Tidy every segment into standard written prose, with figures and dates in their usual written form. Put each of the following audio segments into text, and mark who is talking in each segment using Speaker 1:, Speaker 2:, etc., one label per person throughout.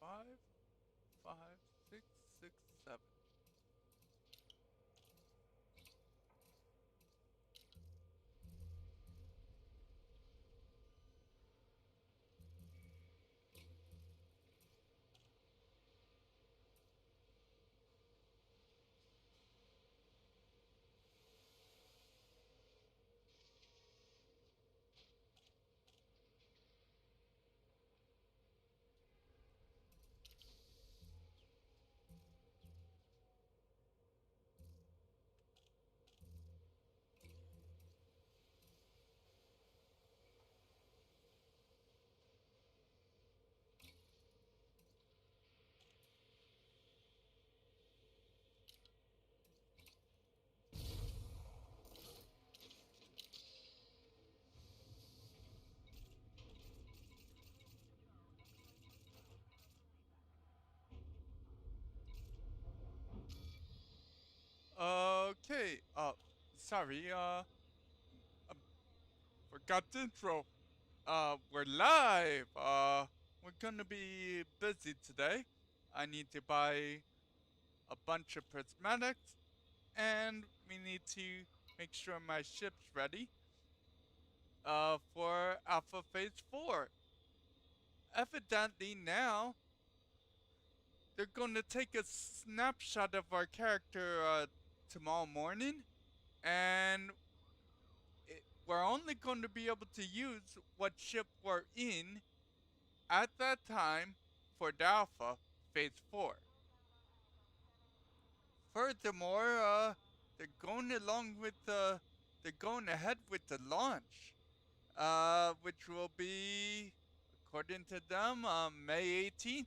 Speaker 1: 5, 5, 6, 6, 7. Okay, sorry, forgot the intro. We're live. We're gonna be busy today. I need to buy a bunch of prismatics, and we need to make sure my ship's ready, for Alpha Phase 4. Evidently now, they're gonna take a snapshot of our character, tomorrow morning, and we're only going to be able to use what ship we're in at that time for the Alpha Phase 4. Furthermore, they're going along with they're going ahead with the launch, which will be, according to them, May 18th.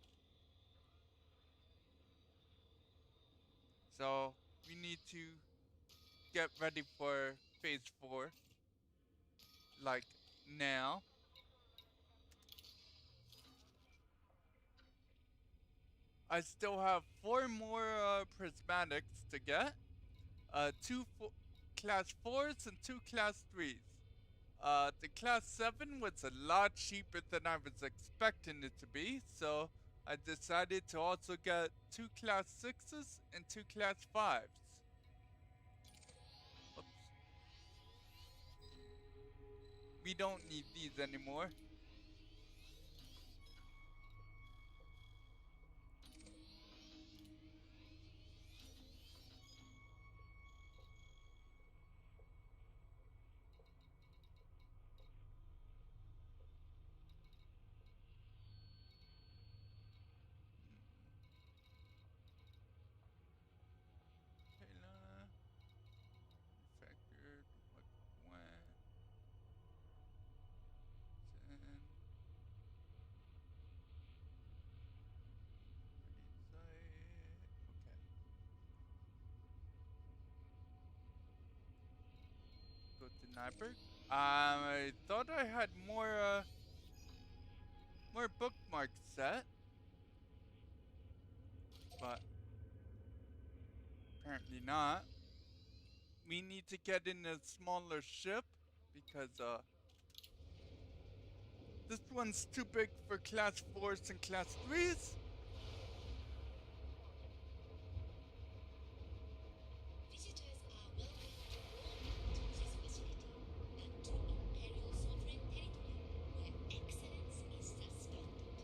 Speaker 1: So we need to get ready for Phase 4, like now. I still have 4 more prismatics to get. Two class 4s and 2 class 3s. The class 7 was a lot cheaper than I was expecting it to be, so I decided to also get 2 class 6s and 2 class 5s. Oops. We don't need these anymore. Kayla, Factored, what went, 10, okay. Go to Nyberg. I thought I had more bookmarks set, but apparently not. We need to get in a smaller ship because this one's too big for class 4s and class 3s.
Speaker 2: Visitors are welcome to all to this facility and to Imperial Sovereign Territory, where excellence is the standard.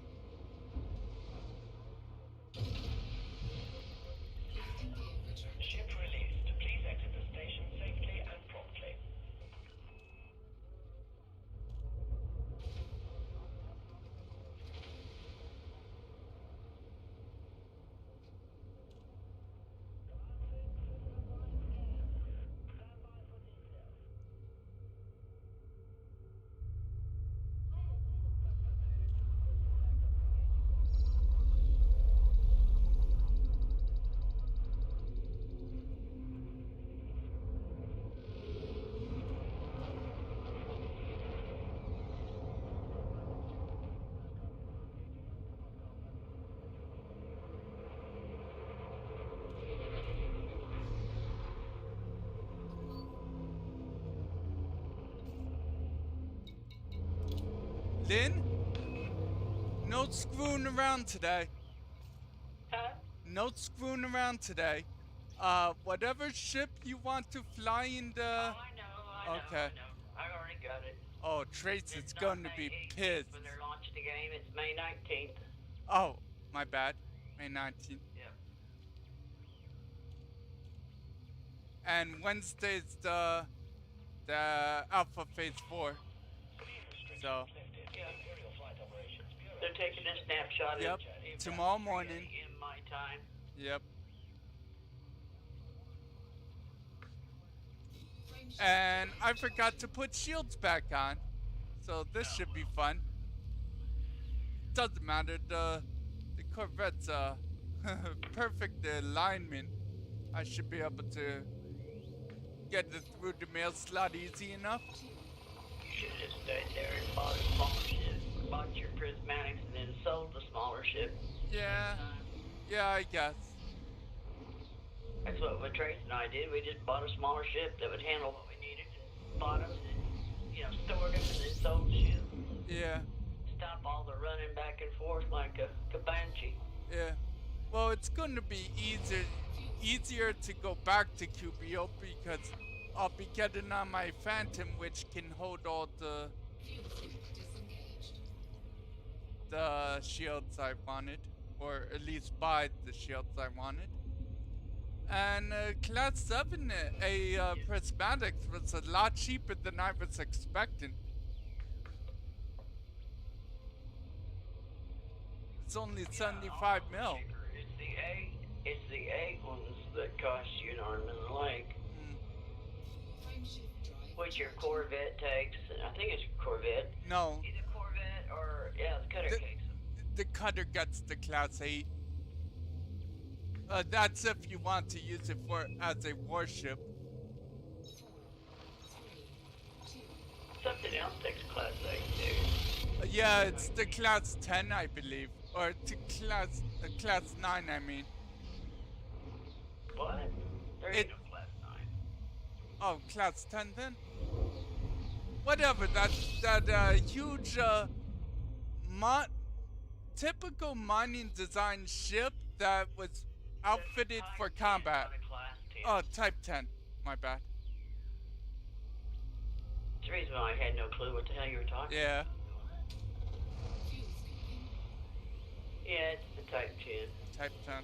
Speaker 3: Ship released. Please exit the station safely and promptly.
Speaker 1: Lynn, no screwing around today.
Speaker 4: Huh?
Speaker 1: No screwing around today. Whatever ship you want to fly in
Speaker 4: Oh,
Speaker 1: the.
Speaker 4: I know,
Speaker 1: Okay.
Speaker 4: I know. I already got it.
Speaker 1: Oh, Trace is
Speaker 4: It's
Speaker 1: going
Speaker 4: not
Speaker 1: to
Speaker 4: May
Speaker 1: be
Speaker 4: 18th
Speaker 1: pissed.
Speaker 4: when they're launching the game. It's May 19th.
Speaker 1: Oh, my bad. May 19th.
Speaker 4: Yep.
Speaker 1: And Wednesday's the Alpha Phase 4. So,
Speaker 3: Imperial Flight Operations Bureau.
Speaker 4: They're taking a snapshot
Speaker 1: yep.
Speaker 4: at
Speaker 1: Tomorrow morning.
Speaker 4: 3 a.m. my time.
Speaker 1: Yep. And I forgot to put shields back on. So this should be fun. Doesn't matter, the Corvette's perfect alignment. I should be able to get it through the mail slot easy enough.
Speaker 4: You should have just stayed there and bought a smaller ship. Bought your Prismatics and then sold the smaller ship.
Speaker 1: Yeah,
Speaker 4: Same time.
Speaker 1: yeah, I guess.
Speaker 4: That's what Trace and I did. We just bought a smaller ship that would handle what we needed and bought them and, stored them and then sold the ship.
Speaker 1: Yeah,
Speaker 4: Stop all the running back and forth like a Comanche.
Speaker 1: yeah. Well, it's going to be easier to go back to QBO because I'll be getting on my Phantom, which can hold all the shields I wanted, or at least buy the shields I wanted. And Class 7, Prismatic was a lot cheaper than I was expecting. It's only 75 mil.
Speaker 4: It's the A ones that cost you an arm and a leg. Which your Corvette takes. I think it's Corvette.
Speaker 1: No,
Speaker 4: Either Corvette or, the Cutter takes them.
Speaker 1: the Cutter gets the Class 8. That's if you want to use it as a warship.
Speaker 4: Something else takes Class 8 too.
Speaker 1: Yeah, it's the Class 10, I believe. Or Class 9, I mean.
Speaker 4: What? There ain't no Class 9.
Speaker 1: Oh, Class 10 then? Whatever, that huge, typical mining design ship that was outfitted for combat. Oh, Type 10. My bad.
Speaker 4: That's the reason why I had no clue what the hell you were talking
Speaker 1: Yeah.
Speaker 4: about. Yeah, it's the Type 10.
Speaker 1: Type 10.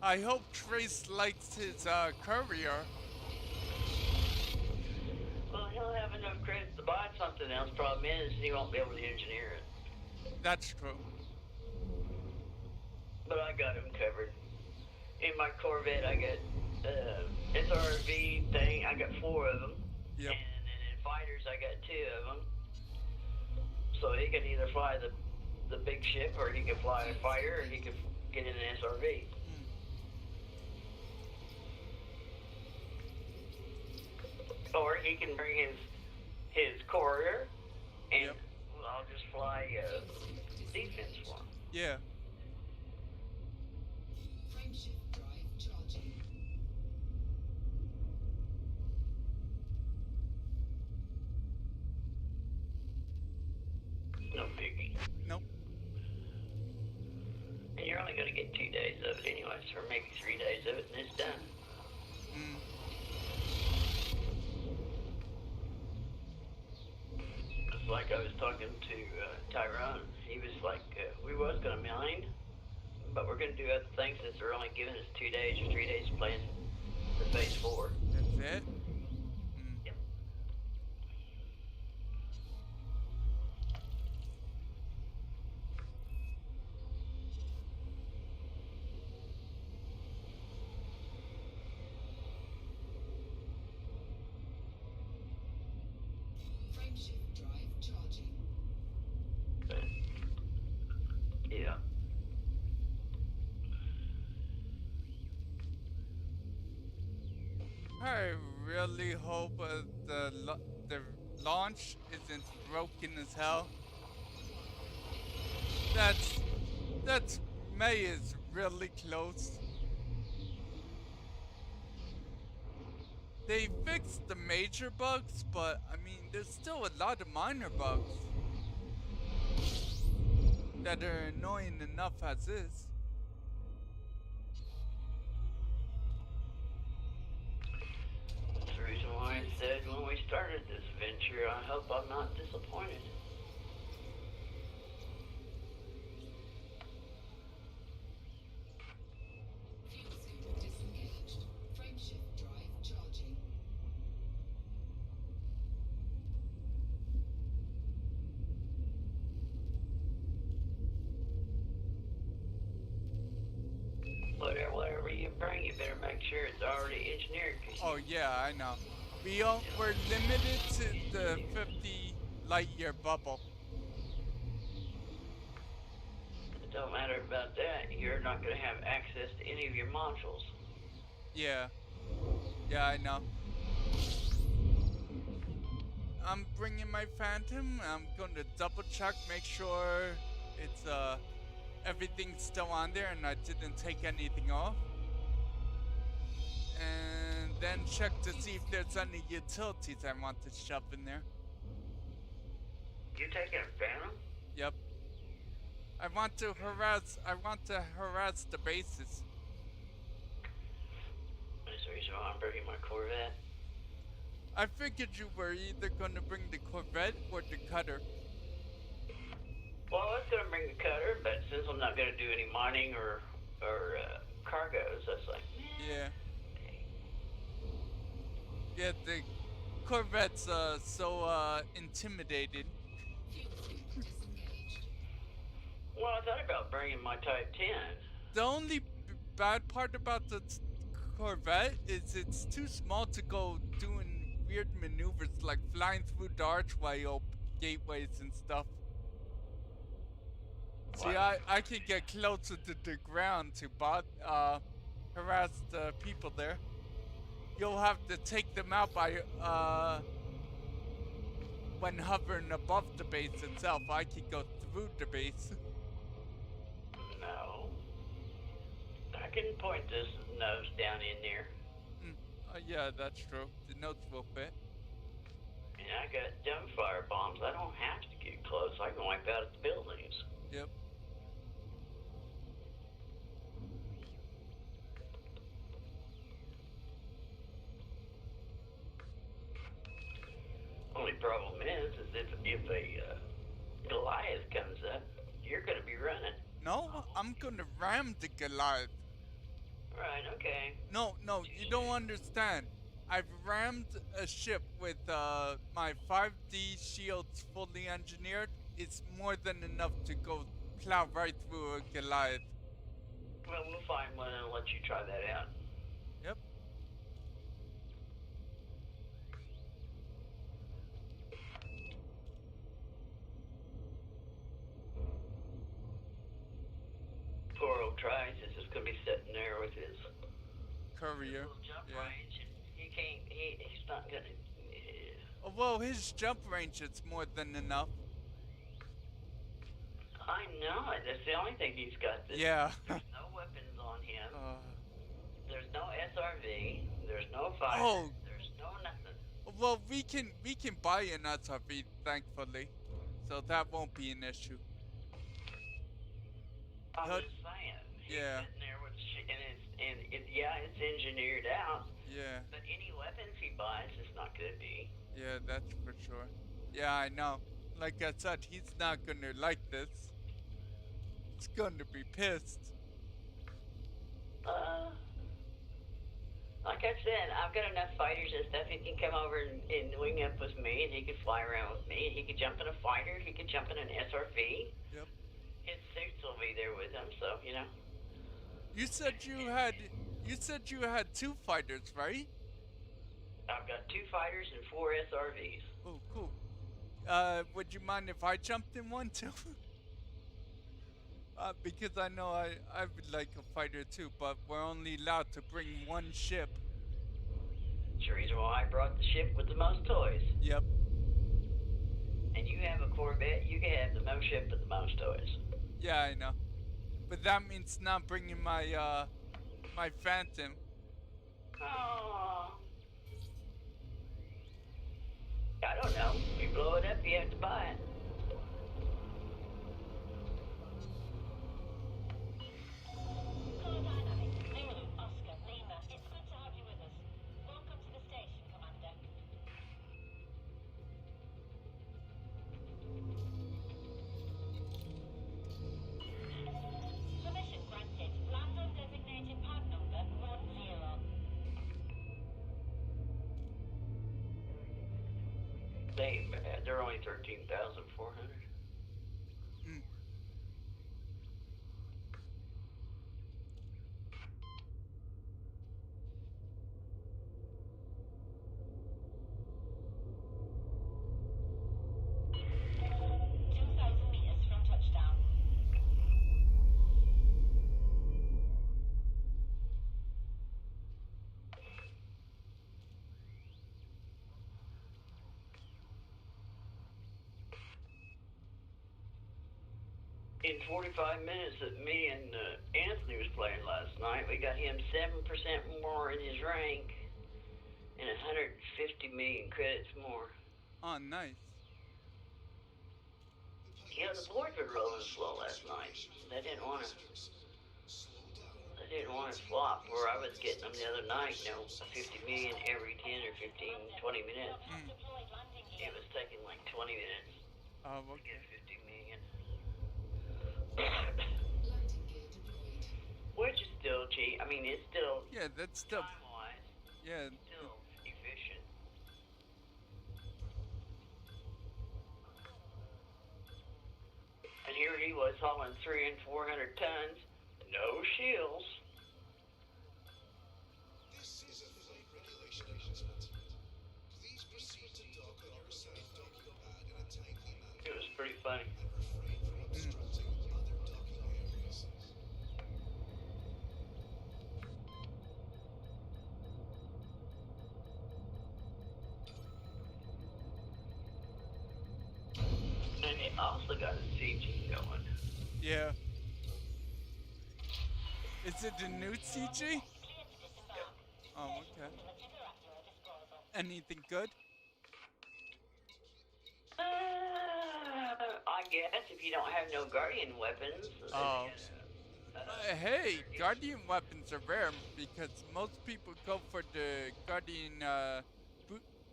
Speaker 1: I hope Trace likes his courier.
Speaker 4: Well, he'll have enough credits to buy something else. Problem is, he won't be able to engineer it.
Speaker 1: That's true.
Speaker 4: But I got him covered. In my Corvette, I got SRV thing. I got 4 of them.
Speaker 1: Yep.
Speaker 4: And then in fighters, I got 2 of them. So he can either fly the big ship, or he can fly a fighter, or he can get in an SRV. Or he can bring his courier, and
Speaker 1: Yep.
Speaker 4: I'll just fly defense for him.
Speaker 1: Yeah.
Speaker 4: No biggie.
Speaker 1: Nope.
Speaker 4: And you're only going to get 2 days of it anyways, or maybe 3 days of it, and it's done.
Speaker 1: Mm.
Speaker 4: It's like I was talking to Tyrone. He was like, we was going to mine, but we're going to do other things since they're only giving us 2 days or 3 days playing the phase 4.
Speaker 1: That's it?
Speaker 4: Yep. But, yeah.
Speaker 1: I really hope the launch isn't broken as hell. That's May is really close. They fixed the major bugs, but I mean, there's still a lot of minor bugs that are annoying enough as is.
Speaker 4: That's the reason why I said when we started this venture, I hope I'm not disappointed.
Speaker 2: Fuel super disengaged. Frameshift drive charging.
Speaker 4: Whatever you bring, you better make sure it's already engineered. 'Cause
Speaker 1: Oh yeah, I know. We're limited to the 50 light year bubble.
Speaker 4: it don't matter about that. You're not going to have access to any of your modules.
Speaker 1: Yeah. Yeah, I know. I'm bringing my Phantom. I'm going to double check, make sure it's everything's still on there and I didn't take anything off. And then check to see if there's any utilities I want to shove in there.
Speaker 4: You taking a Phantom?
Speaker 1: Yep. I want to harass the bases.
Speaker 4: That's the reason why I'm bringing my Corvette.
Speaker 1: I figured you were either going to bring the Corvette or the Cutter.
Speaker 4: Well, I was going to bring the Cutter, but since I'm not going to do any mining or cargoes, I was like,
Speaker 1: Yeah. Yeah, the Corvette's so intimidated.
Speaker 2: Fuel super disengaged.
Speaker 4: well, I thought about bringing my Type 10.
Speaker 1: The only bad part about the Corvette is it's too small to go doing weird maneuvers like flying through the archway or gateways and stuff. See,
Speaker 4: What?
Speaker 1: I can get closer to the ground to harass the people there. You'll have to take them out by when hovering above the base itself. I can go through the base.
Speaker 4: No. I can point this nose down in there.
Speaker 1: Yeah, that's true. The notes will fit.
Speaker 4: And I got dumbfire bombs. I don't have to get close. I can wipe out the buildings.
Speaker 1: Yep.
Speaker 4: Only problem is if a Goliath comes up, you're going to be running.
Speaker 1: No, I'm gonna ram the Goliath.
Speaker 4: Right, okay.
Speaker 1: No, you don't understand. I've rammed a ship with my 5D shields fully engineered. It's more than enough to go plow right through a Goliath.
Speaker 4: Well, we'll find one and let you try that out.
Speaker 1: Yep.
Speaker 4: Poor old Trice is just going to be sitting there with his
Speaker 1: Courier.
Speaker 4: little jump
Speaker 1: Yeah.
Speaker 4: range, and he's not going to...
Speaker 1: Oh, well, his jump range is more than enough.
Speaker 4: I know it. That's the only thing he's got.
Speaker 1: Yeah.
Speaker 4: There's no weapons on him. There's no SRV. There's no fire.
Speaker 1: Oh.
Speaker 4: There's no nothing.
Speaker 1: Well, we can buy an SRV, thankfully, so that won't be an issue.
Speaker 4: I'm
Speaker 1: Hud-
Speaker 4: just saying. He's
Speaker 1: yeah.
Speaker 4: sitting there with shit, and yeah, it's engineered out.
Speaker 1: Yeah.
Speaker 4: But any weapons he buys is not going to be.
Speaker 1: Yeah, that's for sure. Yeah, I know. Like I said, he's not gonna like this. He's gonna be pissed.
Speaker 4: Like I said, I've got enough fighters and stuff. He can come over and wing up with me, and he could fly around with me. He could jump in a fighter. He could jump in an SRV.
Speaker 1: Yep.
Speaker 4: His suits will be there with him, so you know.
Speaker 1: You said you had 2 fighters, right?
Speaker 4: I've got 2 fighters and 4 SRVs.
Speaker 1: Oh, cool. Would you mind if I jumped in one too? Because I know I would like a fighter too, but we're only allowed to bring 1 ship.
Speaker 4: It's the reason why I brought the ship with the most toys.
Speaker 1: Yep.
Speaker 4: and you have a Corvette, you can have the most ship with the most toys.
Speaker 1: Yeah, I know. But that means not bringing my my Phantom.
Speaker 4: Oh. I don't know. You blow it up, you have to buy it.
Speaker 2: Car Dynamics, Zulu, Oscar, Lima. It's good to have you with us. Welcome to the station, Commander. Permission granted. Land on designated pad number 10.
Speaker 4: They're only 13,400.
Speaker 1: Mm.
Speaker 2: Meters from touchdown.
Speaker 4: In 45 minutes that me and Anthony was playing last night, we got him 7% more in his rank and 150 million credits more.
Speaker 1: Oh, nice.
Speaker 4: You know, the boards were rolling slow last night. They didn't want to flop where I was getting them the other night, 50 million every 10 or 15, 20 minutes. It was taking like 20 minutes to
Speaker 1: Okay.
Speaker 4: get 50 million. Which is still cheap. I mean, it's still
Speaker 1: Yeah, that's still.
Speaker 4: time-wise,
Speaker 1: Yeah.
Speaker 4: still efficient. And here he was hauling 300 and 400 tons, no shields.
Speaker 5: This is a flight regulation announcement. Please proceed to dock on your assigned docking pad in a timely manner
Speaker 4: It was pretty funny.
Speaker 5: and refrain from obstructing other docking areas.
Speaker 4: And it also got a CG going.
Speaker 1: Yeah. Is it the new CG? Oh, okay. Anything good?
Speaker 4: I guess if you don't have no guardian weapons.
Speaker 1: Oh. Hey, Guardian weapons are rare because most people go for the Guardian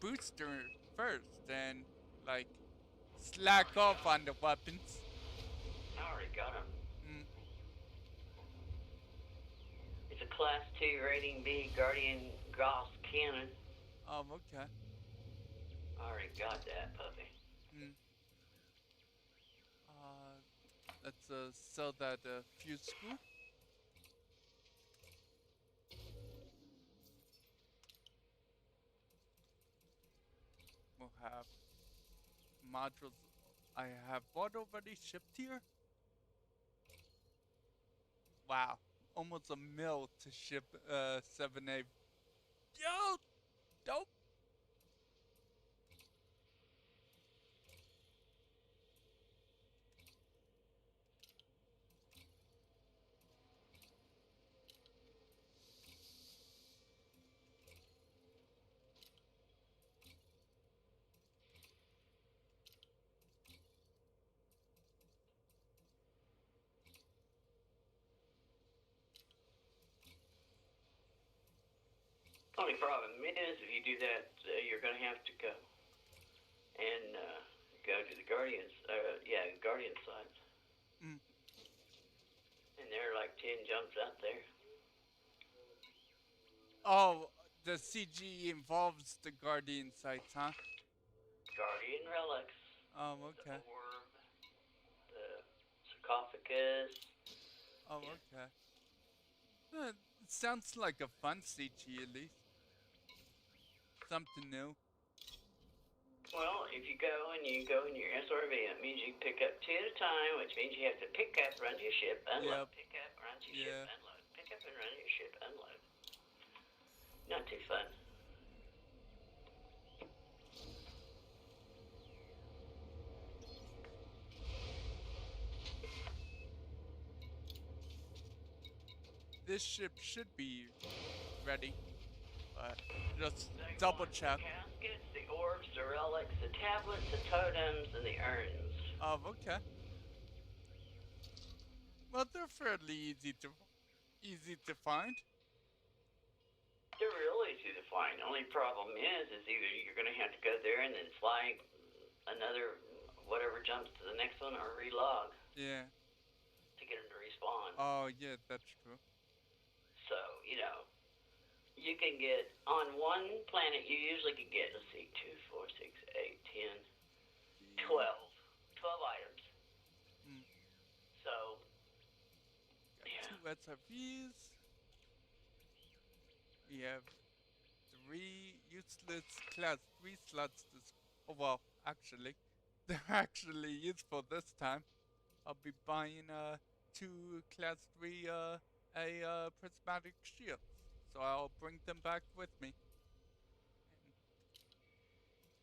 Speaker 1: booster first and like slack off on the weapons.
Speaker 4: I already got him.
Speaker 1: Mm.
Speaker 4: It's a Class 2 rating B Guardian Gauss cannon.
Speaker 1: Oh, okay.
Speaker 4: I already got that puppy.
Speaker 1: Mm. Let's sell that fuse screw. We'll have modules I have bought already shipped here. Wow, almost a mil to ship 7A. Yo, dope.
Speaker 4: Only problem is if you do that, you're going to have to go and go to the Guardians, Guardian side.
Speaker 1: Mm.
Speaker 4: And there are like 10 jumps out there.
Speaker 1: Oh, the CG involves the Guardian sites, huh?
Speaker 4: Guardian relics.
Speaker 1: Oh, okay.
Speaker 4: The orb, the sarcophagus.
Speaker 1: Oh, okay. It sounds like a fun CG at least. Something new.
Speaker 4: Well, if you go in your SRV, it means you pick up 2 at a time, which means you have to pick up, run to your ship, unload,
Speaker 1: Yep.
Speaker 4: pick up, run to your
Speaker 1: Yeah.
Speaker 4: ship, unload, pick up and run to your ship, unload. Not too fun.
Speaker 1: this ship should be ready. But just
Speaker 4: They
Speaker 1: double
Speaker 4: want
Speaker 1: check.
Speaker 4: The caskets, the orbs, the relics, the tablets, the totems, and the urns.
Speaker 1: Okay. Well, they're fairly easy to find.
Speaker 4: They're real easy to find. Only problem is either you're going to have to go there and then fly another whatever jumps to the next one or relog
Speaker 1: Yeah.
Speaker 4: to get them to respawn.
Speaker 1: Oh, yeah, that's true.
Speaker 4: So, you can get, on one planet, you usually can get, let's see, 2, 4, 6, 8, 10, 12. 12 items.
Speaker 1: Mm.
Speaker 4: So,
Speaker 1: Got
Speaker 4: yeah.
Speaker 1: 2 SRVs. We have 3 useless class 3 slots. Oh, well, actually, they're actually useful this time. I'll be buying 2 class 3 prismatic shields. So I'll bring them back with me.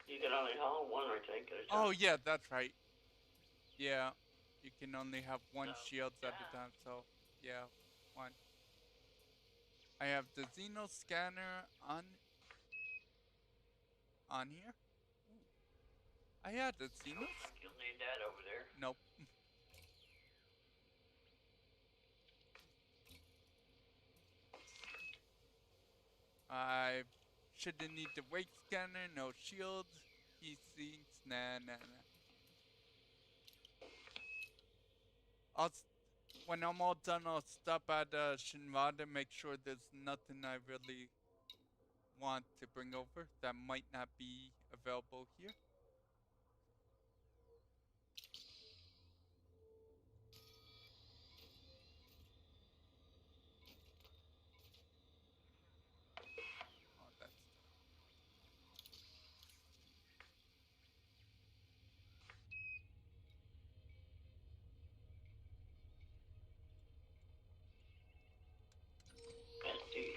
Speaker 4: You can only haul one, I think, at a time.
Speaker 1: Oh, yeah, that's right. Yeah, you can only have 1
Speaker 4: So,
Speaker 1: shield at
Speaker 4: yeah.
Speaker 1: a time, so yeah, 1. I have the Xeno scanner on here. Ooh. I had the Xenos.
Speaker 4: You'll need that over there.
Speaker 1: Nope. I shouldn't need the wake scanner, no shield, heat-sinks, nah. When I'm all done, I'll stop at Shinrada, make sure there's nothing I really want to bring over that might not be available here. Oh, that's
Speaker 4: Let's see.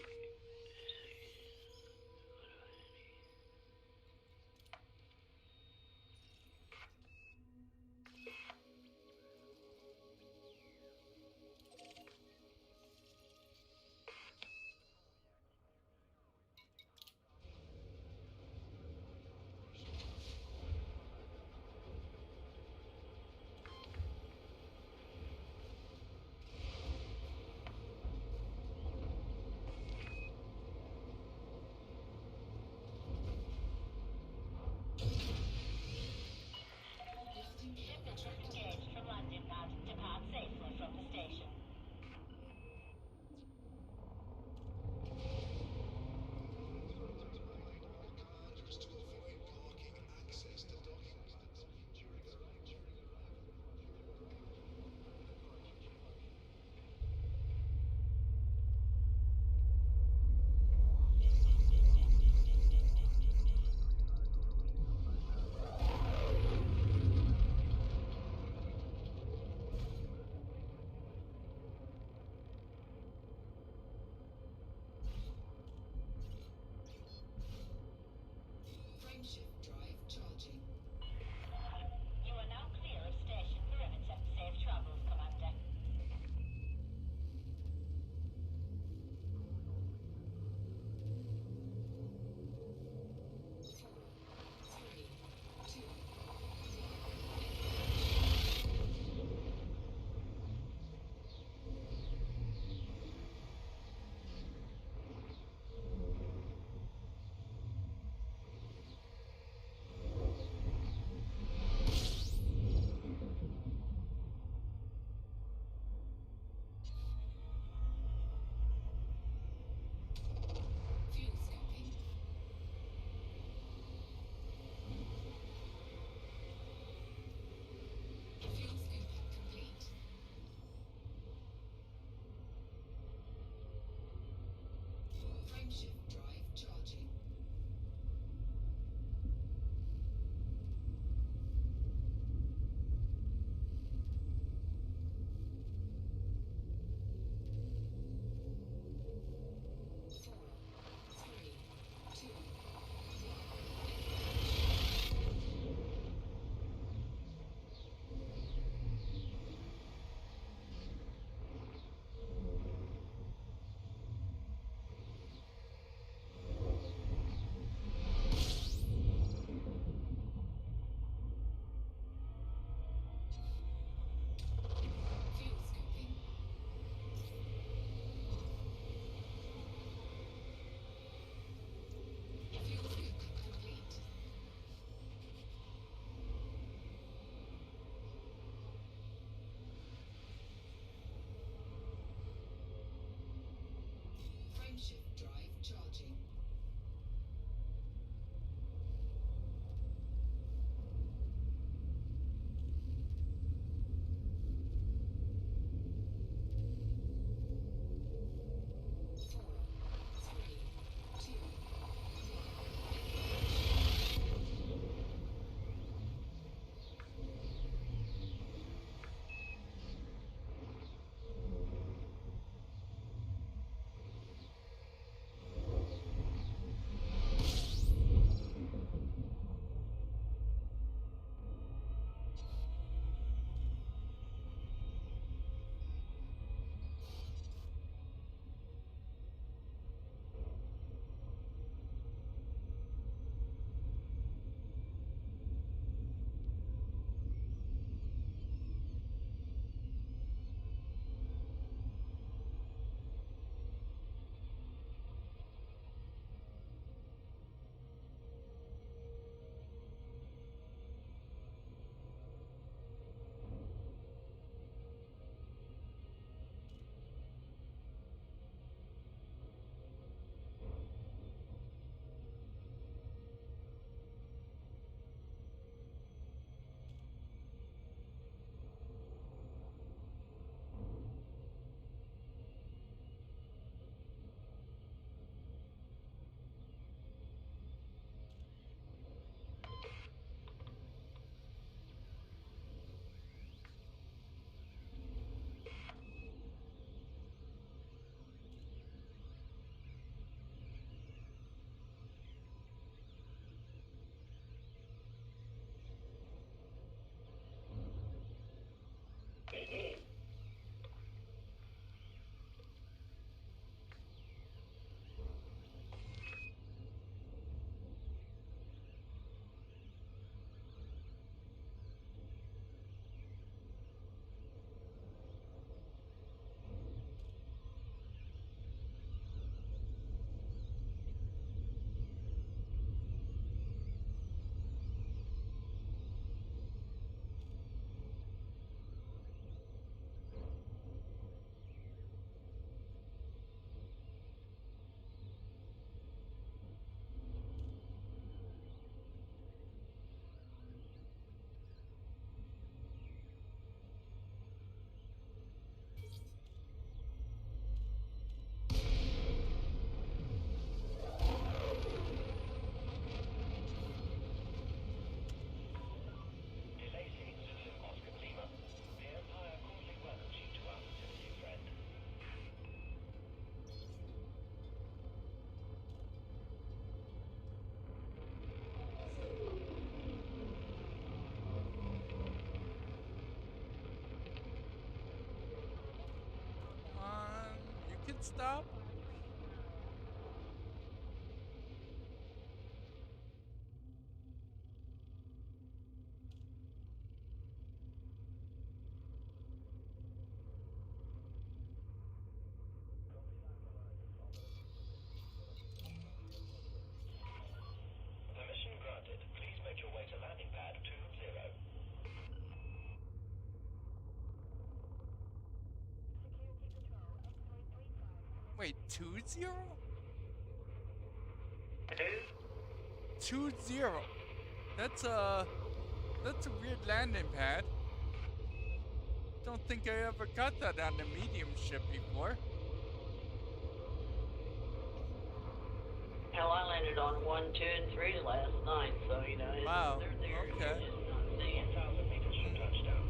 Speaker 2: Charging.
Speaker 3: Delacey, Zulu, Oscar Lima. The Empire cordially welcomes you to our facility, friend.
Speaker 1: Come on, you can stop.
Speaker 3: Permission granted. Please make your way to landing pad 20.
Speaker 1: Wait, 2-0?
Speaker 4: Two?
Speaker 1: 2-0. That's a weird landing pad. Don't think I ever got that on a medium ship before.
Speaker 4: Hell, I landed on 1, 2, and 3 last night, so you know.
Speaker 1: Wow,
Speaker 4: They're
Speaker 1: okay.
Speaker 4: just not seeing.
Speaker 3: 1,000 meters from touchdown.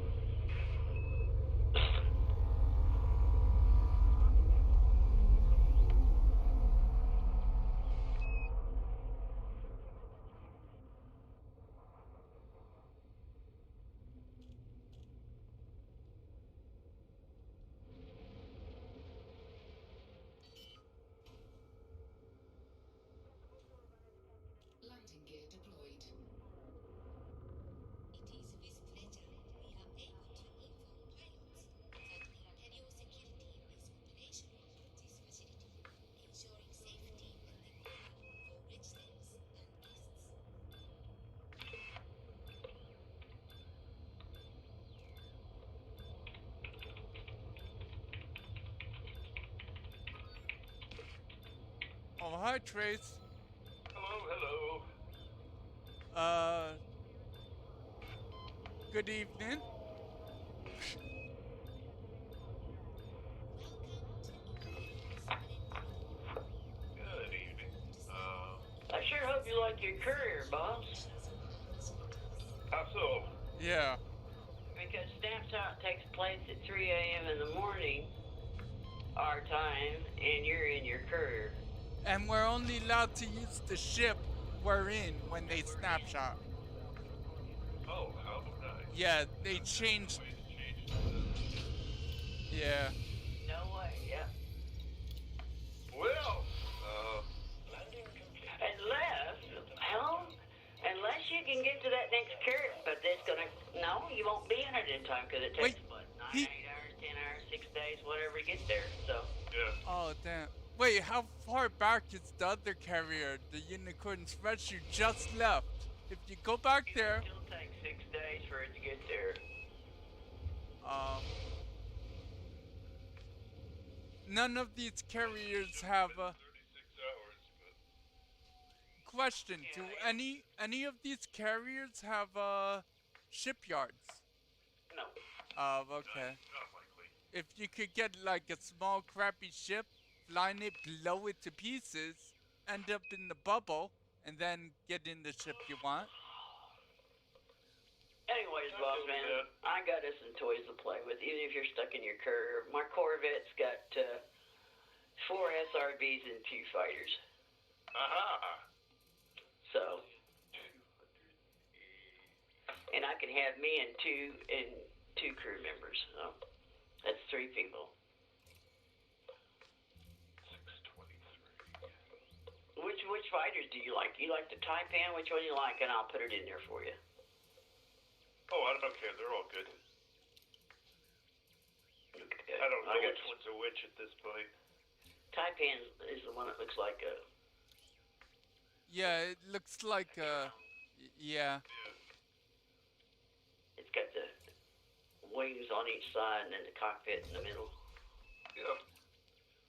Speaker 2: Landing gear deployed.
Speaker 1: Oh, hi, Trace.
Speaker 6: Hello.
Speaker 1: Uh, good evening.
Speaker 6: Good evening.
Speaker 4: I sure hope you like your courier, boss.
Speaker 6: How so?
Speaker 1: Yeah.
Speaker 4: Because snapshot takes place at 3 a.m. in the morning, our time, and you're in your courier.
Speaker 1: And we're only allowed to use the ship we're in when they snapshot.
Speaker 6: Oh, how nice.
Speaker 1: Yeah, they changed.
Speaker 6: Way to change the
Speaker 1: Yeah.
Speaker 4: No way, yeah.
Speaker 6: Well,
Speaker 3: Landing complete.
Speaker 4: Unless you can get to that next courier, but it's gonna, no, you won't be in it in time because it takes,
Speaker 1: Wait,
Speaker 4: what, 9,
Speaker 1: he-
Speaker 4: 8 hours, 10 hours, 6 days, whatever to get there, so.
Speaker 6: yeah.
Speaker 1: Oh, damn. Wait, how far back is the other carrier, the Unicorn Express you just left? If you go back there,
Speaker 4: It still takes 6 days for it to get there.
Speaker 1: none of these carriers have a
Speaker 6: 36 hours, but
Speaker 1: question. Do any of these carriers have shipyards?
Speaker 4: No.
Speaker 1: Oh, okay.
Speaker 6: not likely.
Speaker 1: If you could get like a small crappy ship, line it, blow it to pieces, end up in the bubble, and then get in the ship you want.
Speaker 4: Anyways,
Speaker 6: Not
Speaker 4: boss
Speaker 6: doing
Speaker 4: man,
Speaker 6: that.
Speaker 4: I got us some toys to play with, even if you're stuck in your courier. My Corvette's got 4 SRBs and 2 fighters.
Speaker 6: Aha!
Speaker 4: So, and I can have me and two crew members. So that's 3 people.
Speaker 6: 623.
Speaker 4: Which fighters do you like? You like the Taipan? Which one you like? And I'll put it in there for you.
Speaker 6: Oh, I don't care. They're all good.
Speaker 4: Okay.
Speaker 6: I don't know
Speaker 4: got
Speaker 6: which one's a which at this point.
Speaker 4: Taipan is the one that looks like a.
Speaker 1: Yeah, it looks like yeah.
Speaker 4: It's got the wings on each side and then the cockpit in the middle.
Speaker 6: Yeah.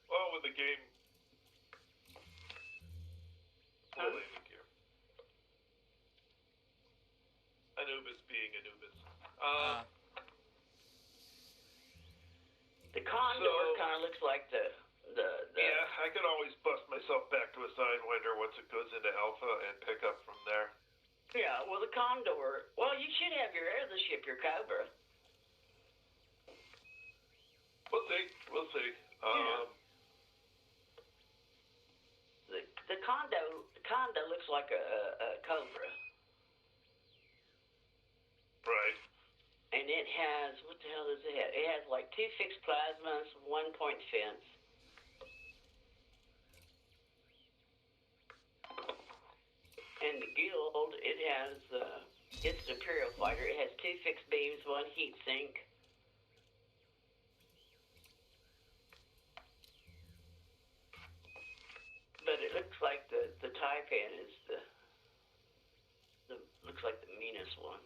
Speaker 6: Well, with the game. Full landing gear. Anubis being Anubis.
Speaker 4: The Condor
Speaker 6: So-
Speaker 4: kind of looks like the
Speaker 6: Yeah, I can always bust myself back to a Sidewinder once it goes into alpha and pick up from there.
Speaker 4: Yeah, well, the Condor. Well, you should have your other ship, your Cobra.
Speaker 6: We'll see. We'll see.
Speaker 4: The Condo looks like a Cobra,
Speaker 6: Right.
Speaker 4: and it has what the hell does it have? It has like 2 fixed plasmas, 1 point fence. And the Guild, it has it's an Imperial fighter. It has 2 fixed beams, 1 heat sink. But it looks like the Taipan is the looks like the meanest one.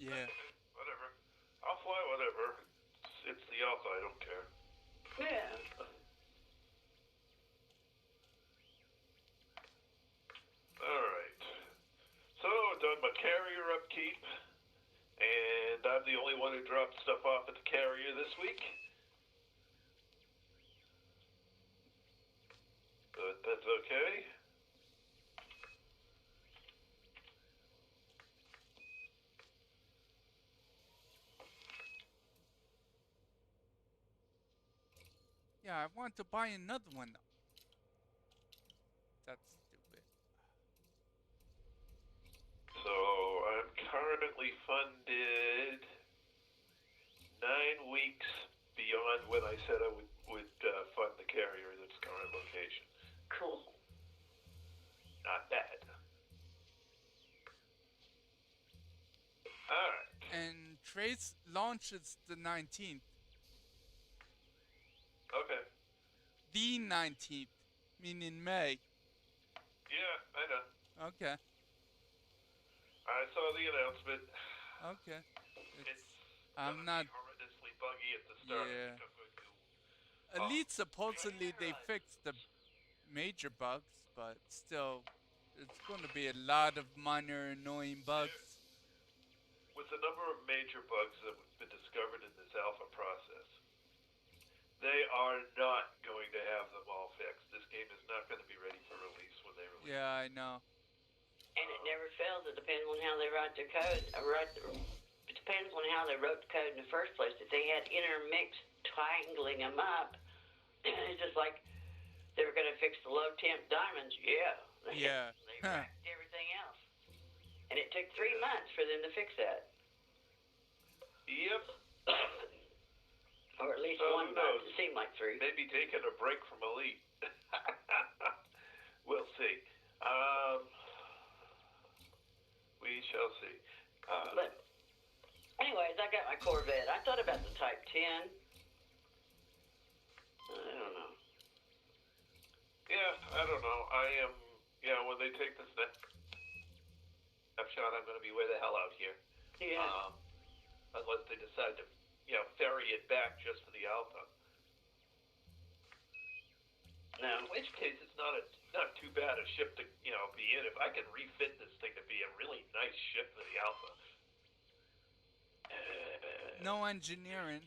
Speaker 1: Yeah.
Speaker 6: Whatever. I'll fly whatever. It's the alpha. I don't care.
Speaker 4: Yeah.
Speaker 6: Alright. So, done my carrier upkeep. And I'm the only one who dropped stuff off at the carrier this week. But that's okay.
Speaker 1: Yeah, I want to buy another one. That's stupid.
Speaker 6: So, I'm currently funded 9 weeks beyond when I said I would fund the carrier in its current location.
Speaker 4: Cool.
Speaker 6: Not bad. Alright.
Speaker 1: And Trace launches the 19th.
Speaker 6: Okay.
Speaker 1: The 19th, meaning May.
Speaker 6: Yeah, I know.
Speaker 1: Okay.
Speaker 6: I saw the announcement.
Speaker 1: Okay.
Speaker 6: It's
Speaker 1: I'm
Speaker 6: gonna
Speaker 1: not.
Speaker 6: be horrendously buggy at the start.
Speaker 1: Yeah.
Speaker 6: I think I'm going to
Speaker 1: At least supposedly they fixed the major bugs, but still, it's going to be a lot of minor annoying bugs.
Speaker 6: With the number of major bugs that have been discovered in this alpha process, they are not going to have them all fixed. This game is not going to be ready for release when they release.
Speaker 1: Yeah, I know.
Speaker 4: And it never fails. It depends on how they write their code. It depends on how they wrote the code in the first place. If they had intermixed, tangling them up, it's just like they were going to fix the low temp diamonds. Yeah.
Speaker 1: Yeah.
Speaker 4: They wrecked everything else. And it took 3 months for them to fix that.
Speaker 6: Yep.
Speaker 4: Or at least
Speaker 6: So
Speaker 4: 1
Speaker 6: who
Speaker 4: month.
Speaker 6: knows?
Speaker 4: It seemed like 3.
Speaker 6: Maybe taking a break from Elite. We'll see. We shall see.
Speaker 4: But anyways, I got my Corvette. I thought about the Type 10. I don't know.
Speaker 6: Yeah, I don't know. When they take the snapshot, I'm going to be way the hell out here.
Speaker 4: Yeah.
Speaker 6: Unless they decide to, ferry it back just for the alpha.
Speaker 4: No.
Speaker 6: In which case, it's not too bad a ship to, be in. If I can refit this thing to be a really nice ship for the alpha.
Speaker 1: No engineering.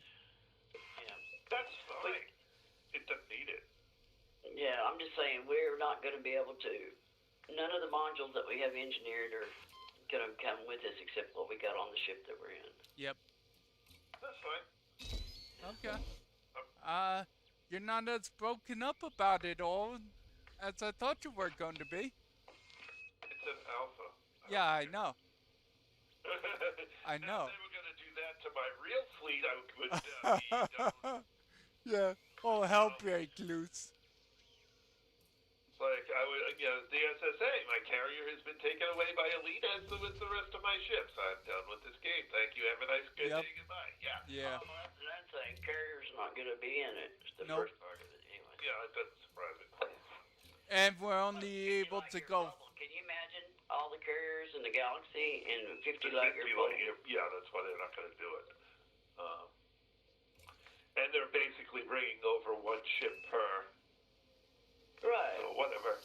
Speaker 4: Yeah.
Speaker 6: That's fine. It doesn't need it.
Speaker 4: Yeah, I'm just saying we're not going to be able to. None of the modules that we have engineered are going to come with us except what we got on the ship that we're in.
Speaker 1: Yep.
Speaker 6: That's fine.
Speaker 1: Okay. You're not as broken up about it all as I thought you were going to be.
Speaker 6: It's an alpha.
Speaker 1: Yeah, I know. I know.
Speaker 6: If they were going to do that to my real fleet, I would be done.
Speaker 1: Yeah. Oh, hell break loose.
Speaker 6: It's like, the SSA, my carrier has been taken away by Elite as with the rest of my ships. I'm done with this game. Thank you. Have a nice good
Speaker 1: Yep.
Speaker 6: day. Goodbye. Yeah.
Speaker 1: Yeah.
Speaker 4: Oh, after that thing, carrier's not going to be in it. It's the
Speaker 1: Nope.
Speaker 4: first part of it anyway.
Speaker 6: Yeah, it doesn't surprise me.
Speaker 1: And we're only able to go.
Speaker 4: Can you imagine all the carriers in the galaxy in 50
Speaker 6: Just
Speaker 4: light year
Speaker 6: 50 light year. Yeah, that's why they're not going to do it. And they're basically bringing over one ship per.
Speaker 4: Right.
Speaker 6: So whatever.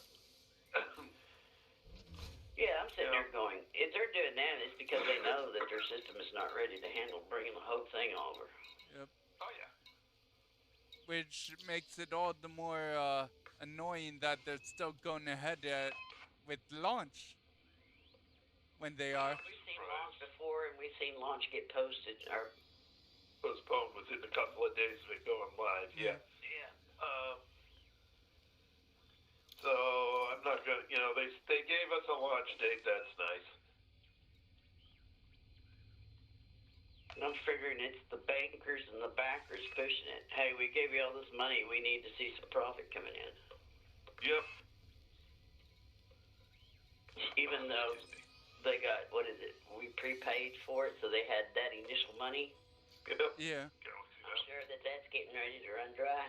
Speaker 4: Yeah, I'm sitting
Speaker 6: Yeah.
Speaker 4: there going, if they're doing that, it's because they know that their system is not ready to handle bringing the whole thing over.
Speaker 1: Yep.
Speaker 6: Oh, yeah.
Speaker 1: Which makes it all the more annoying that they're still going ahead with launch when they are.
Speaker 4: We've seen launch before, and we've seen launch get posted. Or
Speaker 6: Postponed within a couple of days of it going live. Yeah.
Speaker 4: yeah.
Speaker 6: So I'm not gonna, they gave us a launch date. That's nice.
Speaker 4: I'm figuring it's the bankers and the backers pushing it. Hey, we gave you all this money. We need to see some profit coming in.
Speaker 6: Yep.
Speaker 4: Even though they got, what is it? We prepaid for it, so they had that initial money.
Speaker 6: Yep.
Speaker 1: Yeah.
Speaker 4: I'm sure that that's getting ready to run dry.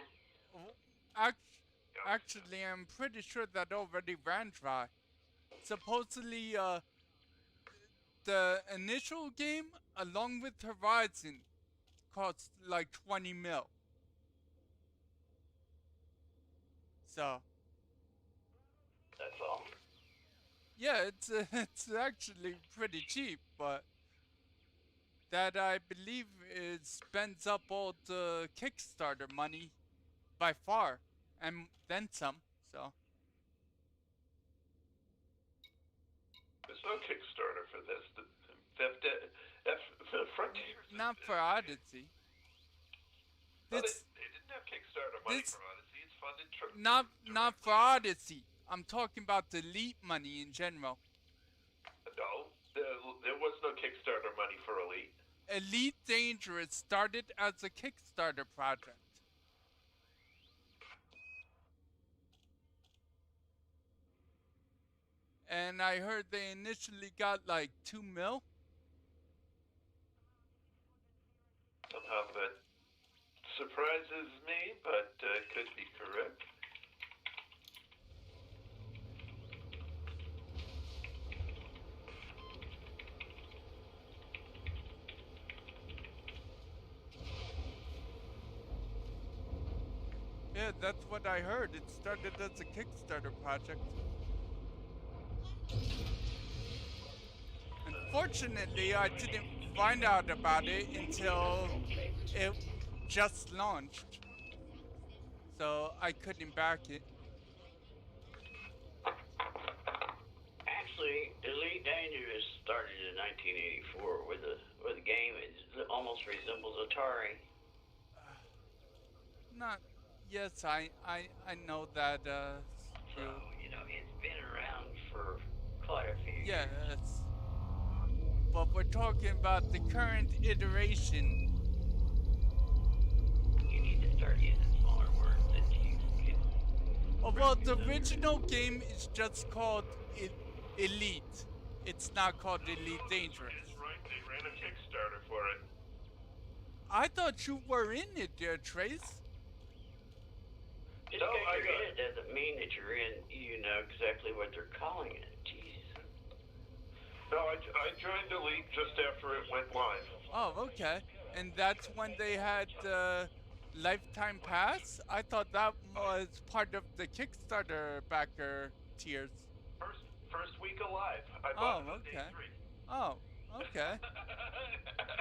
Speaker 1: Actually, I'm pretty sure that already ran dry. Supposedly, the initial game, along with Horizon, cost like 20 mil. So.
Speaker 4: That's all.
Speaker 1: Yeah, it's actually pretty cheap, but that I believe spends up all the Kickstarter money by far, and then some. So
Speaker 6: There's no Kickstarter for this. The Frontier.
Speaker 1: not for Odyssey.
Speaker 6: They
Speaker 1: This
Speaker 6: didn't have Kickstarter money
Speaker 1: this-
Speaker 6: for Odyssey. It's funded.
Speaker 1: not for Odyssey. I'm talking about the Elite money in general.
Speaker 6: No, there was no Kickstarter money for Elite.
Speaker 1: Elite Dangerous started as a Kickstarter project. And I heard they initially got like 2 mil.
Speaker 6: Somehow that surprises me, but could be correct.
Speaker 1: Yeah, that's what I heard. It started as a Kickstarter project. Unfortunately, I didn't find out about it until it just launched. So I couldn't back it.
Speaker 4: Actually, Elite Dangerous started in 1984, where the game almost resembles Atari.
Speaker 1: Not. Yes, I know that.
Speaker 4: So
Speaker 1: You.
Speaker 4: it's been around for quite a few years.
Speaker 1: Yes. But we're talking about the current iteration.
Speaker 4: You need to start using smaller words that you can.
Speaker 1: Oh, well, the original game is just called Elite. It's not called Elite Dangerous.
Speaker 6: That's right. They ran a Kickstarter for it.
Speaker 1: I thought you were in it, dear Trace.
Speaker 4: Just
Speaker 6: No,
Speaker 4: because
Speaker 6: I
Speaker 4: you're in
Speaker 6: got-
Speaker 4: it doesn't mean that you're in. You know exactly what they're calling it. Jeez.
Speaker 6: No, I joined Elite just after it went live.
Speaker 1: Oh, okay. And that's when they had lifetime pass? I thought that was part of the Kickstarter backer tiers.
Speaker 6: First week alive. I bought it on day
Speaker 1: okay.
Speaker 6: 3.
Speaker 1: Oh, okay.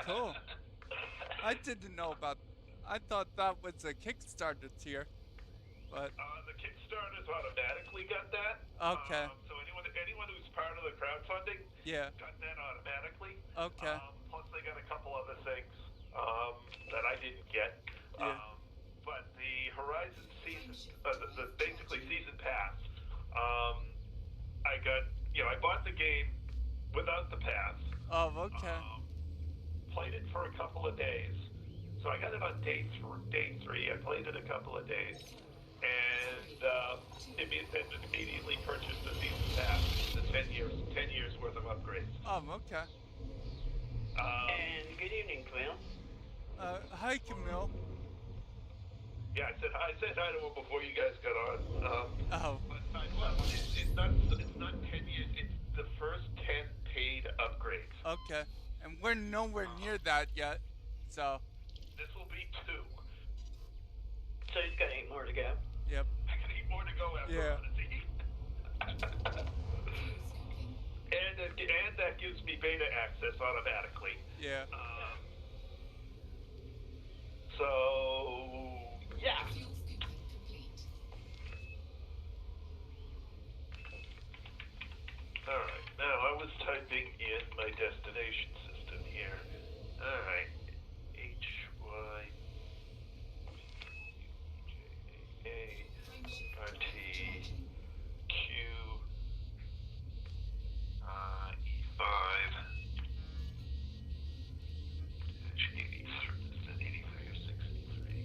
Speaker 1: Cool. I didn't know about. I thought that was a Kickstarter tier, but
Speaker 6: The Kickstarters automatically got that.
Speaker 1: Okay.
Speaker 6: So anyone who's part of the crowdfunding
Speaker 1: yeah.
Speaker 6: got that automatically.
Speaker 1: Okay.
Speaker 6: Plus they got a couple other things that I didn't get.
Speaker 1: Yeah.
Speaker 6: But the Horizon season, the basically season pass, I got. I bought the game without the pass.
Speaker 1: Oh, okay.
Speaker 6: Played it for a couple of days. So I got it on day 3. I played it a couple of days. And immediately purchased the season pass, the 10 years worth of upgrades.
Speaker 1: Okay.
Speaker 4: And good evening, Camille.
Speaker 1: Hi, Camille.
Speaker 6: Yeah, I said hi to him before you guys got on.
Speaker 1: Oh,
Speaker 6: But it's not 10 years. It's the first 10 paid upgrades.
Speaker 1: okay. And we're nowhere near that yet, so
Speaker 6: This will be 2.
Speaker 4: So he's got 8 more to go.
Speaker 1: yep.
Speaker 6: I got 8 more to go after
Speaker 1: Yeah.
Speaker 6: Odyssey. and that gives me beta access automatically.
Speaker 1: Yeah.
Speaker 6: So yeah. All right. Now I was typing in my destination system here. All right. HY RT Q E5 83. Is that 83 or 63?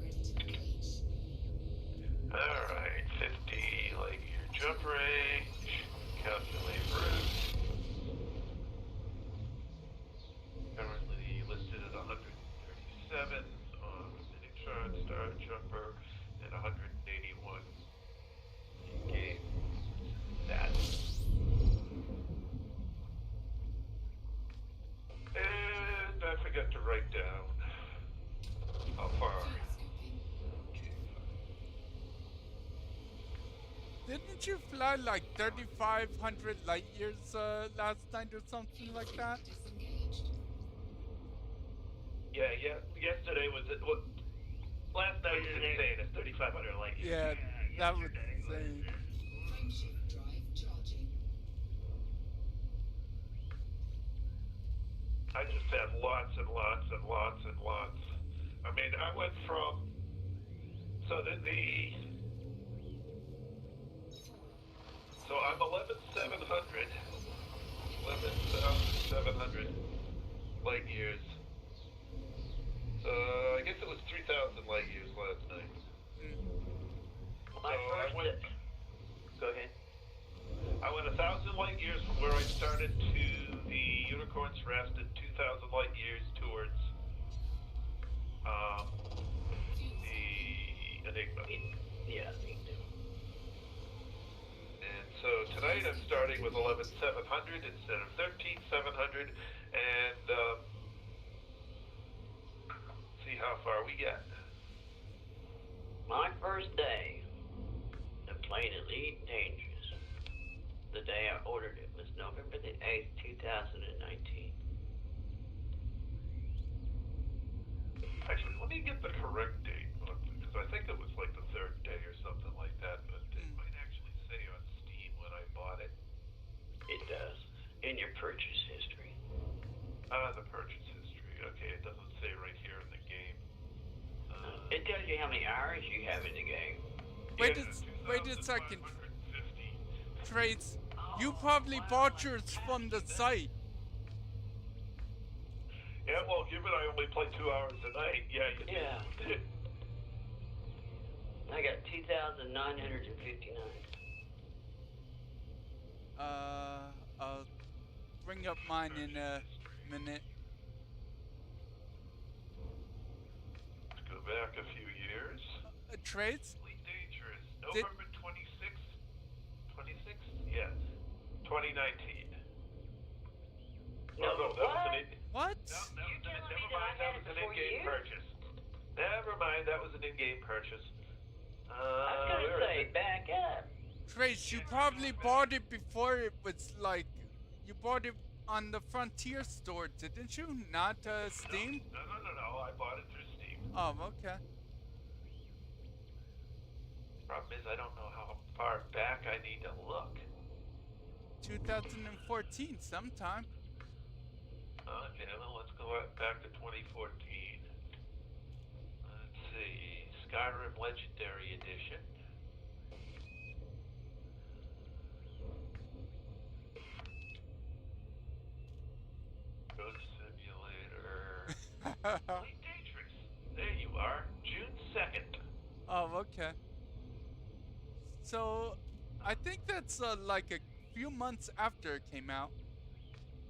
Speaker 6: 83. All right. 50 light year jump range. Calculate route. Currently listed at 137 on Miniatron Star Jumper and 181 in game. That. And I forgot to write down how far. Okay.
Speaker 1: Didn't you fly like 3,500 light years last night or something like that?
Speaker 6: Yeah. Yesterday was it? What? Last night was insane. It's 3,500 light years.
Speaker 1: Yeah, that was insane.
Speaker 6: I just had lots and lots and lots and lots. I mean, I went from so so I'm 11,700 light years. So I guess it was 3,000 light years last night.
Speaker 4: My first. Go ahead.
Speaker 6: I went 1,000 light years from where I started to the Unicorn's Rest and 2,000 light years towards the Enigma.
Speaker 4: Yeah.
Speaker 6: And so tonight I'm starting with 11,700 instead of 13,700, and see how far we you got?
Speaker 4: My first day of playing Elite Dangerous, the day I ordered it, was November the 8th, 2019.
Speaker 6: Actually, let me get the correct date, because I think it was like the third day or something like that, but it might actually say on Steam when I bought it.
Speaker 4: It does. In your purchase history.
Speaker 6: The purchase history. Okay, it doesn't say right here in the game.
Speaker 4: It tells you how many hours you have in the game.
Speaker 1: Wait a second. Trace, you probably bought yours from the site.
Speaker 6: Yeah, well, given I only play 2 hours a night, yeah, you
Speaker 4: Yeah.
Speaker 6: did.
Speaker 4: I got 2,959.
Speaker 1: I'll bring up mine in a minute.
Speaker 6: Let's go back a few years.
Speaker 1: Trace,
Speaker 6: Elite Dangerous. November 26th? 26th? Yes. 2019.
Speaker 4: No,
Speaker 6: Oh, no, that was an
Speaker 1: what?
Speaker 6: No,
Speaker 4: You telling me
Speaker 6: never
Speaker 4: that
Speaker 6: mind,
Speaker 4: I
Speaker 6: that
Speaker 4: had
Speaker 6: was
Speaker 4: it
Speaker 6: an
Speaker 4: before
Speaker 6: in-game
Speaker 4: you?
Speaker 6: purchase. Never mind, that was an in-game purchase.
Speaker 4: I was gonna
Speaker 6: where is
Speaker 4: say,
Speaker 6: it?
Speaker 4: back up.
Speaker 1: Trace, you probably bought it before it was like, you bought it on the Frontier store, didn't you? Not Steam?
Speaker 6: No, I bought it through Steam.
Speaker 1: Oh, okay.
Speaker 6: Problem is, I don't know how far back I need to look.
Speaker 1: 2014, sometime.
Speaker 6: Okay, well, let's go back to 2014. Let's see. Skyrim Legendary Edition. Ghost Simulator. Elite Dangerous. There you are. June 2nd.
Speaker 1: Oh, okay. So, I think that's like a few months after it came out.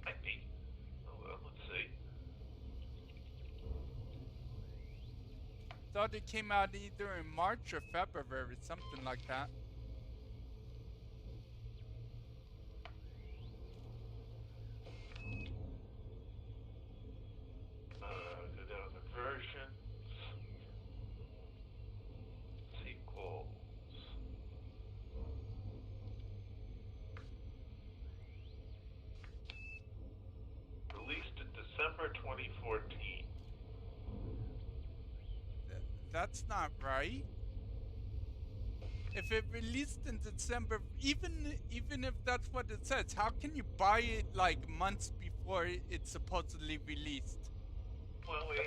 Speaker 6: Might be. Oh, well, let's see.
Speaker 1: Thought it came out either in March or February, something like that.
Speaker 6: Go down to versions. Sequels. Released in December 2014.
Speaker 1: That's not right. If it released in December, even if that's what it says, how can you buy it like months before it's supposedly released?
Speaker 6: Well,
Speaker 4: But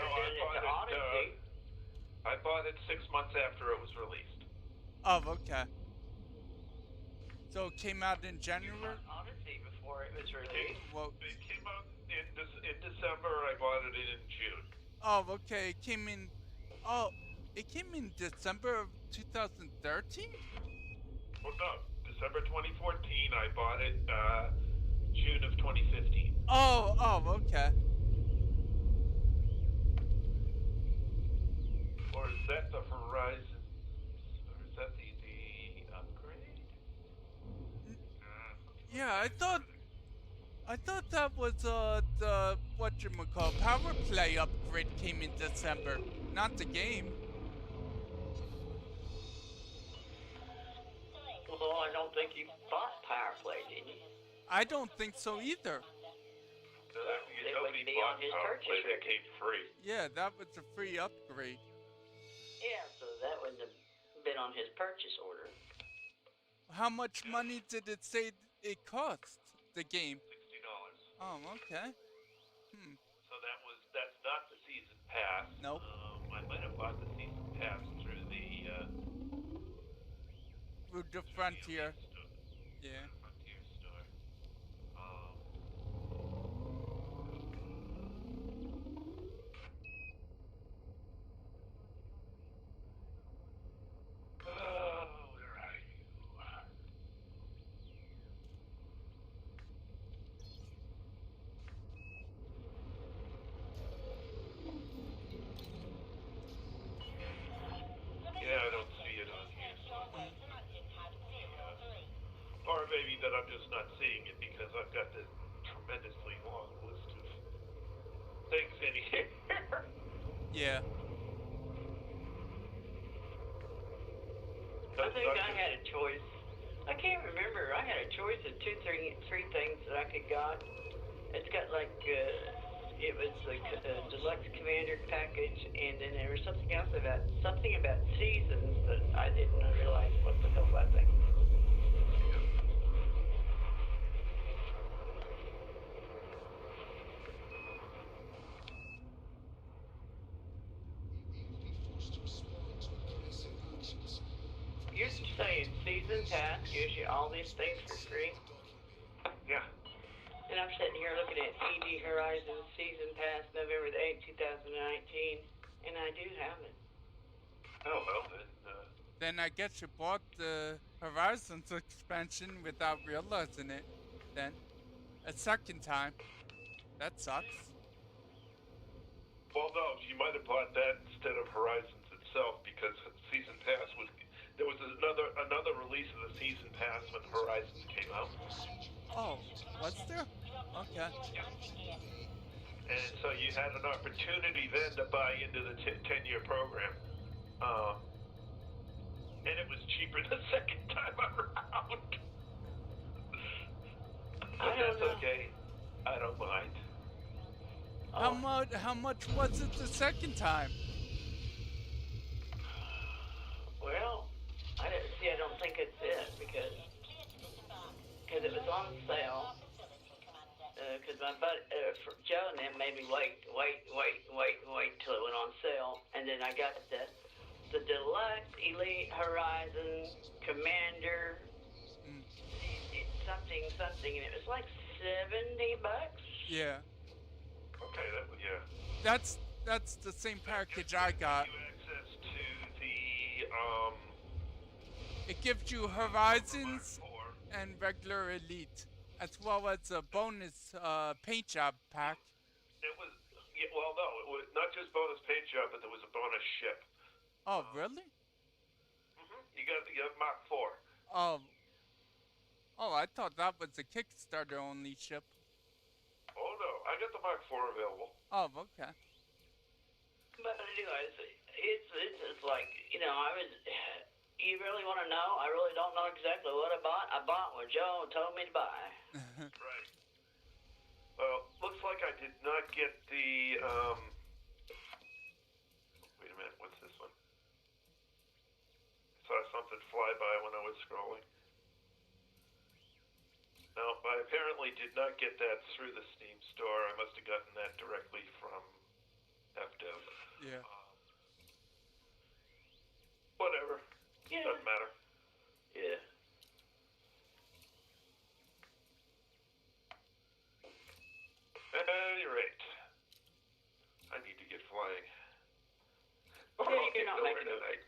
Speaker 6: I bought it 6 months after it was released.
Speaker 1: Oh, okay. So it came out in January?
Speaker 4: Odyssey before it was released.
Speaker 1: Well,
Speaker 6: It came out in December. I bought it in June.
Speaker 1: oh, okay. It came in. Oh, it came in December of 2013?
Speaker 6: Well, no, December 2014. I bought it June of 2015.
Speaker 1: Oh, okay.
Speaker 6: Or is that the Horizon? Or is that the upgrade?
Speaker 1: Yeah, I thought that was the whatchamacall Power Play upgrade came in December, not the game.
Speaker 4: Well, I don't think you bought Power Play, did you?
Speaker 1: I don't think so either.
Speaker 6: No,
Speaker 4: It
Speaker 6: nobody
Speaker 4: would be
Speaker 6: bought
Speaker 4: on his
Speaker 6: Power
Speaker 4: purchase
Speaker 6: Play. That
Speaker 4: record.
Speaker 6: came free.
Speaker 1: Yeah, that was a free upgrade.
Speaker 4: Yeah, so that wouldn't have been on his purchase order.
Speaker 1: How much money did it say it cost, the game?
Speaker 6: $60.
Speaker 1: Oh, okay.
Speaker 6: So that's not the season pass.
Speaker 1: Nope.
Speaker 6: I might have bought the season pass through the
Speaker 1: Through the Frontier.
Speaker 6: store.
Speaker 1: Yeah.
Speaker 6: Frontier store. Where are you? Yeah, I don't see it on here. Or maybe
Speaker 4: packet got. It's got like it was the deluxe commander package, and then there was something else about seasons that I didn't realize what the hell that thing. You're saying season pass gives you all these things for free?
Speaker 6: Yeah.
Speaker 4: And I'm sitting here looking at ED Horizon Season Pass November the 8th, 2019, and I do have it.
Speaker 6: Oh, well, then,
Speaker 1: Then I guess you bought the Horizons expansion without realizing it. Then, a second time. That sucks.
Speaker 6: well, no, she might have bought that instead of Horizons itself because Season Pass was. There was another release of the Season Pass when Horizons came out.
Speaker 1: Oh, was there? Okay.
Speaker 6: And so you had an opportunity then to buy into the 10-year program. And it was cheaper the second time around. But that's okay. I don't mind.
Speaker 1: How much was it the second time?
Speaker 4: Well, I don't think it's it because it was on sale. Because my buddy, Joe and them made me wait till it went on sale, and then I got the deluxe Elite Horizon Commander something, and it was like $70.
Speaker 1: Yeah.
Speaker 6: Okay, yeah.
Speaker 1: That's the same package I got.
Speaker 6: You access to the
Speaker 1: It gives you Horizons
Speaker 6: Mark
Speaker 1: and regular Elite, as well as a bonus paint job pack.
Speaker 6: IV. It was well, no, it was not just bonus paint job, but there was a bonus ship.
Speaker 1: Oh, really?
Speaker 6: You got Mark IV.
Speaker 1: Oh, I thought that was a Kickstarter only ship.
Speaker 6: Oh no, I got the Mark IV available.
Speaker 1: Oh, okay.
Speaker 4: But anyways, it's like, I was. You really want to know? I really don't know exactly what I bought. I bought what Joe told me to buy.
Speaker 6: Right. Well, looks like I did not get the wait a minute, what's this one? Saw something fly by when I was scrolling. No, I apparently did not get that through the Steam store. I must have gotten that directly from FDev.
Speaker 1: Yeah.
Speaker 6: Whatever.
Speaker 4: Yeah.
Speaker 6: Doesn't matter.
Speaker 4: Yeah.
Speaker 6: At any rate, I need to get flying. Or
Speaker 4: Yeah,
Speaker 6: I'll
Speaker 4: you're
Speaker 6: get
Speaker 4: not
Speaker 6: nowhere
Speaker 4: making it.
Speaker 6: tonight.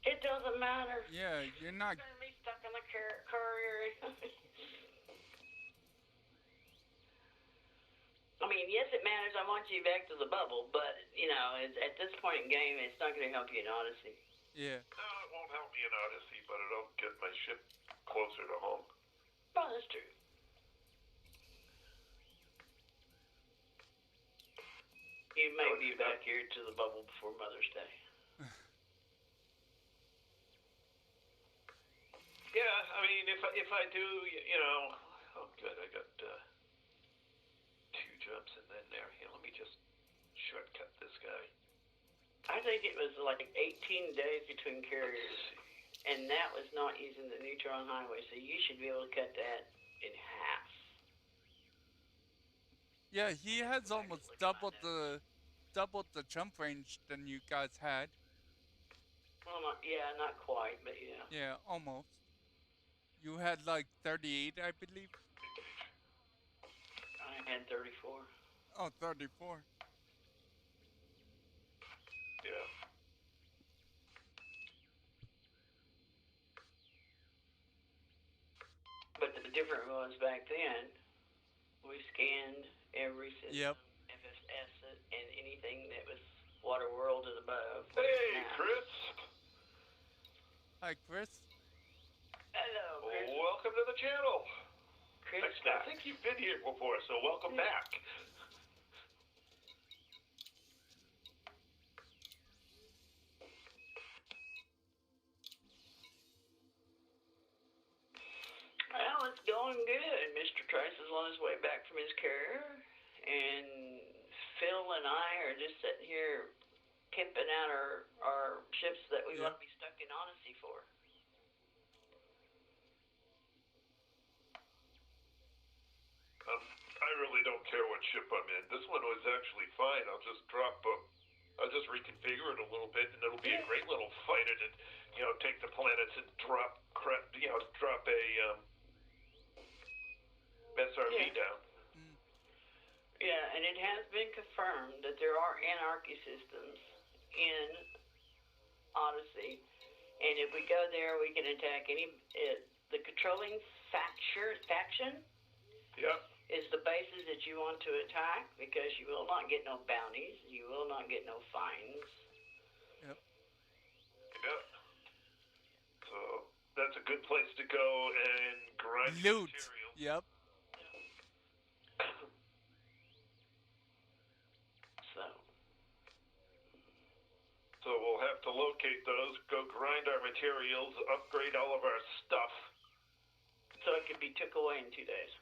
Speaker 4: It doesn't matter.
Speaker 1: Yeah, you're not.
Speaker 4: Gonna be stuck in the courier. I mean, yes, it matters. I want you back to the bubble, but at this point in game, it's not going to help you in Odyssey.
Speaker 1: Yeah.
Speaker 6: No, it won't help me in Odyssey, but it'll get my ship closer to home.
Speaker 4: Well, that's true. You may be back here to the bubble before Mother's Day.
Speaker 6: Yeah, I mean, if I do, oh good, I got 2 jumps and then there. Here, let me just shortcut this guy.
Speaker 4: I think it was like 18 days between carriers, and that was not using the Neutron Highway, so you should be able to cut that in half.
Speaker 1: Yeah, he has almost doubled the jump range than you guys had.
Speaker 4: Well, not quite, but yeah.
Speaker 1: Yeah, almost. You had like 38, I believe.
Speaker 4: I had 34.
Speaker 1: Oh, 34.
Speaker 6: Yeah.
Speaker 4: But the difference was back then, we scanned every system,
Speaker 1: Yep.
Speaker 4: FSS, and anything that was Water World and above.
Speaker 6: Hey,
Speaker 4: Now.
Speaker 6: Chris.
Speaker 1: Hi, Chris.
Speaker 4: Hello, Chris.
Speaker 6: Welcome to the channel.
Speaker 4: Chris
Speaker 6: Actually, I think you've been here before, so welcome back.
Speaker 4: Well, it's going good. Mr. Trace's on his way back from his carrier, and Phil and I are just sitting here pimping out our ships that we want to be stuck in Odyssey for.
Speaker 6: I really don't care what ship I'm in. This one was actually fine. I'll just reconfigure it a little bit, and it'll be a great little fight it and, take the planets and drop a SRV down.
Speaker 4: Yeah, and it has been confirmed that there are anarchy systems in Odyssey, and if we go there, we can attack the controlling faction.
Speaker 6: Yep.
Speaker 4: Is the bases that you want to attack, because you will not get no bounties, you will not get no fines.
Speaker 6: Yep. So that's a good place to go and grind
Speaker 1: loot.
Speaker 6: Materials.
Speaker 1: Yep.
Speaker 6: So we'll have to locate those, go grind our materials, upgrade all of our stuff.
Speaker 4: So it can be took away in 2 days.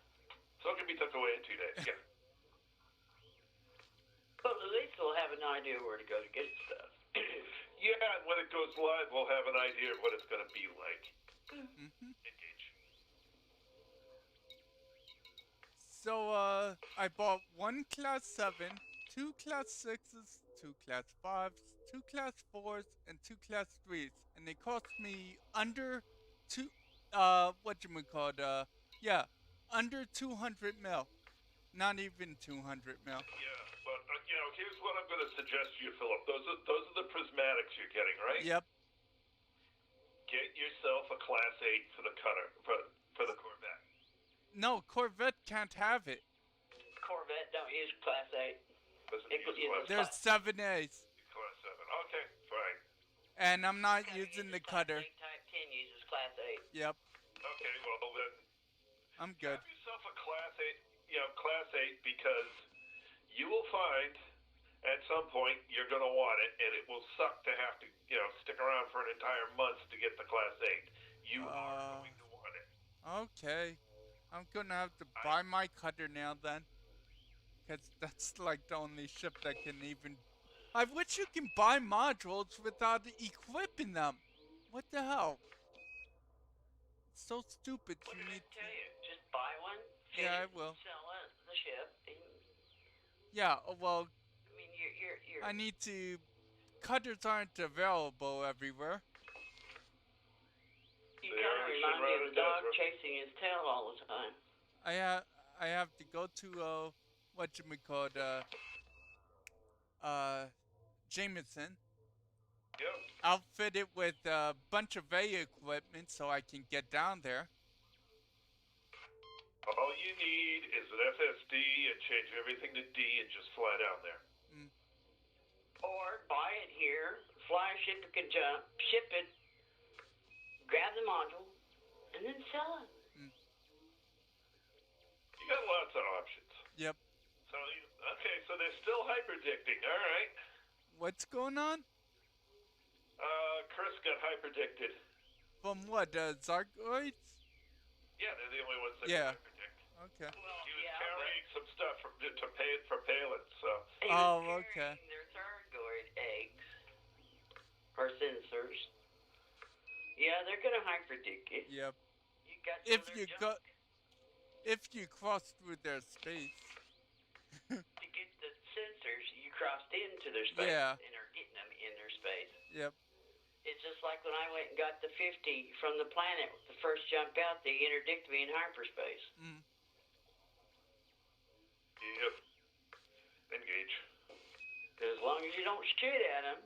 Speaker 6: Yeah.
Speaker 4: But at least we'll have an idea where to go to get stuff.
Speaker 6: Yeah, and when it goes live, we'll have an idea of what it's going to be like. Engage.
Speaker 1: So, I bought 1 Class 7, 2 Class 6s, 2 Class 5s, 2 Class 4s, and 2 Class 3s. And they cost me under under 200 mil. Not even 200 mil.
Speaker 6: Yeah, but, here's what I'm going to suggest to you, Philip. Those are the Prismatics you're getting, right?
Speaker 1: Yep.
Speaker 6: Get yourself a Class 8 for the cutter, for the Corvette.
Speaker 1: No, Corvette can't have it.
Speaker 4: Corvette don't use Class 8.
Speaker 1: There's 7As.
Speaker 6: Class 7. Okay, fine.
Speaker 1: And I'm not using the cutter.
Speaker 4: Type 10 uses Class 8.
Speaker 1: Yep.
Speaker 6: Okay, well then.
Speaker 1: I'm good.
Speaker 6: Have yourself a Class 8, Class 8, because you will find at some point you're going to want it, and it will suck to have to, stick around for an entire month to get the Class 8. You are going to want it.
Speaker 1: Okay. I'm gonna have to buy my cutter now then. Because that's like the only ship that can even... I wish you can buy modules without equipping them. What the hell? It's so stupid.
Speaker 4: What
Speaker 1: You
Speaker 4: did
Speaker 1: need
Speaker 4: I tell you? Just buy one.
Speaker 1: Yeah, I will.
Speaker 4: Sell the ship.
Speaker 1: Yeah, well...
Speaker 4: I mean, you're...
Speaker 1: I need to... Cutters aren't available everywhere.
Speaker 4: You kind of remind me of a dog chasing his tail all the time.
Speaker 1: I have to go to Jameson.
Speaker 6: Yep.
Speaker 1: Outfit it with a bunch of A equipment so I can get down there.
Speaker 6: All you need is an FSD and change everything to D and just fly down there.
Speaker 4: Or buy it here, fly a ship that can jump, ship it, grab the module, and then sell it.
Speaker 6: You got lots of options.
Speaker 1: Yep.
Speaker 6: So, so they're still hyperdicting, all right.
Speaker 1: What's going on?
Speaker 6: Chris got hyperdicted.
Speaker 1: From what, Zargoids?
Speaker 6: Yeah, they're the only ones that can hyperdict.
Speaker 1: Okay.
Speaker 4: Well,
Speaker 6: He was carrying some stuff for Palin, so...
Speaker 1: Okay.
Speaker 4: Their Thargoid eggs. Or sensors. Yeah, they're gonna hyperdict you.
Speaker 1: Yep.
Speaker 4: You got
Speaker 1: If you cross through their space.
Speaker 4: to get the sensors, you crossed into their space and are getting them in their space.
Speaker 1: Yep.
Speaker 4: It's just like when I went and got the 50 from the planet, the first jump out, they interdicted me in hyperspace.
Speaker 6: Yep. Engage.
Speaker 4: As long as you don't shoot at them,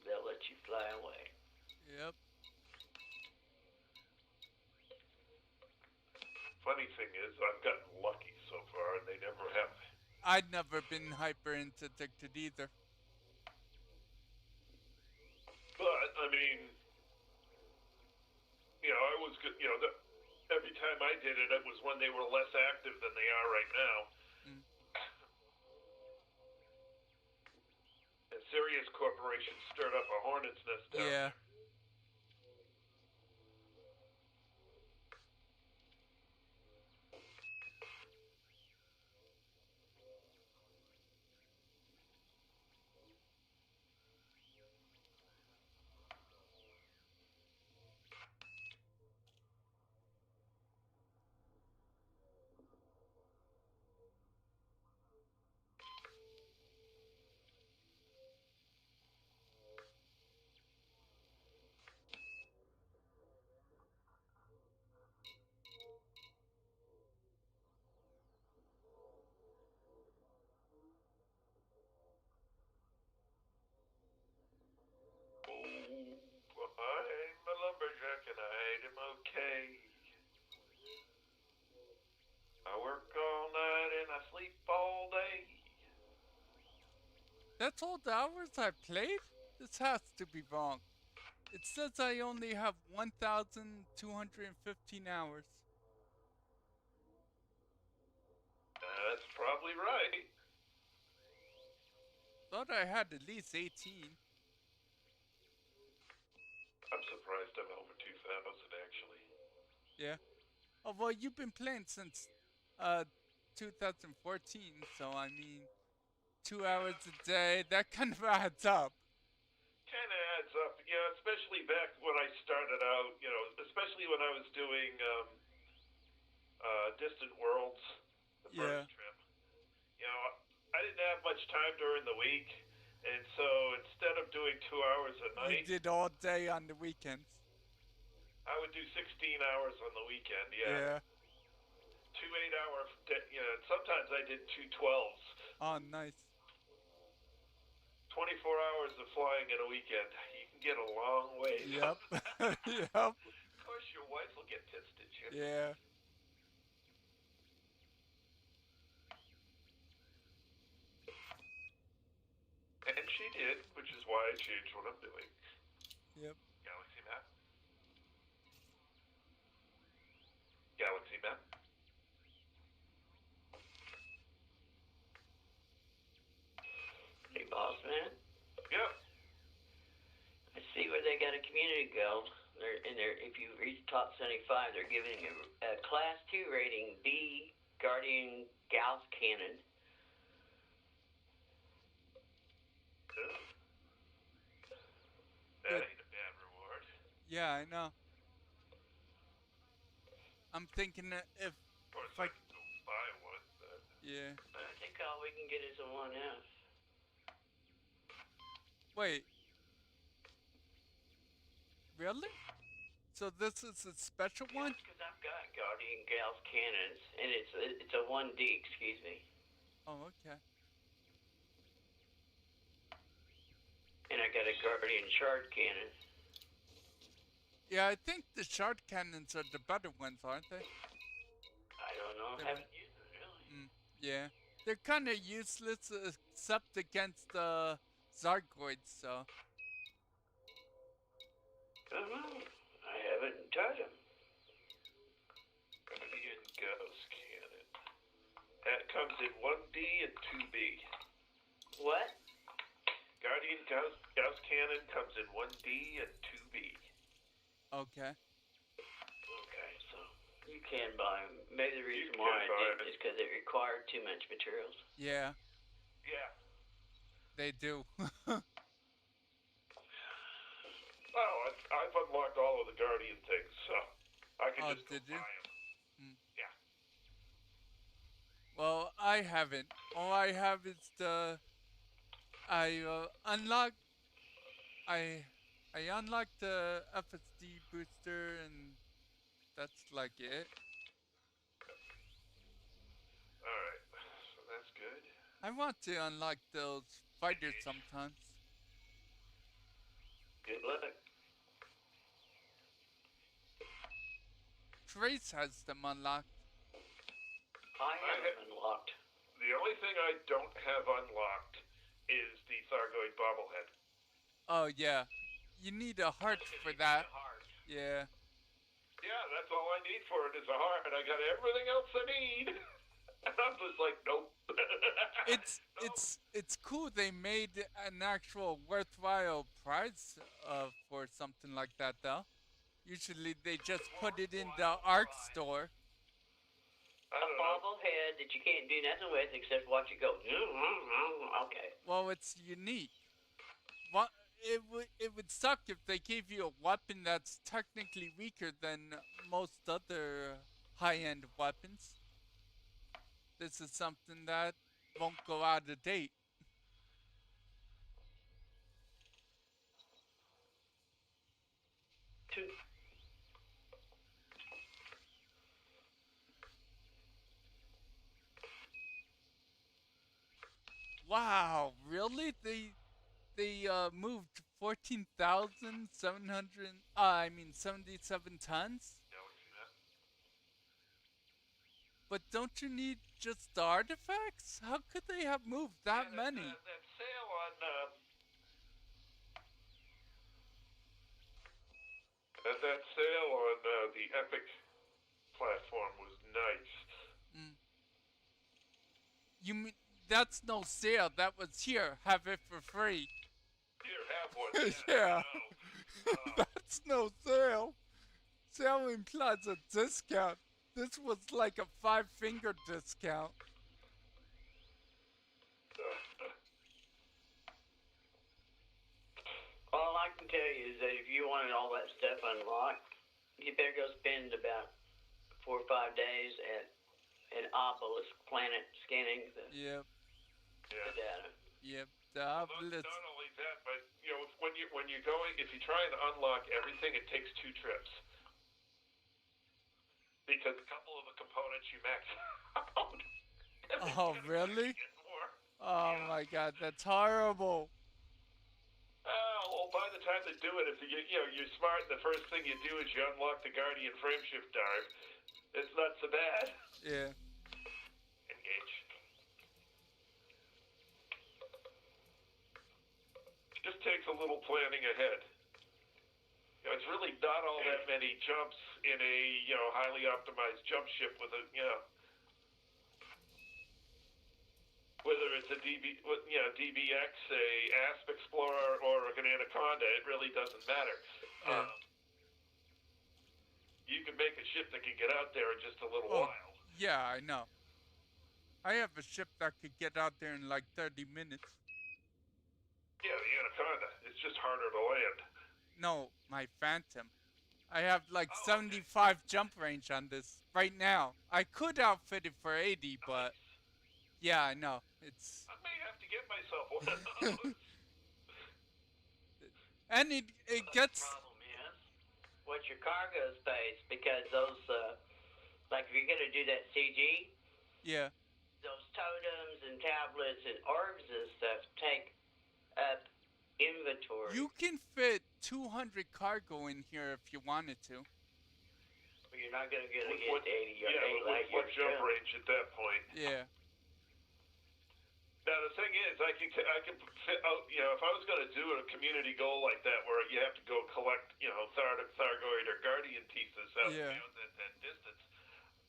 Speaker 4: they'll let you fly away.
Speaker 1: Yep.
Speaker 6: Funny thing is, I've gotten lucky so far, and they never have.
Speaker 1: I'd never been hyper interdicted either.
Speaker 6: But, I mean, I was good, every time I did it, it was when they were less active than they are right now. And Sirius Corporation stirred up a hornet's nest down there.
Speaker 1: That's all the hours I played? This has to be wrong. It says I only have 1,215 hours.
Speaker 6: That's probably right.
Speaker 1: Thought I had at least 18.
Speaker 6: I'm surprised I'm over 2,000 actually.
Speaker 1: Yeah. Oh, well, you've been playing since 2014, so I mean, 2 hours a day, that kind of adds up.
Speaker 6: Kind of adds up, yeah. Especially back when I started out, especially when I was doing Distant Worlds, the
Speaker 1: Yeah.
Speaker 6: first trip. I didn't have much time during the week, and so instead of doing 2 hours a
Speaker 1: You
Speaker 6: night,
Speaker 1: did all day on the weekends.
Speaker 6: I would do 16 hours on the weekend.
Speaker 1: Yeah.
Speaker 6: 2 8-hour, sometimes I did 2 12s.
Speaker 1: Oh, nice.
Speaker 6: 24 hours of flying in a weekend. You can get a long way.
Speaker 1: Yep. Yep.
Speaker 6: Of course, your wife will get pissed at you.
Speaker 1: Yeah.
Speaker 6: And she did, which is why I changed what I'm doing.
Speaker 1: Yep.
Speaker 6: Galaxy map. Galaxy map.
Speaker 4: Hey, boss man.
Speaker 6: Yep.
Speaker 4: I see where they got a community guild. If you reach top 75, they're giving a Class 2 rating B Guardian Gauss Cannon.
Speaker 6: That ain't a bad reward.
Speaker 1: Yeah, I know. I'm thinking that if
Speaker 6: Of course,
Speaker 1: I-
Speaker 6: I can go buy one, but
Speaker 1: yeah.
Speaker 4: But I think all we can get is a 1F.
Speaker 1: Wait. Really? So this is a special one?
Speaker 4: Because I've got Guardian Gauss Cannons, and it's a 1D, excuse me.
Speaker 1: Oh, okay.
Speaker 4: And I got a Guardian Shard Cannon.
Speaker 1: Yeah, I think the shard cannons are the better ones, aren't they?
Speaker 4: I don't know.
Speaker 1: Yeah.
Speaker 4: Haven't used it really.
Speaker 1: Yeah. They're kind of useless except against Zargoids, so.
Speaker 4: I don't know. I haven't tried them.
Speaker 6: Guardian Gauss Cannon. That comes in 1D and 2B.
Speaker 4: What?
Speaker 6: Guardian Gauss Cannon comes in 1D and 2B.
Speaker 1: Okay.
Speaker 4: Okay, so you can buy them. Maybe the reason
Speaker 6: can
Speaker 4: why I
Speaker 6: buy
Speaker 4: didn't
Speaker 6: it.
Speaker 4: is because it required too much materials.
Speaker 1: Yeah,
Speaker 6: Yeah.
Speaker 1: they do.
Speaker 6: Well, I've unlocked all of the Guardian things, so I can
Speaker 1: Oh,
Speaker 6: just go
Speaker 1: did you?
Speaker 6: buy them. Yeah.
Speaker 1: Well, I haven't. All I have is I unlocked. I unlocked the FSD booster, and that's like it.
Speaker 6: Alright. So that's good.
Speaker 1: I want to unlock those fighters sometimes.
Speaker 4: Good luck.
Speaker 1: Trace has them unlocked.
Speaker 4: I have them unlocked.
Speaker 6: The only thing I don't have unlocked is the Thargoid bobblehead.
Speaker 1: Oh yeah, you need a heart for that. Yeah.
Speaker 6: Yeah, that's all I need for it is a heart. I got everything else I need. And I'm just like, nope.
Speaker 1: It's cool they made an actual worthwhile prize for something like that though. Usually they just put it in the ARC store.
Speaker 6: I
Speaker 4: A
Speaker 6: don't know.
Speaker 4: bobblehead that you can't do nothing with except watch it go. Okay.
Speaker 1: Well, it's unique. What it would suck if they gave you a weapon that's technically weaker than most other high-end weapons. This is something that won't go out of date.
Speaker 4: Two.
Speaker 1: Wow, really? They moved 14,700 77 tons?
Speaker 6: Galaxy map.
Speaker 1: But don't you need just the artifacts? How could they have moved that many?
Speaker 6: That sale on on that sale on the Epic platform was nice.
Speaker 1: You mean that's no sale? That was here. Have it for free.
Speaker 6: Here, have one.
Speaker 1: Yeah.
Speaker 6: No.
Speaker 1: That's no sale. Sale implies a discount. This was like a 5-finger discount.
Speaker 4: All I can tell you is that if you wanted all that stuff unlocked, you better go spend about 4 or 5 days at an obelisk planet scanning the
Speaker 1: Yep.
Speaker 4: data.
Speaker 1: Yep. The
Speaker 6: Not
Speaker 1: obelisk.
Speaker 6: only that, but you know, when you're going, if you try and unlock everything, it takes 2 trips. Because a couple of the components you max out.
Speaker 1: Oh, really? Oh my God, that's horrible.
Speaker 6: Well, by the time they do it, if you're smart, the first thing you do is you unlock the Guardian frameshift drive. It's not so bad.
Speaker 1: Yeah.
Speaker 6: Engage. Just takes a little planning ahead. You know, it's really not all that many jumps in a highly optimized jump ship with a whether it's a DBX, a Asp Explorer, or an Anaconda, it really doesn't matter.
Speaker 1: Yeah.
Speaker 6: You can make a ship that can get out there in just a little
Speaker 1: Oh,
Speaker 6: while.
Speaker 1: yeah, I know. I have a ship that could get out there in like 30 minutes.
Speaker 6: Yeah, the Anaconda. It's just harder to land.
Speaker 1: No, my Phantom. I have like
Speaker 6: Oh, okay.
Speaker 1: 75 jump range on this right now. I could outfit it for 80, but yeah, I know. It's
Speaker 6: I may have to get myself one of those.
Speaker 1: and it
Speaker 4: The
Speaker 1: gets
Speaker 4: problem is, what's your cargo space? Because those, like if you're going to do that CG,
Speaker 1: yeah.
Speaker 4: those totems and tablets and orbs and stuff take up inventory.
Speaker 1: You can fit 200 cargo in here if you wanted to.
Speaker 4: But you're not going to get
Speaker 6: What-
Speaker 4: to 80 or 80
Speaker 6: but
Speaker 4: light
Speaker 6: what
Speaker 4: years
Speaker 6: jump
Speaker 4: jump.
Speaker 6: range at that point?
Speaker 1: Yeah.
Speaker 6: Now the thing is, I can fit out. If I was going to do a community goal like that, where you have to go collect, Thargoid or Guardian pieces out
Speaker 1: Yeah.
Speaker 6: beyond that distance,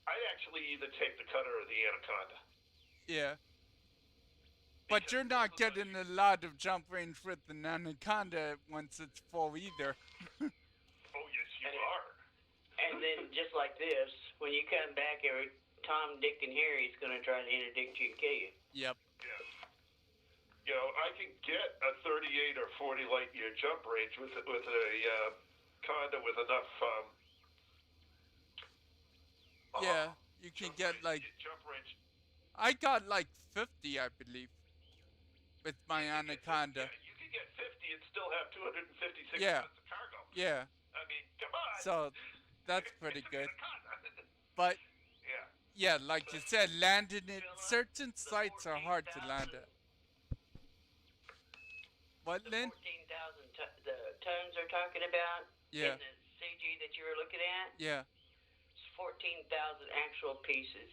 Speaker 6: I'd actually either take the Cutter or the Anaconda.
Speaker 1: Yeah. But
Speaker 6: Because
Speaker 1: you're not
Speaker 6: both of those
Speaker 1: getting a lot of jump range with the Anaconda once it's full either.
Speaker 6: Oh yes, you
Speaker 4: And-
Speaker 6: are.
Speaker 4: And then just like this, when you come back, every Tom, Dick, and Harry's going to try to interdict you and kill you.
Speaker 1: Yep.
Speaker 6: Yeah. I can get a 38 or 40 light year jump range with a Conda with enough.
Speaker 1: Yeah. You can
Speaker 6: jump
Speaker 1: get
Speaker 6: range-
Speaker 1: like
Speaker 6: jump range.
Speaker 1: I got like 50, I believe, with my Anaconda.
Speaker 6: Yeah, you can get 50 and still have 256
Speaker 1: Yeah.
Speaker 6: tons of cargo.
Speaker 1: Yeah.
Speaker 6: I mean, come on.
Speaker 1: So that's pretty
Speaker 6: It's an
Speaker 1: good.
Speaker 6: Anaconda.
Speaker 1: But
Speaker 6: Yeah.
Speaker 1: yeah, like you said, landing it, certain sites are hard to land at. What,
Speaker 4: The
Speaker 1: Lynn?
Speaker 4: 14,000 the tons they're talking about
Speaker 1: Yeah.
Speaker 4: in the CG that you were looking at,
Speaker 1: Yeah.
Speaker 4: it's 14,000 actual pieces.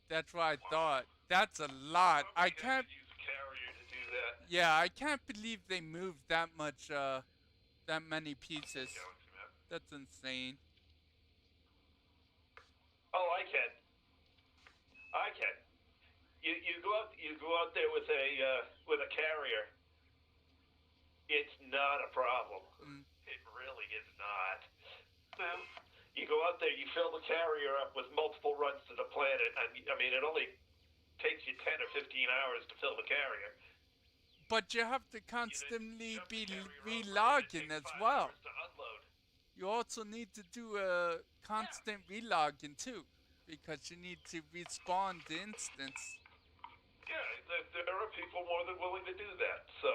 Speaker 1: That's what I thought. That's a lot. I
Speaker 6: Probably have
Speaker 1: can't.
Speaker 6: to use a carrier to do that.
Speaker 1: Yeah, I can't believe they moved that much, that many pieces.
Speaker 6: Galaxy map.
Speaker 1: That's insane.
Speaker 6: Oh, I can. You go out there with a carrier. It's not a problem.
Speaker 1: Mm.
Speaker 6: It really is not. Well, you go out there, you fill the carrier up with multiple runs to the planet, and I mean, it only takes you 10 or 15 hours to fill the carrier.
Speaker 1: But you have to
Speaker 6: You then
Speaker 1: constantly
Speaker 6: jump the
Speaker 1: be
Speaker 6: carrier over, and it
Speaker 1: relogging
Speaker 6: takes
Speaker 1: as
Speaker 6: 5
Speaker 1: well.
Speaker 6: hours to unload.
Speaker 1: You also need to do a constant relogging too, because you need to respawn the instance.
Speaker 6: Yeah, there are people more than willing to do that. So,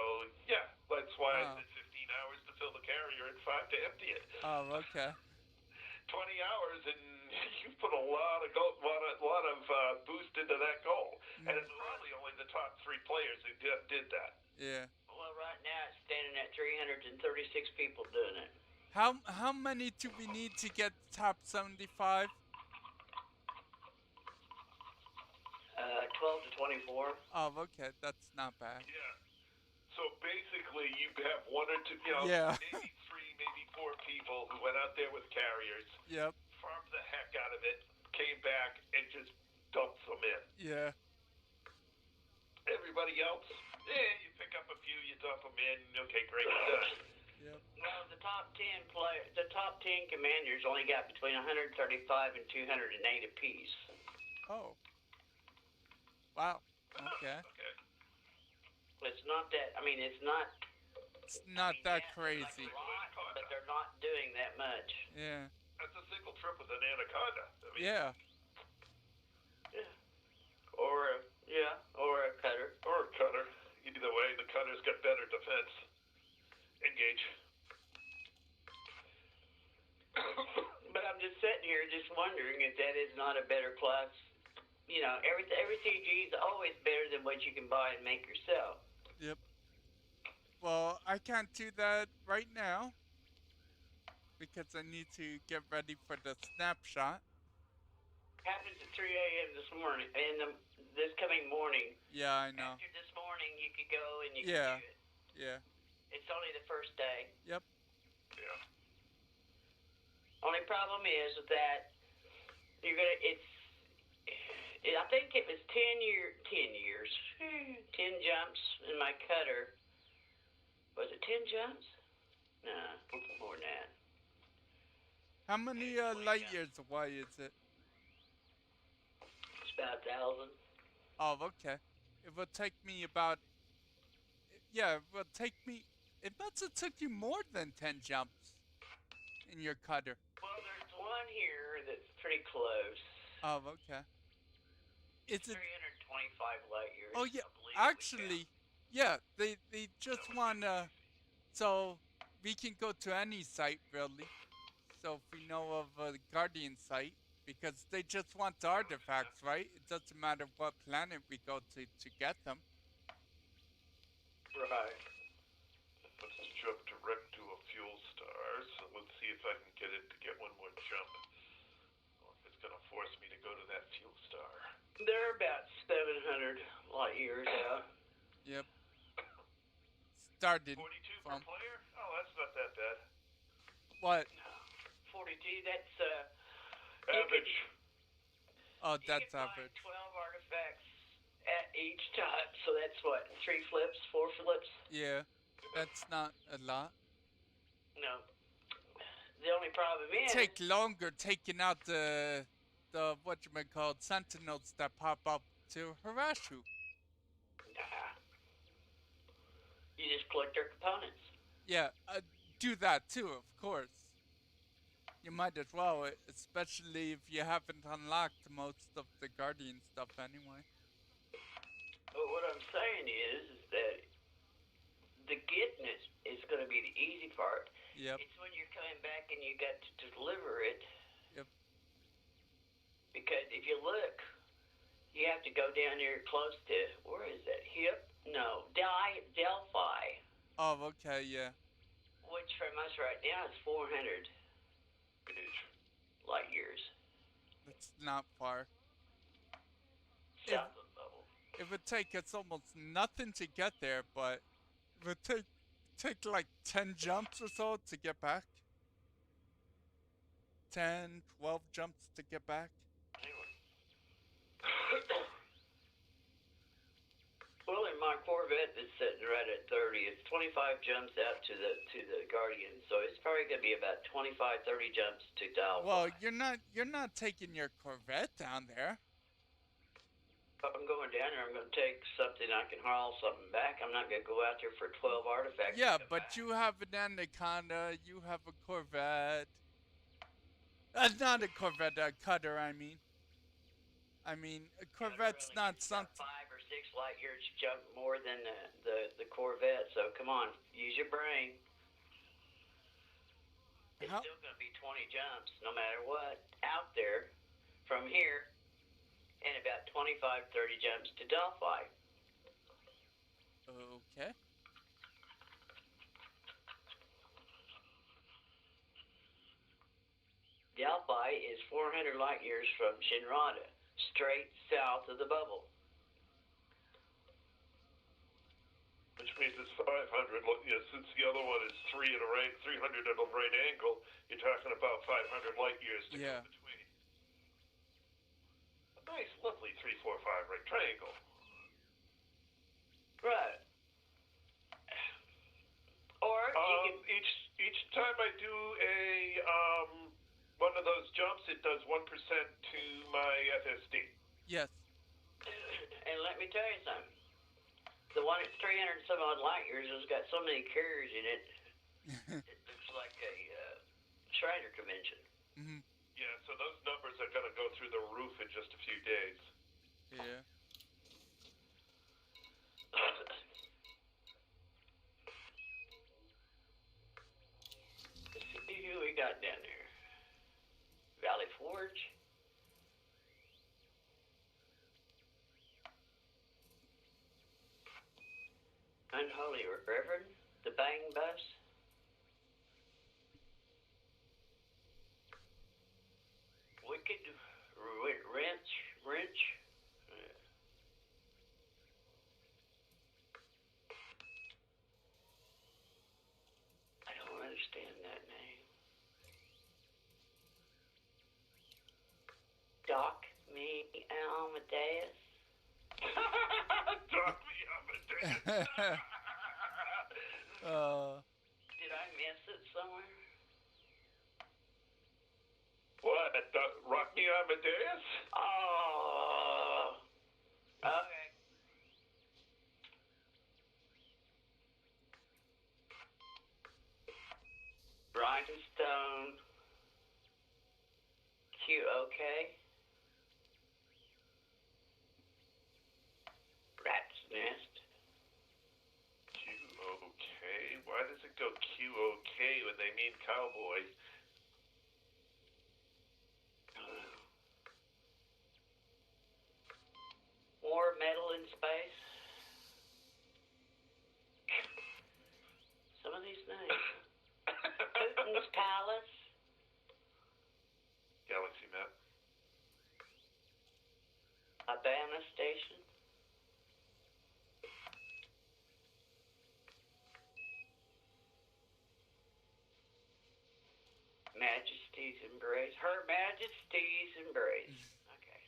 Speaker 6: yeah, that's why
Speaker 1: Wow.
Speaker 6: I said 15 hours to fill the carrier and 5 to empty it.
Speaker 1: Oh, okay.
Speaker 6: 20 hours, and you put a lot of boost into that goal. And it's really only the top 3 players who did that.
Speaker 1: Yeah.
Speaker 4: Well, right now it's standing at 336 people doing it.
Speaker 1: How many do we need to get top 75?
Speaker 4: 12 to 24.
Speaker 1: Oh, okay, that's not bad.
Speaker 6: Yeah. So basically, you have one or two, you know,
Speaker 1: Yeah.
Speaker 6: maybe three, maybe four people who went out there with carriers,
Speaker 1: Yep.
Speaker 6: farmed the heck out of it, came back, and just dumped them in.
Speaker 1: Yeah.
Speaker 6: Everybody else, you pick up a few, you dump them in, okay, great, done.
Speaker 1: Yep.
Speaker 4: Well, the top 10 commanders only got between 135 and 208 apiece.
Speaker 1: Oh. Wow. Okay.
Speaker 6: Okay.
Speaker 4: It's not that. I mean, it's not.
Speaker 1: It's not that
Speaker 4: Like
Speaker 1: crazy.
Speaker 4: a lot, but they're not doing that much.
Speaker 1: Yeah.
Speaker 6: That's a single trip with an anaconda. I mean,
Speaker 1: Yeah.
Speaker 4: Or a cutter.
Speaker 6: or a cutter. Either way, the cutter's got better defense. Engage.
Speaker 4: But I'm just sitting here, just wondering if that is not a better class. You know, every CG is always better than what you can buy and make yourself.
Speaker 1: Yep. Well, I can't do that right now because I need to get ready for the snapshot.
Speaker 4: Happens at 3 a.m. this morning, this coming morning.
Speaker 1: Yeah, I know.
Speaker 4: After this morning, you could go and you
Speaker 1: Yeah.
Speaker 4: could do it.
Speaker 1: Yeah.
Speaker 4: It's only the first day.
Speaker 1: Yep.
Speaker 6: Yeah.
Speaker 4: Only problem is that you're gonna. I think it was 10 years, 10 jumps in my cutter. Was it 10 jumps? No, more than that.
Speaker 1: How many light years away is it?
Speaker 4: It's about 1,000.
Speaker 1: Oh, okay. It will take me about. Yeah, it will take me. It must have took you more than 10 jumps in your cutter.
Speaker 4: Well, there's one here that's pretty close.
Speaker 1: Oh, okay. Is it?
Speaker 4: 325 light years.
Speaker 1: Oh, yeah.
Speaker 4: I believe
Speaker 1: Actually, yeah. They just wanna. So we can go to any site really. So if we know of a Guardian site, because they just want the artifacts, right? It doesn't matter what planet we go to get them.
Speaker 4: Right.
Speaker 6: Let's jump direct to a fuel star. So let's see if I can get it to get one more jump. Or if it's going to force me to go to that fuel star.
Speaker 4: They're about 700 light years out.
Speaker 1: Yep. Started
Speaker 6: 42
Speaker 1: from
Speaker 6: per player? Oh, that's not that bad.
Speaker 1: what?
Speaker 4: 42, that's,
Speaker 6: Average.
Speaker 1: Oh,
Speaker 4: you
Speaker 1: that's
Speaker 4: can find
Speaker 1: average.
Speaker 4: 12 artifacts at each time, so that's what, 3 flips, 4 flips?
Speaker 1: Yeah, that's not a lot.
Speaker 4: No. The only problem is,
Speaker 1: Take longer taking out the whatchamacallit sentinels that pop up to harass you.
Speaker 4: you just collect their components.
Speaker 1: Yeah, do that too, of course. You might as well, especially if you haven't unlocked most of the Guardian stuff anyway.
Speaker 4: But what I'm saying is that the getting it is going to be the easy part.
Speaker 1: Yep.
Speaker 4: It's when you're coming back and you got to deliver it.
Speaker 1: Yep.
Speaker 4: Because if you look, you have to go down there close to, where is that? Delphi,
Speaker 1: Oh, okay, yeah.
Speaker 4: which from us right now is 400 light years.
Speaker 1: That's not far.
Speaker 4: South of the bubble.
Speaker 1: It would take us almost nothing to get there, but it would take like 10 jumps or so to get back. 10, 12 jumps to get back.
Speaker 4: Well, in my Corvette is sitting right at 30. It's 25 jumps out to the Guardian, so it's probably going to be about 25, 30 jumps to Delphi.
Speaker 1: Well, you're not taking your Corvette down there.
Speaker 4: If I'm going down there, I'm going to take something I can haul something back. I'm not going to go out there for 12 artifacts.
Speaker 1: Yeah,
Speaker 4: to come
Speaker 1: but
Speaker 4: back.
Speaker 1: you have an Anaconda, you have a Corvette. Not a Corvette, a cutter, I mean. A Corvette's
Speaker 4: Really,
Speaker 1: not
Speaker 4: it's got
Speaker 1: something.
Speaker 4: 5 or 6 light years jump more than the Corvette, so come on, use your brain. It's
Speaker 1: How-
Speaker 4: still going to be 20 jumps, no matter what, out there from here, and about 25, 30 jumps to Delphi.
Speaker 1: Okay.
Speaker 4: Delphi is 400 light years from Shinrada, straight south of the bubble.
Speaker 6: Which means it's 500. Since the other one is 300 at a right angle, you're talking about 500 light years to
Speaker 1: Yeah.
Speaker 6: go between. A nice, lovely 3, 4, 5 right triangle.
Speaker 4: Right. Or you can.
Speaker 6: Each time I do a one of those jumps, it does 1% to my FSD.
Speaker 1: Yes.
Speaker 4: And let me tell you something. The one at 300 and some odd light years has got so many carriers in it. It's like a Shriner convention.
Speaker 1: Mhm.
Speaker 6: Yeah, so those numbers are going to go through the roof in just a few days.
Speaker 1: Yeah.
Speaker 4: Let's see who we got down there. Valley Forge. Unholy Reverend. The Bang Bus. Wicked Wrench. I don't understand that name. Doc Me Amadeus.
Speaker 6: Drop me up a day.
Speaker 4: Did I miss it somewhere?
Speaker 6: What? Rock me Amadeus?
Speaker 4: Oh. Okay. Rhinestone. QOK. Rat's Nest.
Speaker 6: QOK? Why does it go QOK when they mean cowboy?
Speaker 4: More metal in space. Some of these names. Putin's Palace.
Speaker 6: Galaxy map.
Speaker 4: Havana Station. Majesty's Embrace. Her Majesty's Embrace. Okay.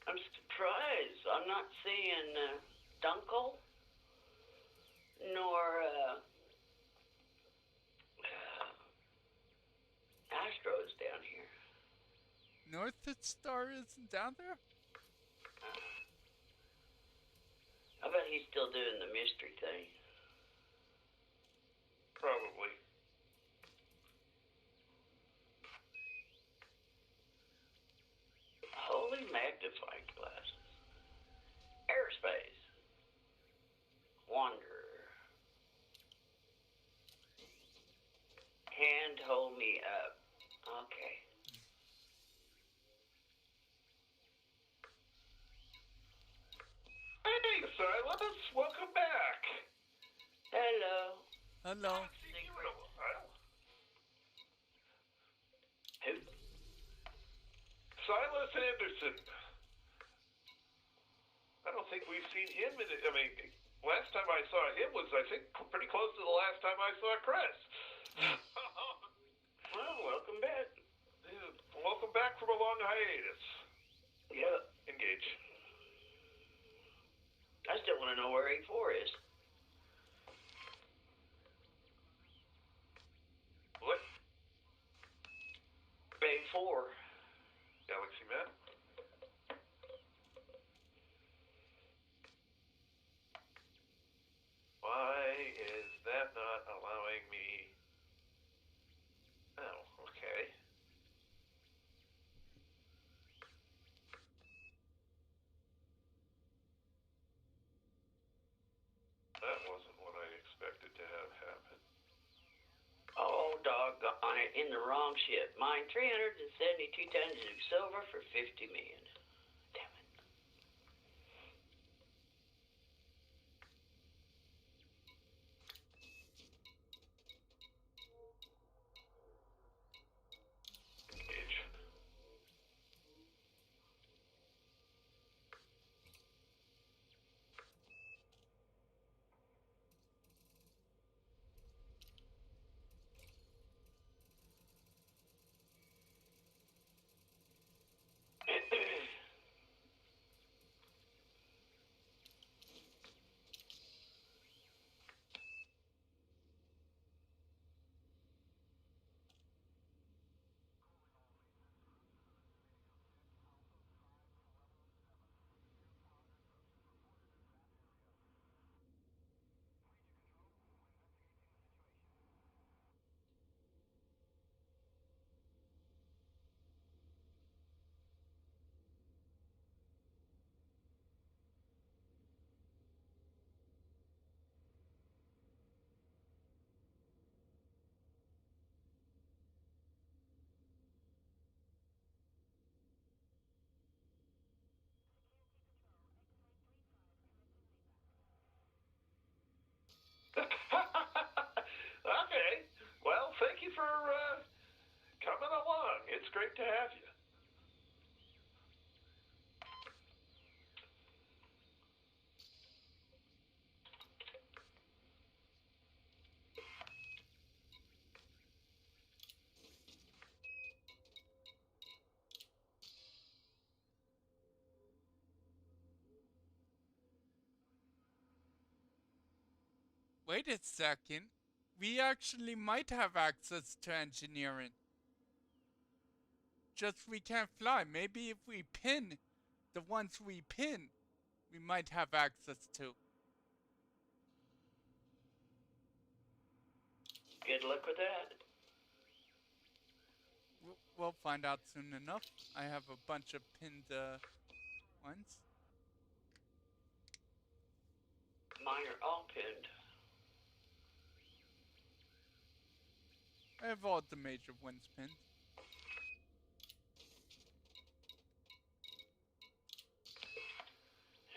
Speaker 4: I'm surprised. I'm not seeing Dunkel nor Astros down here.
Speaker 1: North Star isn't down there?
Speaker 4: I bet he's still doing the mystery thing.
Speaker 6: Probably.
Speaker 4: Holy magnifying glasses. Airspace. Wanderer. Hand hold me up. Okay.
Speaker 6: Hey, Silas, welcome back.
Speaker 4: Hello.
Speaker 1: Hello.
Speaker 6: Haven't seen you in a while.
Speaker 4: Who?
Speaker 6: Silas Anderson. I don't think we've seen him in it. I mean, last time I saw him was, I think, pretty close to the last time I saw Chris.
Speaker 4: Well, welcome back.
Speaker 6: Yeah, welcome back from a long hiatus.
Speaker 4: Yeah.
Speaker 6: Engage.
Speaker 4: I still want to know where A4 is.
Speaker 6: What?
Speaker 4: A4.
Speaker 6: Galaxy map? Why is that not allowing me? Oh, okay. That wasn't what I expected to have happen.
Speaker 4: Oh, doggone it. In the wrong ship. Mine 372 tons of silver for 50 million. Damn it.
Speaker 6: Engage. great to have you.
Speaker 1: Wait a second. We actually might have access to engineering. Just we can't fly. Maybe if we pin the ones we pin, we might have access to.
Speaker 4: Good luck with that.
Speaker 1: We'll find out soon enough. I have a bunch of pinned ones.
Speaker 4: Mine are all pinned.
Speaker 1: I have all the major ones pinned.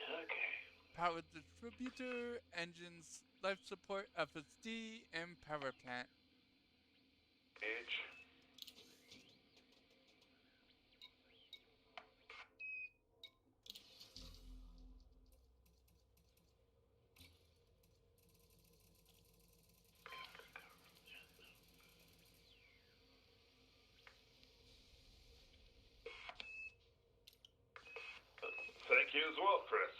Speaker 4: Okay.
Speaker 1: Power distributor, engines, life support, FSD, and power plant.
Speaker 6: Age. Thank you as well, Chris.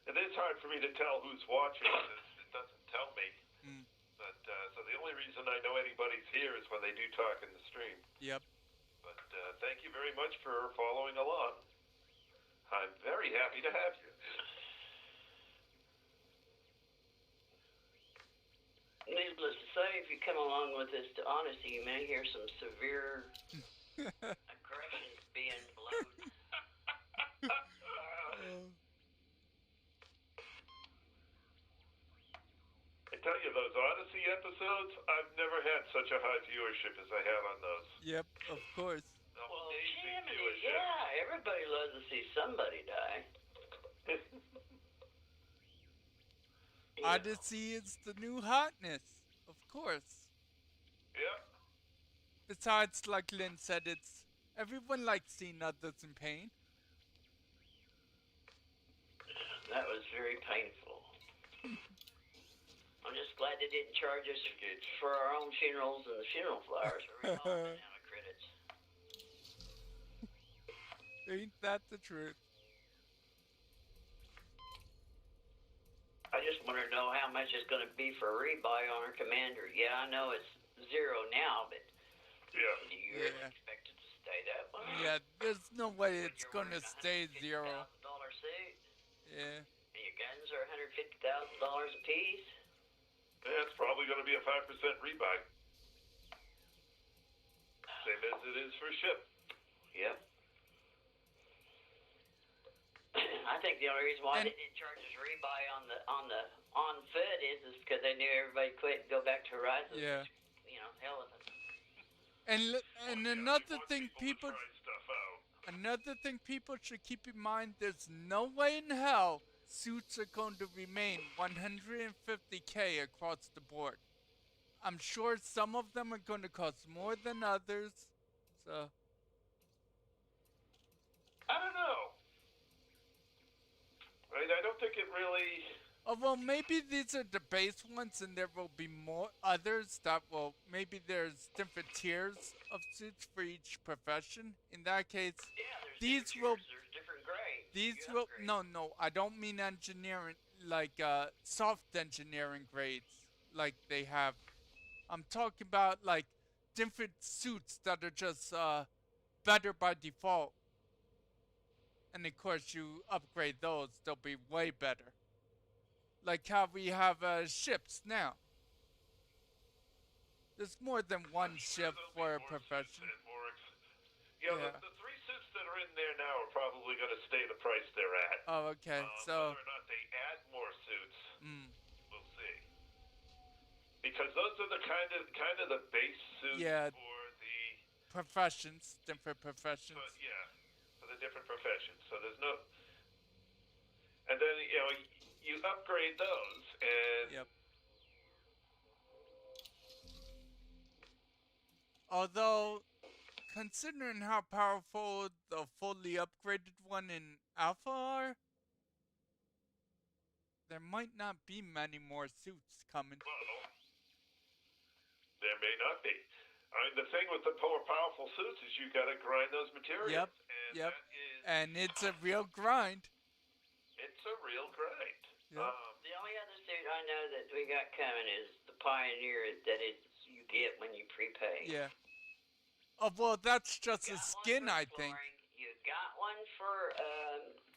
Speaker 6: It is hard for me to tell who's watching since it doesn't tell me.
Speaker 1: Mm.
Speaker 6: But so the only reason I know anybody's here is when they do talk in the stream.
Speaker 1: Yep.
Speaker 6: But thank you very much for following along. I'm very happy to have you.
Speaker 4: Needless to say, if you come along with this to honesty, you may hear some severe aggressions being blown.
Speaker 6: I tell you, those Odyssey episodes, I've never had such a high viewership as I have on those.
Speaker 1: Yep, of course.
Speaker 4: Well,
Speaker 6: Amazing
Speaker 4: Jiminy,
Speaker 6: viewership.
Speaker 4: yeah, everybody loves to see somebody die. Yeah.
Speaker 1: Odyssey is the new hotness, of course.
Speaker 6: Yeah.
Speaker 1: Besides, like Lynn said, it's everyone likes seeing others in pain.
Speaker 4: That was very painful. I'm just glad they didn't charge us for our own funerals and the funeral flowers. We're all running out of credits.
Speaker 1: Ain't that the truth?
Speaker 4: I just want to know how much it's going to be for a rebuy on our Commander. Yeah, I know it's zero now, but
Speaker 6: Yeah.
Speaker 4: do you
Speaker 1: Yeah.
Speaker 4: expect it to stay that way?
Speaker 1: Yeah, there's no way it's
Speaker 4: You're
Speaker 1: gonna
Speaker 4: wearing a
Speaker 1: stay zero.
Speaker 4: $150,000 suit,
Speaker 1: Yeah.
Speaker 4: and your guns are $150,000 a piece.
Speaker 6: Yeah, it's probably going to be a 5% rebuy. Same as it is for ship.
Speaker 4: Yep. I think the only reason why
Speaker 1: And-
Speaker 4: they didn't charge us rebuy on foot is because they knew everybody quit and go back to Horizon.
Speaker 1: Yeah.
Speaker 4: You know, hell with it.
Speaker 1: And
Speaker 6: Yeah,
Speaker 1: another
Speaker 6: we want
Speaker 1: thing
Speaker 6: to
Speaker 1: people
Speaker 6: try stuff out.
Speaker 1: another thing people should keep in mind, there's no way in hell suits are going to remain 150K across the board. I'm sure some of them are going to cost more than others. So,
Speaker 6: I don't know. I don't think it really.
Speaker 1: oh, well, maybe these are the base ones and there will be more others that will, maybe there's different tiers of suits for each profession. In that case,
Speaker 4: Yeah, there's
Speaker 1: These
Speaker 4: different
Speaker 1: will-
Speaker 4: tiers, there's different grades.
Speaker 1: these
Speaker 4: You
Speaker 1: will,
Speaker 4: upgrade.
Speaker 1: no, I don't mean engineering, like soft engineering grades like they have. I'm talking about like different suits that are just better by default. And of course, you upgrade those, they'll be way better. Like how we have ships now. There's more than one
Speaker 6: I'm
Speaker 1: ship
Speaker 6: sure there'll be
Speaker 1: for a
Speaker 6: more
Speaker 1: profession.
Speaker 6: suits and more yeah,
Speaker 1: Yeah.
Speaker 6: The 3 suits that are in there now are probably going to stay the price they're at.
Speaker 1: Oh, okay. So,
Speaker 6: Whether or not they add more suits,
Speaker 1: mm,
Speaker 6: we'll see. Because those are the kind of the base suits
Speaker 1: Yeah.
Speaker 6: for the
Speaker 1: professions, different professions.
Speaker 6: for the different professions. So there's no, and then you upgrade those, and
Speaker 1: Yep. Although considering how powerful the fully upgraded one in Alpha are, there might not be many more suits coming.
Speaker 6: Well, there may not be. I mean, the thing with the more powerful suits is you got to grind those materials.
Speaker 1: Yep,
Speaker 6: And
Speaker 1: yep.
Speaker 6: that is,
Speaker 1: And it's a real grind.
Speaker 6: it's a real grind.
Speaker 1: Yep.
Speaker 4: The only other suit I know that we got coming is the Pioneer that you get when you prepay.
Speaker 1: Yeah. Oh, well, that's just a
Speaker 4: Got one
Speaker 1: skin,
Speaker 4: for
Speaker 1: I think.
Speaker 4: exploring, you got one for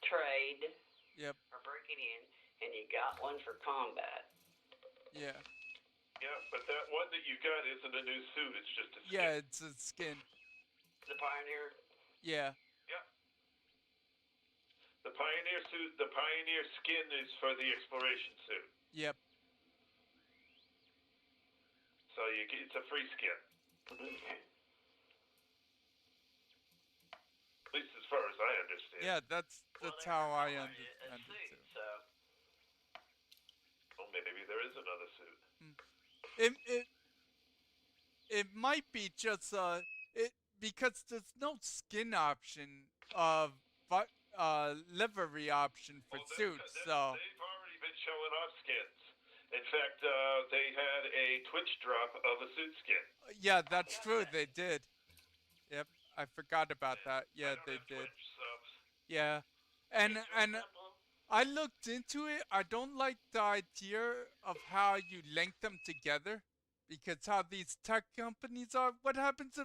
Speaker 4: trade
Speaker 1: Yep.
Speaker 4: or breaking in, and you got one for combat.
Speaker 1: Yeah.
Speaker 6: Yeah, but that one that you got isn't a new suit. It's just a skin.
Speaker 1: Yeah, it's a skin.
Speaker 4: The Pioneer.
Speaker 1: Yeah.
Speaker 6: Yeah. The Pioneer suit, the Pioneer skin is for the exploration suit.
Speaker 1: Yep.
Speaker 6: So it's a free skin.
Speaker 4: Okay.
Speaker 6: At least as far as I understand.
Speaker 1: Yeah, that's how I
Speaker 4: a
Speaker 1: understand it
Speaker 4: suit,
Speaker 1: too.
Speaker 4: so
Speaker 6: Oh, maybe there is another suit.
Speaker 1: It might be just because there's no skin option livery option for
Speaker 6: Well,
Speaker 1: suits, so
Speaker 6: they've already been showing off skins. In fact, they had a Twitch drop of a suit skin.
Speaker 1: yeah, that's true. They did. Yep, I forgot about that. Yeah,
Speaker 6: I don't
Speaker 1: they
Speaker 6: have
Speaker 1: did.
Speaker 6: Twitch, so
Speaker 1: Yeah, and
Speaker 4: it's real simple.
Speaker 1: I looked into it. I don't like the idea of how you link them together, because how these tech companies are. What happens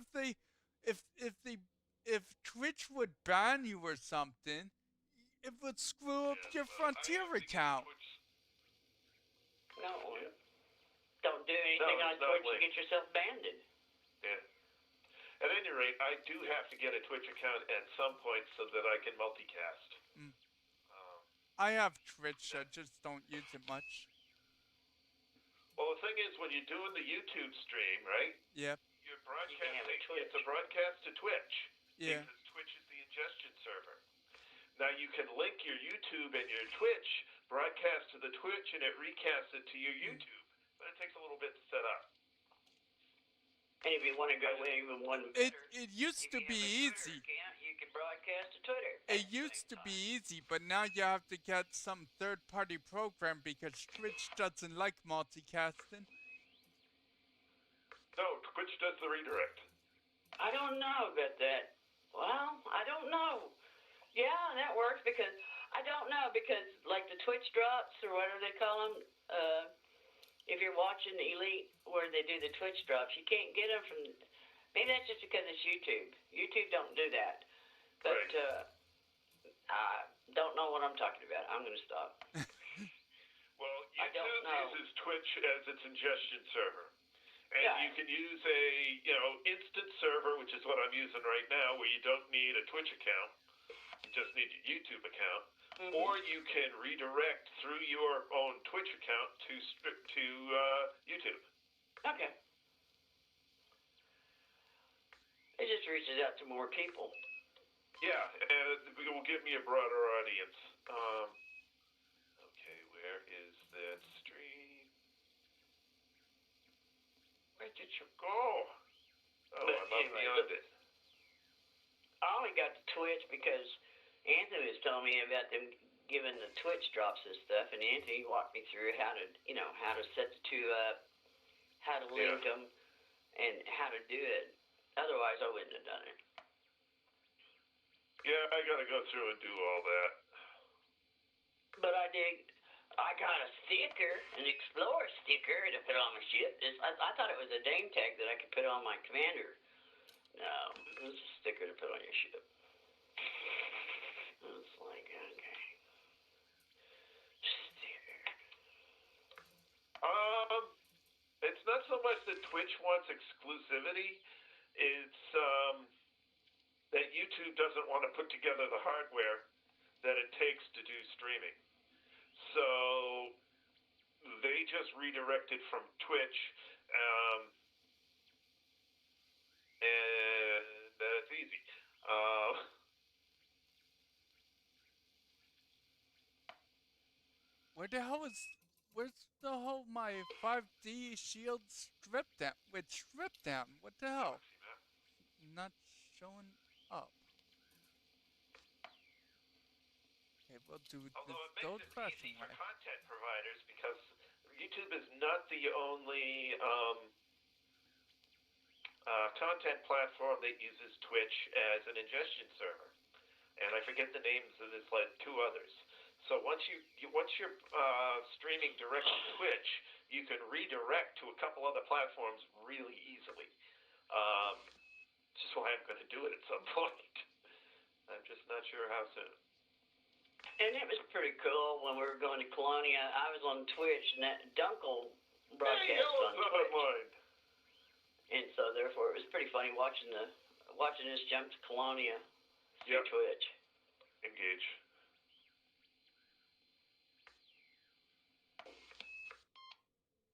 Speaker 1: if Twitch would ban you or something? It would screw up your Frontier account.
Speaker 4: No. Don't do anything on
Speaker 6: it's not
Speaker 4: Twitch to
Speaker 6: linked.
Speaker 4: get yourself banned.
Speaker 6: Yeah. At any rate, I do have to get a Twitch account at some point so that I can multicast.
Speaker 1: I have Twitch. I just don't use it much.
Speaker 6: Well, the thing is, when you're doing the YouTube stream, right?
Speaker 1: Yep.
Speaker 6: You're
Speaker 4: You can have a
Speaker 6: broadcasting.
Speaker 4: Twitch.
Speaker 6: It's a broadcast to Twitch.
Speaker 1: Yeah.
Speaker 6: Because Twitch is the ingestion server. Now you can link your YouTube and your Twitch, broadcast to the Twitch, and it recasts it to your YouTube. But it takes a little bit to set up.
Speaker 4: And if you want to go even one
Speaker 1: It
Speaker 4: better,
Speaker 1: used
Speaker 4: if
Speaker 1: to
Speaker 4: you
Speaker 1: be
Speaker 4: have a Twitter
Speaker 1: easy.
Speaker 4: account, you can broadcast to Twitter.
Speaker 1: It used to be easy, but now you have to get some third-party program because Twitch doesn't like multicasting.
Speaker 6: No, Twitch does the redirect.
Speaker 4: I don't know about that. Well, I don't know. Yeah, that works because I don't know because like the Twitch drops or whatever they call them. If you're watching Elite where they do the Twitch drops, you can't get them from. Maybe that's just because it's YouTube. YouTube don't do that. But
Speaker 6: Right.
Speaker 4: I don't know what I'm talking about. I'm gonna stop.
Speaker 6: Well,
Speaker 4: I don't
Speaker 6: YouTube
Speaker 4: know.
Speaker 6: uses Twitch as its ingestion server. And
Speaker 4: Yeah.
Speaker 6: you can use a, instant server, which is what I'm using right now, where you don't need a Twitch account. You just need your YouTube account.
Speaker 4: Mhm.
Speaker 6: Or you can redirect through your own Twitch account to YouTube.
Speaker 4: Okay. It just reaches out to more people.
Speaker 6: Yeah, and it will give me a broader audience. Okay, where is that stream? Where did you go? Oh,
Speaker 4: But
Speaker 6: I'm up
Speaker 4: anyway,
Speaker 6: beyond it.
Speaker 4: I only got to Twitch because Anthony was telling me about them giving the Twitch drops and stuff, and Anthony walked me through how to set the two up, how to link them, and how to do it. Otherwise, I wouldn't have done it.
Speaker 6: Yeah, I gotta go through and do all that.
Speaker 4: But I got a sticker, an Explorer sticker to put on my ship. I thought it was a name tag that I could put on my commander. No, it's a sticker to put on your ship. It's like, okay. Sticker.
Speaker 6: It's not so much that Twitch wants exclusivity, it's that YouTube doesn't want to put together the hardware that it takes to do streaming. So they just redirected from Twitch, and that's easy.
Speaker 1: Where's the whole my 5D shield strip down? With strip down, what the hell? Not showing up. Okay, we'll do
Speaker 6: Although it
Speaker 1: this
Speaker 6: makes
Speaker 1: old
Speaker 6: it easy
Speaker 1: fashioned
Speaker 6: for
Speaker 1: way.
Speaker 6: content providers because YouTube is not the only content platform that uses Twitch as an ingestion server, and I forget the names of this, like 2 others. So once you're streaming direct to Twitch, you can redirect to a couple other platforms really easily. Which is why I'm going to do it at some point. I'm just not sure how soon.
Speaker 4: And it was pretty cool when we were going to Colonia. I was on Twitch, and that Dunkel broadcast on Twitch. And so, therefore, it was pretty funny watching us jump to Colonia through Twitch.
Speaker 6: Engage.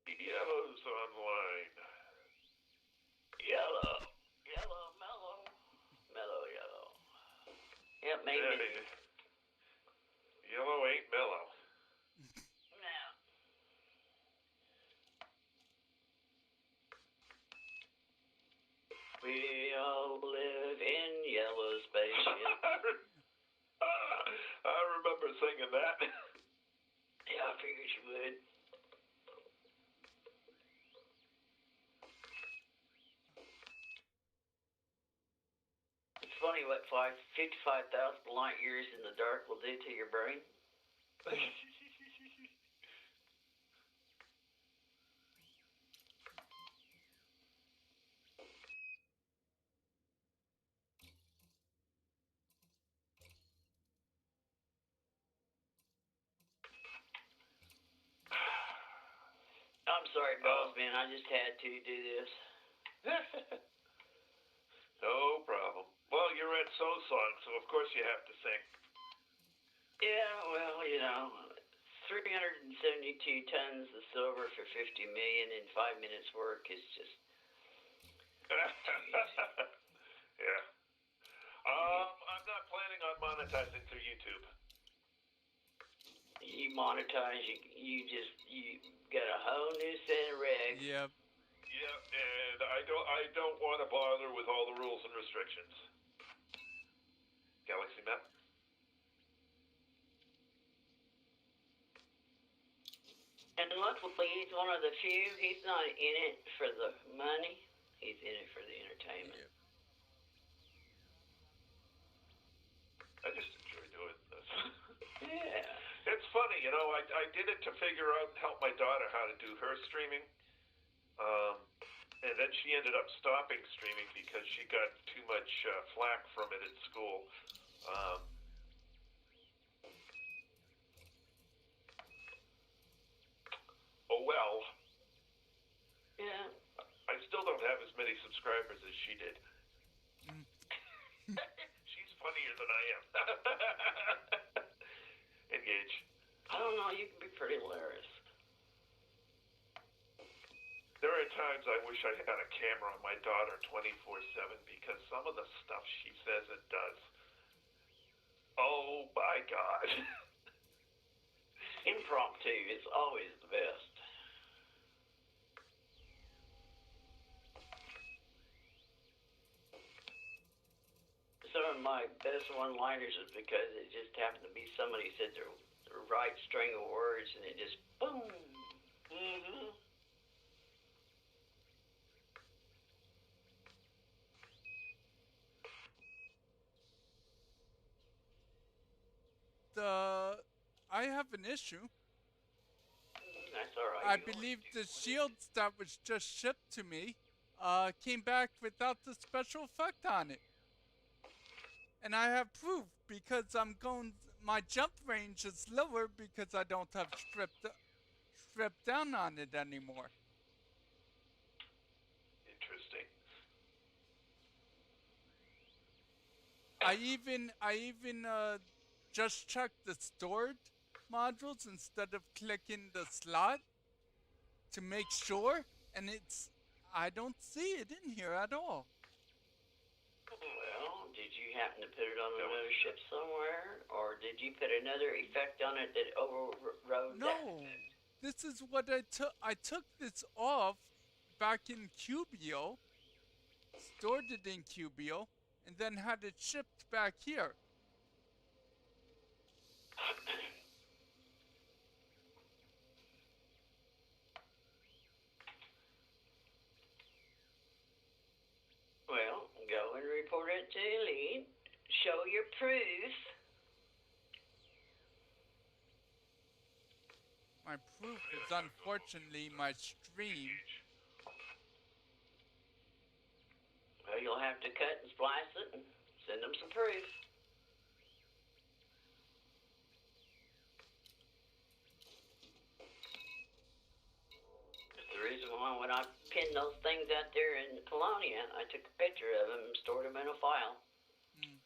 Speaker 6: Yellow's online.
Speaker 4: Yellow, mellow yellow. Yep, maybe.
Speaker 6: Yellow ain't mellow.
Speaker 4: No. We all live in yellow spaceship.
Speaker 6: I remember singing that.
Speaker 4: Yeah, I figured you would. It's funny what 55,000 light years in the dark will do to your brain. I'm sorry, boss man. I just had to do this.
Speaker 6: No problem. Well, you're at So Song, so of course you have to sing.
Speaker 4: Yeah, well, 372 tons of silver for 50 million in 5 minutes work is just.
Speaker 6: Yeah. I'm not planning on monetizing through YouTube.
Speaker 4: You monetize, you got a whole new set of regs.
Speaker 1: Yep.
Speaker 6: Yeah, and I don't want to bother with all the rules and restrictions. Galaxy map.
Speaker 4: And luckily, he's one of the few. He's not in it for the money. He's in it for the entertainment.
Speaker 1: Yep.
Speaker 6: I just enjoy doing this.
Speaker 4: Yeah.
Speaker 6: It's funny, I did it to figure out and help my daughter how to do her streaming. And then she ended up stopping streaming because she got too much flack from it at school. Oh well.
Speaker 4: Yeah.
Speaker 6: I still don't have as many subscribers as she did. She's funnier than I am. Engage.
Speaker 4: I don't know. You can be pretty hilarious.
Speaker 6: There are times I wish I had a camera on my daughter 24/7 because some of the stuff she says and does. Oh my God.
Speaker 4: Impromptu is always the best. Some of my best one-liners is because it just happened to be somebody said the right string of words and it just boom. Mm-hmm.
Speaker 1: I have an issue.
Speaker 4: That's all right.
Speaker 1: I believe the shields that was just shipped to me came back without the special effect on it. And I have proof because my jump range is lower because I don't have stripped down on it anymore.
Speaker 6: Interesting.
Speaker 1: I even just checked the stored modules instead of clicking the slot to make sure, and I don't see it in here at all.
Speaker 4: Well, did you happen to put it on another ship somewhere, or did you put another effect on it that overrode that?
Speaker 1: No, this is what I took. I took this off back in Cubio, stored it in Cubio, and then had it shipped back here.
Speaker 4: Well, go and report it to Elite. Show your proof.
Speaker 1: My proof is unfortunately my stream.
Speaker 4: Well, you'll have to cut and splice it and send them some proof. That's the reason why when I pinned those things out there in Colonia, I took a picture of them and stored them in a file.
Speaker 1: Hmm.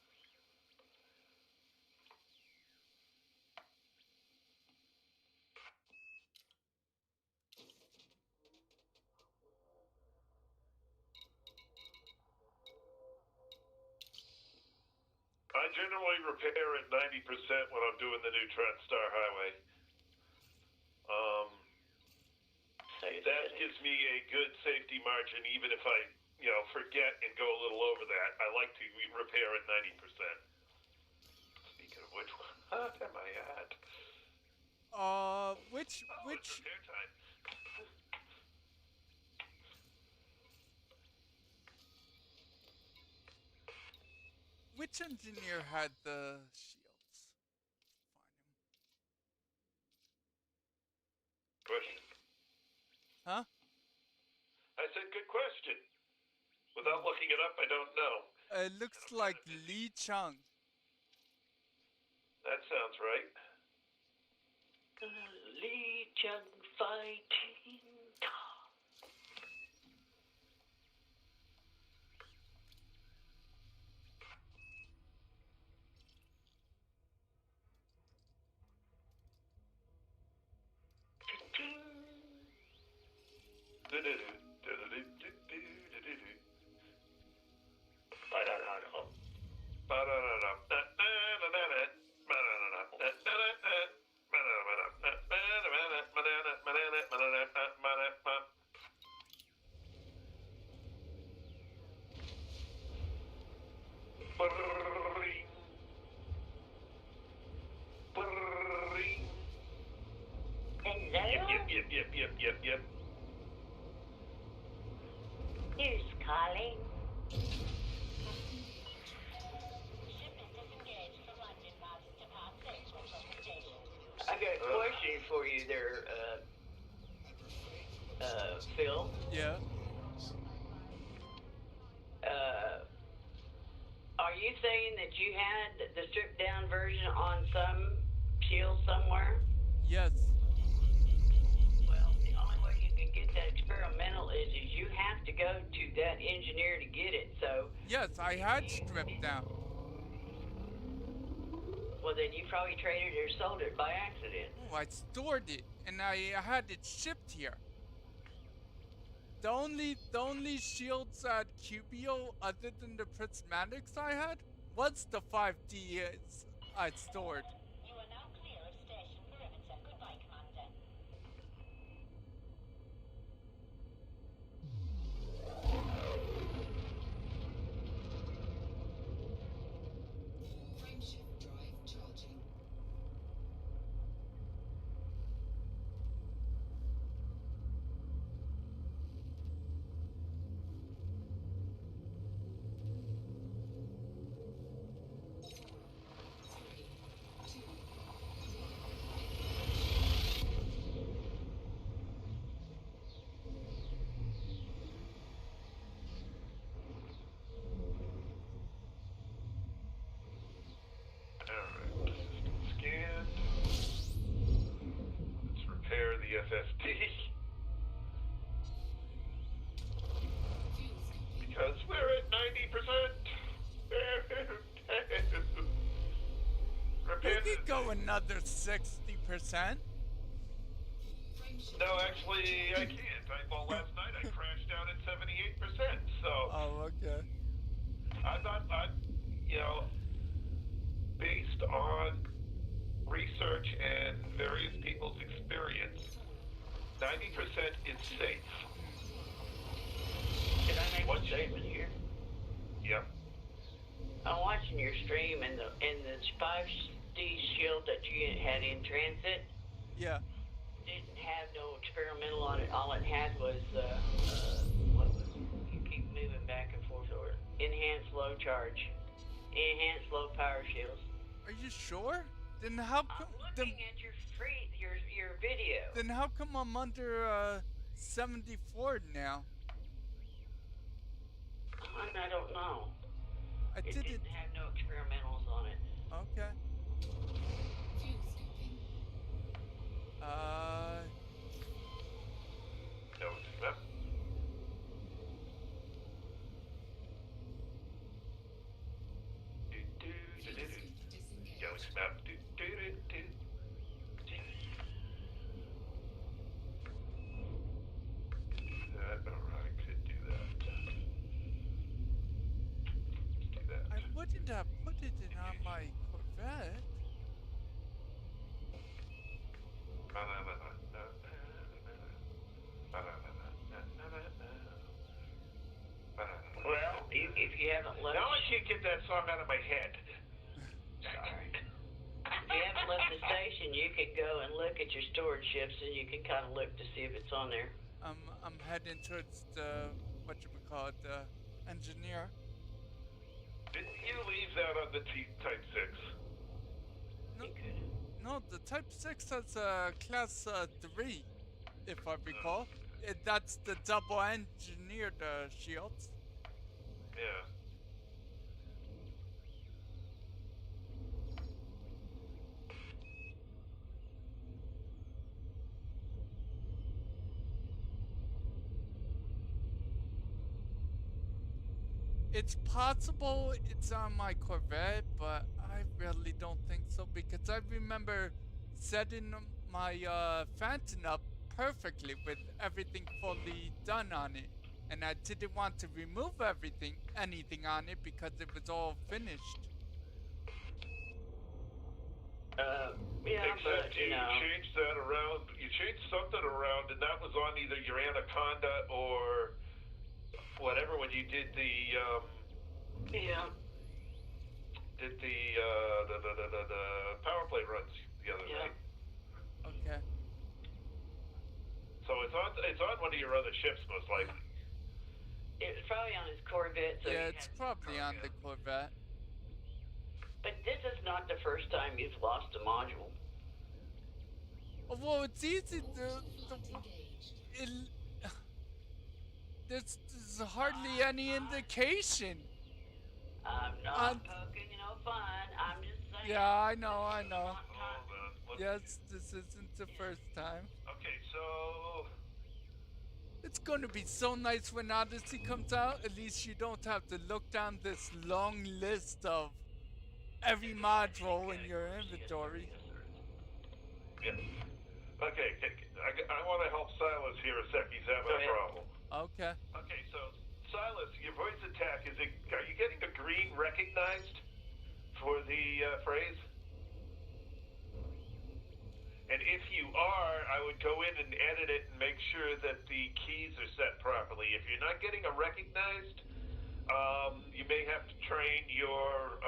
Speaker 6: I generally repair at 90% when I'm doing the new TranStar Highway. That gives me a good safety margin, even if I, forget and go a little over that. I like to repair at 90%. Speaking of which, what am I at?
Speaker 1: Which
Speaker 6: It's repair time.
Speaker 1: which engineer had the shields? Find him.
Speaker 6: Question.
Speaker 1: Huh?
Speaker 6: I said good question. Without looking it up, I don't know.
Speaker 1: It looks like Lee Chung.
Speaker 6: That sounds right.
Speaker 4: Lee Chung fighting.
Speaker 6: Yep.
Speaker 2: Who's calling?
Speaker 4: I got a question for you there, Phil.
Speaker 1: Yeah.
Speaker 4: Are you saying that you had the stripped down version on some shield somewhere?
Speaker 1: Yes.
Speaker 4: Well, the only way you can get that experimental is you have to go to that engineer to get it. So,
Speaker 1: Yes, I had stripped down.
Speaker 4: well, then you probably traded or sold it by accident.
Speaker 1: Oh, I stored it and I had it shipped here. The only shields at Cubio other than the prismatics I had was the 5D I stored.
Speaker 2: You are now clear of station perimeter. Goodbye, Commander.
Speaker 5: Frameshift drive charging.
Speaker 6: Alright, system scanned. Let's repair the FFT. Because we're at 90%.
Speaker 1: We
Speaker 6: Repair
Speaker 1: could go another 60%.
Speaker 6: No, actually, I can't. Last night I crashed out at 78%. So
Speaker 1: Oh, okay.
Speaker 6: I'm not, based on research and various people's experience, 90% is safe.
Speaker 4: Can I make one statement here?
Speaker 6: Yep.
Speaker 4: watching your stream, and the 5D shield that you had in transit
Speaker 1: Yeah.
Speaker 4: didn't have no experimental on it. All it had was what was it? You keep moving back and forth over it. Enhanced low charge, enhanced low power shields.
Speaker 1: Are you sure? Then how come?
Speaker 4: I'm looking at your video.
Speaker 1: Then how come I'm under 74 now?
Speaker 4: I don't know.
Speaker 1: I
Speaker 4: It
Speaker 1: didn't.
Speaker 4: didn't have no experimentals on it.
Speaker 1: Okay.
Speaker 2: View scoping.
Speaker 6: Galaxy map.
Speaker 2: Viewscope disengaged.
Speaker 6: Galaxy map. Alright, could do that. Let's do that.
Speaker 1: I wouldn't have put it in on my Corvette.
Speaker 4: Well, if you haven't left,
Speaker 6: Now I can't get that song out of my head.
Speaker 4: sorry. If you haven't left the station, you could go and look at your storage ships, and you can kind of look to see if it's on there.
Speaker 1: I'm heading towards the whatchamacallit, the engineer.
Speaker 6: Didn't you leave that on the Type 6?
Speaker 1: No,
Speaker 4: You could.
Speaker 1: no, the Type 6 has class 3, if I recall. That's the double engineered shields.
Speaker 6: Yeah.
Speaker 1: It's possible it's on my Corvette, but I really don't think so because I remember setting my Phantom up perfectly with everything fully done on it. And I didn't want to remove anything on it because it was all finished.
Speaker 4: Yeah,
Speaker 6: Except
Speaker 4: but
Speaker 6: you changed that around. You changed something around, and that was on either your Anaconda or whatever when you did the
Speaker 4: yeah.
Speaker 6: the power play runs the other
Speaker 4: Yeah.
Speaker 6: night.
Speaker 1: Okay.
Speaker 6: So it's on one of your other ships most likely.
Speaker 4: It was probably on his Corvette. So
Speaker 1: Yeah,
Speaker 4: he
Speaker 1: it's
Speaker 4: had-
Speaker 1: probably on the Corvette.
Speaker 4: But this is not the first time you've lost a module.
Speaker 1: Oh, well, it's easy
Speaker 2: All
Speaker 1: to.
Speaker 2: flight engaged.
Speaker 1: There's hardly any indication.
Speaker 4: I'm not
Speaker 1: Um,
Speaker 4: poking no fun. I'm just saying.
Speaker 1: Yeah, I know.
Speaker 6: Hold on.
Speaker 1: Yes, this isn't the first time.
Speaker 6: Okay, so
Speaker 1: It's going to be so nice when Odyssey comes out. At least you don't have to look down this long list of every module in your inventory.
Speaker 6: yeah. Okay, I want to help Silas here a sec. He's having
Speaker 4: Go
Speaker 6: a
Speaker 4: ahead.
Speaker 6: problem.
Speaker 1: Okay.
Speaker 6: Okay, so Silas, your voice attack are you getting a green recognized for the phrase? And if you are, I would go in and edit it and make sure that the keys are set properly. If you're not getting a recognized, you may have to train your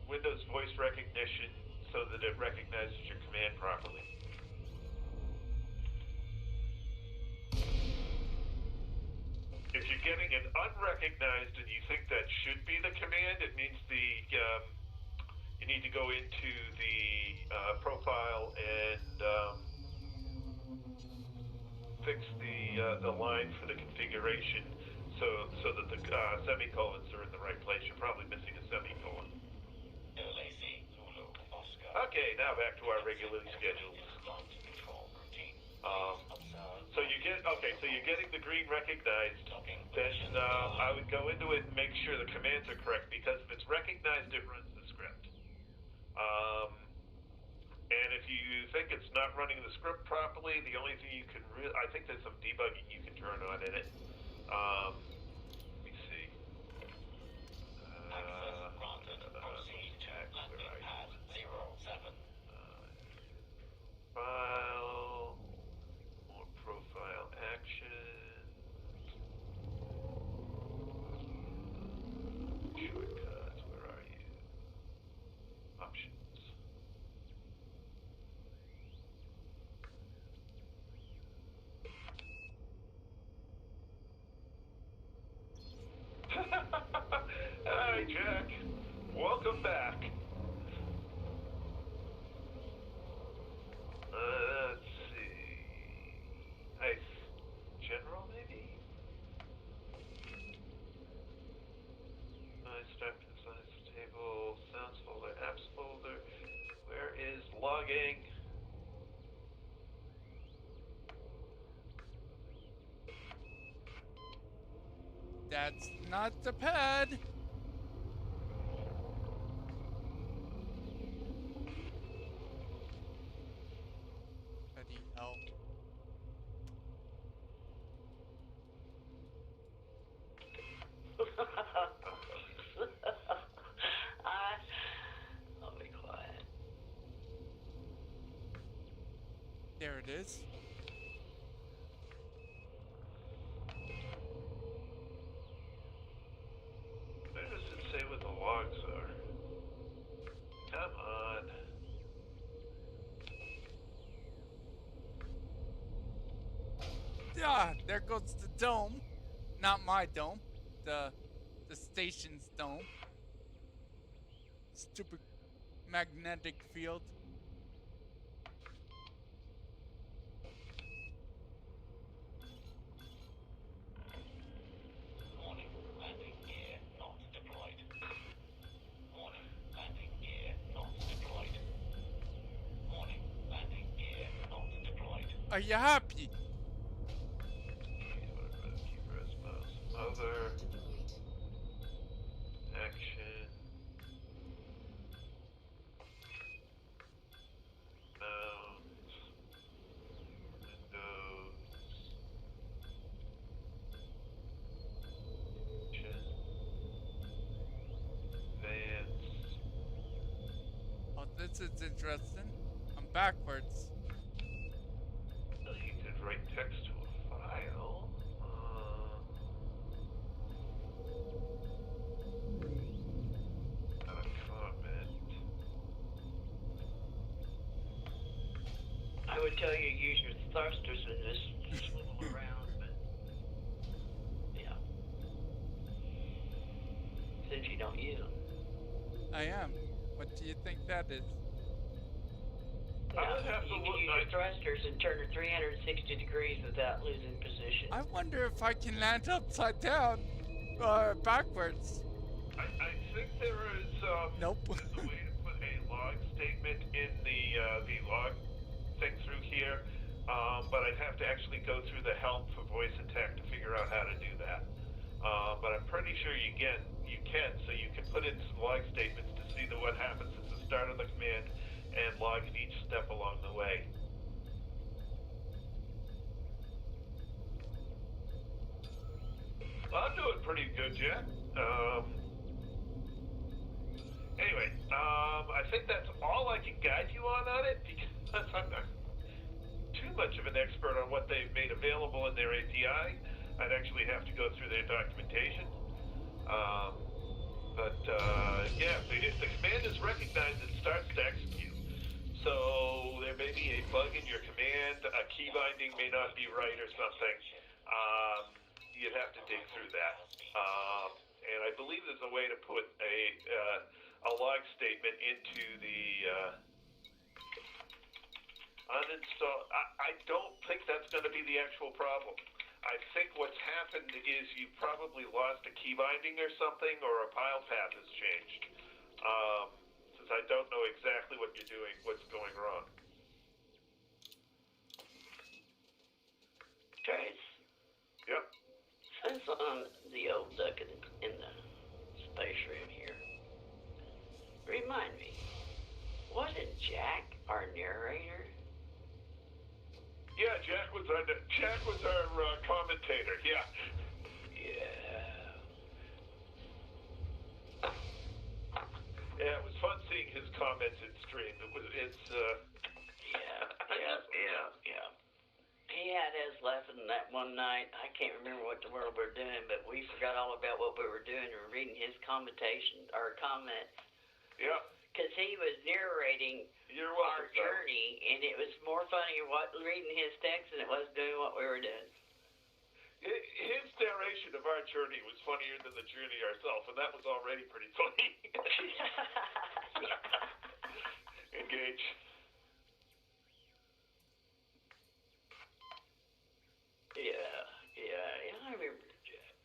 Speaker 6: Windows voice recognition so that it recognizes your command properly. If you're getting an unrecognized and you think that should be the command, it means you need to go into the profile and fix the line for the configuration so that the semicolons are in the right place. You're probably missing a semicolon. Okay, now back to our regularly scheduled. So you're getting the green recognized. Then I would go into it and make sure the commands are correct because if it's recognized, it runs the script. And if you think it's not running the script properly, the only thing you can I think there's some debugging you can turn on in it. Let me see. File, more profile action. Short back. Welcome back. Let's see. Nice. General, maybe? Nice start to science table, sounds folder, apps folder. Where is logging?
Speaker 1: That's not the pad. Bloody hell.
Speaker 4: I'll be quiet.
Speaker 1: There it is.
Speaker 6: Where does it say what the logs are? Come on.
Speaker 1: Ah, there goes the dome. Not my dome. The station's dome. Stupid magnetic field.
Speaker 3: Warning, landing gear not deployed. Warning, landing gear not deployed. Warning, landing gear not deployed.
Speaker 1: Are you happy?
Speaker 6: Other action. Mount. Windows. Advance.
Speaker 1: Oh, this is interesting. I'm backwards.
Speaker 6: You could write text to a file. Not a comment.
Speaker 4: I would tell you use your thrusters and just swivel around, but yeah. Since you don't use them.
Speaker 1: I am. What do you think that is?
Speaker 6: I would have to
Speaker 4: You can
Speaker 6: look.
Speaker 4: use your thrusters and turn it 360 degrees without losing position.
Speaker 1: I wonder if I can land upside down backwards.
Speaker 6: I think there is
Speaker 1: Nope.
Speaker 6: there's a way to put a log statement in the log thing through here, but I'd have to actually go through the help for voice attack to figure out how to do that. But I'm pretty sure you can, so you can put in some log statements to see what happens at the start of the command and log in each step along the way. Well, I'm doing pretty good, Jack. Anyway, I think that's all I can guide you on it because I'm not too much of an expert on what they've made available in their API. I'd actually have to go through their documentation. Yeah, if the command is recognized, it starts to execute. So there may be a bug in your command, a key binding may not be right or something. You'd have to dig through that. And I believe there's a way to put a log statement into the uninstall. I don't think that's going to be the actual problem. I think what's happened is you probably lost a key binding or something, or a file path has changed. Since I don't know exactly what you're doing, what's going wrong.
Speaker 4: Trace,
Speaker 6: Yep.
Speaker 4: since on the old duck in the space room here, remind me, wasn't Jack our narrator?
Speaker 6: Yeah, Jack was our commentator. Yeah.
Speaker 4: Yeah.
Speaker 6: Yeah, it was fun seeing his comments in stream.
Speaker 4: Yeah. He had us laughing that one night. I can't remember what the world we're doing, but we forgot all about what we were doing and reading his commentation or comments.
Speaker 6: Yeah.
Speaker 4: Because he was narrating
Speaker 6: You're
Speaker 4: our
Speaker 6: welcome, sir.
Speaker 4: journey, and it was more funny reading his text than it was doing what we were doing.
Speaker 6: his narration of our journey was funnier than the journey ourselves, and that was already pretty funny. Engage.
Speaker 4: Yeah, I remember the Jack.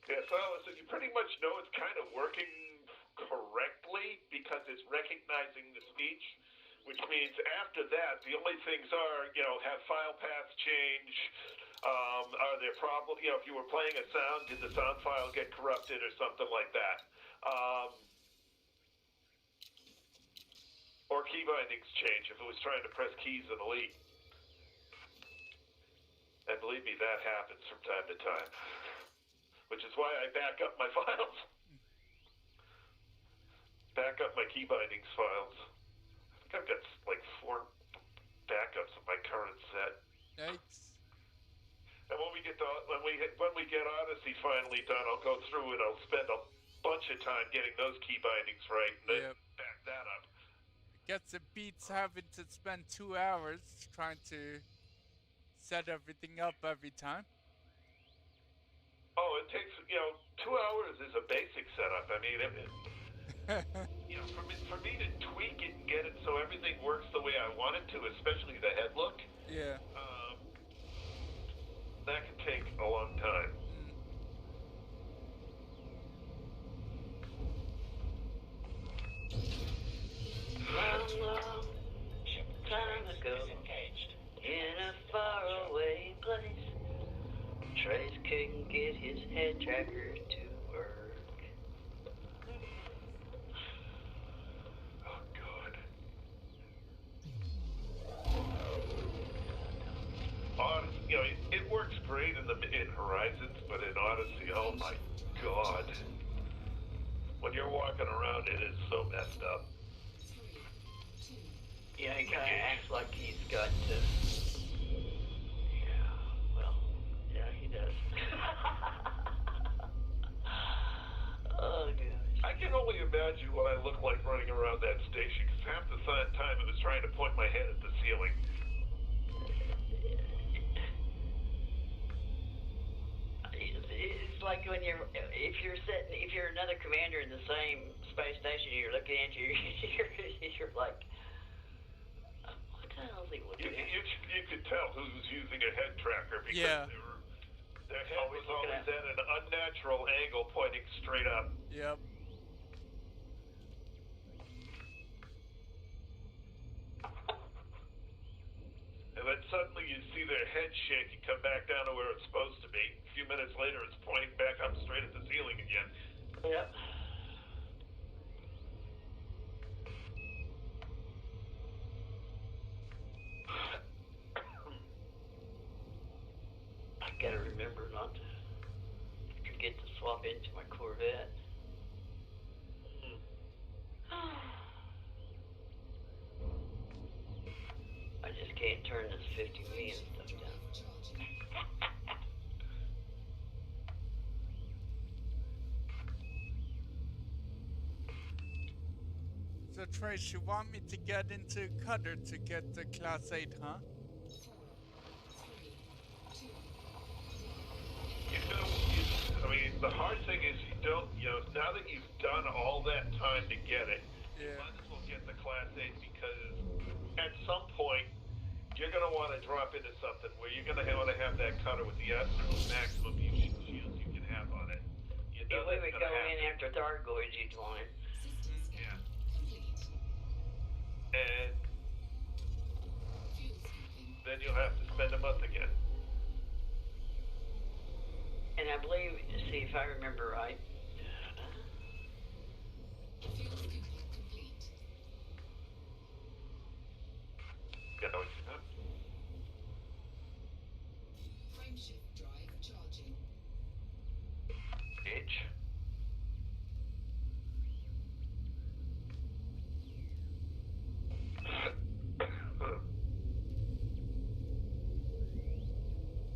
Speaker 6: Yeah, so you pretty much know it's kind of working correctly because it's recognizing the speech, which means after that, the only things are, have file paths change, are there problems, if you were playing a sound, did the sound file get corrupted or something like that? Or key bindings change if it was trying to press keys in Elite. And believe me, that happens from time to time. Which is why I back up my files. Back up my key bindings files. I think I've got like 4 backups of my current set.
Speaker 1: Yikes.
Speaker 6: And when we get Odyssey finally done, I'll go through and I'll spend a bunch of time getting those key bindings right and then
Speaker 1: Yep.
Speaker 6: back that up.
Speaker 1: Guess it beats having to spend 2 hours trying to set everything up every time.
Speaker 6: Oh, it takes 2 hours is a basic setup. I mean, for me to tweak it and get it so everything works the way I want it to, especially the head look,
Speaker 1: Yeah.
Speaker 6: that can take a long time.
Speaker 4: Long time ago, in a faraway place, Trace couldn't get his head tracker to work.
Speaker 6: Oh, God. Odyssey, it works great in Horizons, but in Odyssey, oh my God. When you're walking around, it is so messed up.
Speaker 4: Yeah, he kind of acts like he's got he does. Oh, gosh.
Speaker 6: I can only imagine what I look like running around that station, because half the time it was trying to point my head at the ceiling.
Speaker 4: It's like when if you're another commander in the same space station, you're looking at you're like, what the hell is he looking at?
Speaker 6: You could tell who was using a head tracker because
Speaker 1: Yeah.
Speaker 6: their head was always at an unnatural angle pointing straight up.
Speaker 1: Yep.
Speaker 6: And then suddenly you see their head shake and come back down to where it's supposed to be. A few minutes later, it's pointing back up straight at the ceiling again.
Speaker 4: Yep. I gotta remember not to forget to swap into my Corvette. I just can't turn this 50 million stuff down.
Speaker 1: So Trace, you want me to get into Cutter to get the Class 8, huh?
Speaker 6: The hard thing is now that you've done all that time to get it, you
Speaker 1: Yeah.
Speaker 6: might as well get the Class 8 because at some point you're going to want to drop into something where you're going to want to have that cutter with the absolute maximum shields you can have on it. You know
Speaker 4: If we
Speaker 6: that's
Speaker 4: would
Speaker 6: gonna
Speaker 4: go in
Speaker 6: happen.
Speaker 4: after Thargoids, you'd want it.
Speaker 6: Yeah. And then you'll have to spend a month again.
Speaker 4: And I believe, see if I remember right,
Speaker 6: You know, it's not.
Speaker 2: Frameshift drive charging.
Speaker 6: H.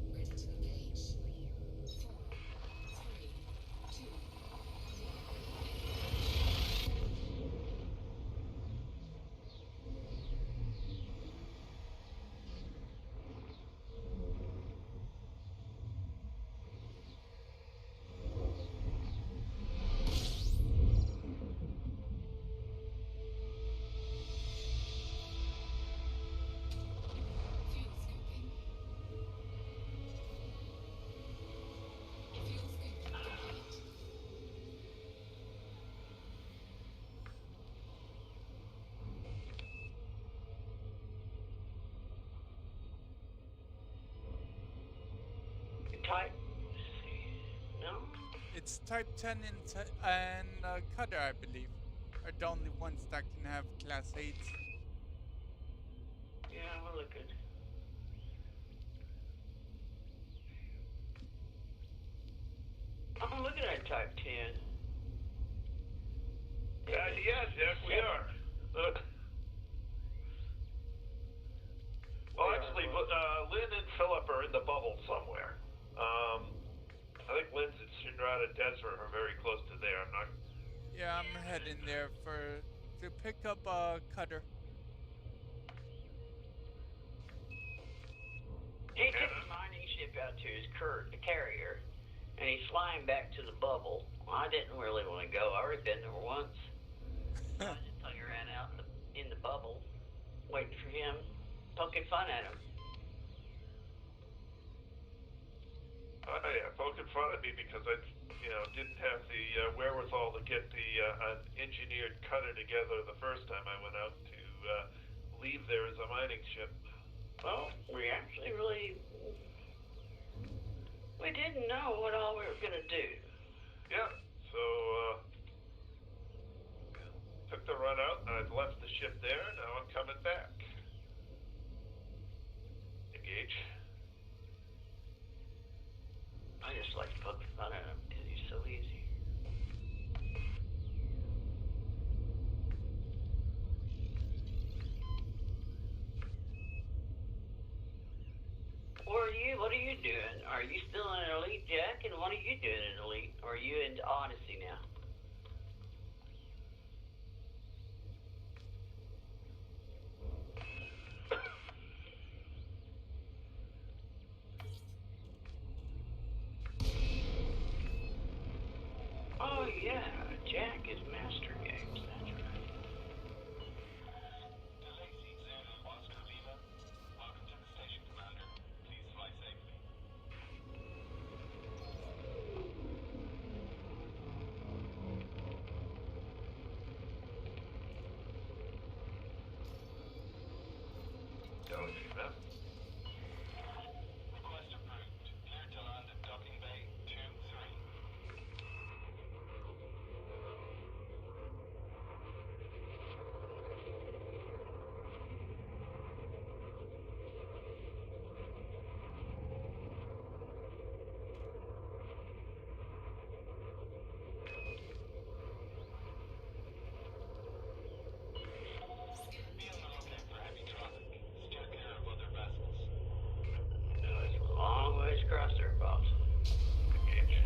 Speaker 2: Ready to engage. 4, 3, 2, 1.
Speaker 1: it's Type 10 and Cutter, I believe, are the only ones that can have Class 8s.
Speaker 4: Yeah, we're looking. I'm looking at Type 10.
Speaker 6: Yeah, Jack, we are. Well, actually, Lynn and Philip are in the bubble somewhere. I think Lynn's at Shinrada Desert are very close to there. I'm not.
Speaker 1: Yeah, I'm heading there to pick up Cutter.
Speaker 4: He took the mining ship out to his carrier, and he's flying back to the bubble. I didn't really want to go. I already been there once. I just hung around out in the bubble, waiting for him, poking fun at him.
Speaker 6: Oh yeah, poking fun at me because I, didn't have the wherewithal to get the an engineered cutter together the first time I went out to leave there as a mining ship.
Speaker 4: Well, we actually we didn't know what all we were gonna do.
Speaker 6: Yeah, so took the run out and I've left the ship there. Now I'm coming back. Engage.
Speaker 4: I just like to poke fun at him because he's so easy. What are you doing? Are you still in Elite, Jack? And what are you doing in Elite? Or are you into Odyssey now? Oh yeah, Jack is Master Games, that's right.
Speaker 7: Welcome to the station, Commander. Please fly safely.
Speaker 6: Galaxy map.
Speaker 7: Request approved. Clear to land at Docking Bay 2-3. Be on the lookout for heavy traffic. Steer clear of other vessels.
Speaker 4: No, it's a long ways across there, boss.
Speaker 6: Engage.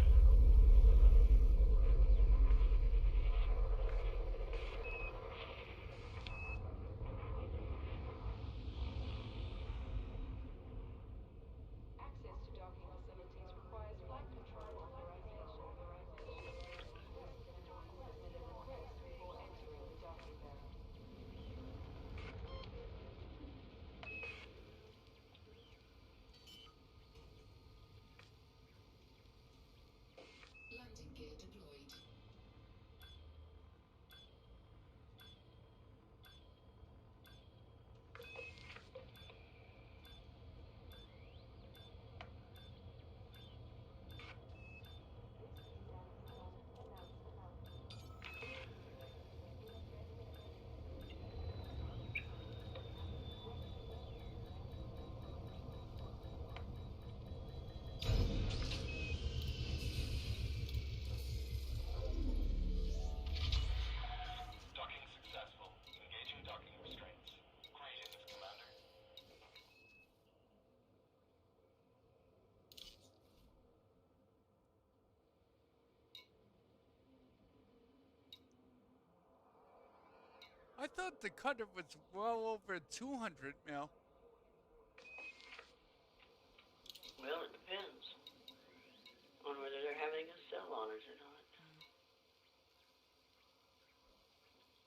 Speaker 2: Access to docking facilities requires flight control authorization. Submit a request before entering the docking bay. Landing gear deployed.
Speaker 7: Docking successful. Engaging docking restraints. Greetings, Commander.
Speaker 1: I thought the Cutter was well over 200 mil.
Speaker 4: Well, it depends on whether they're having a sell on it or not.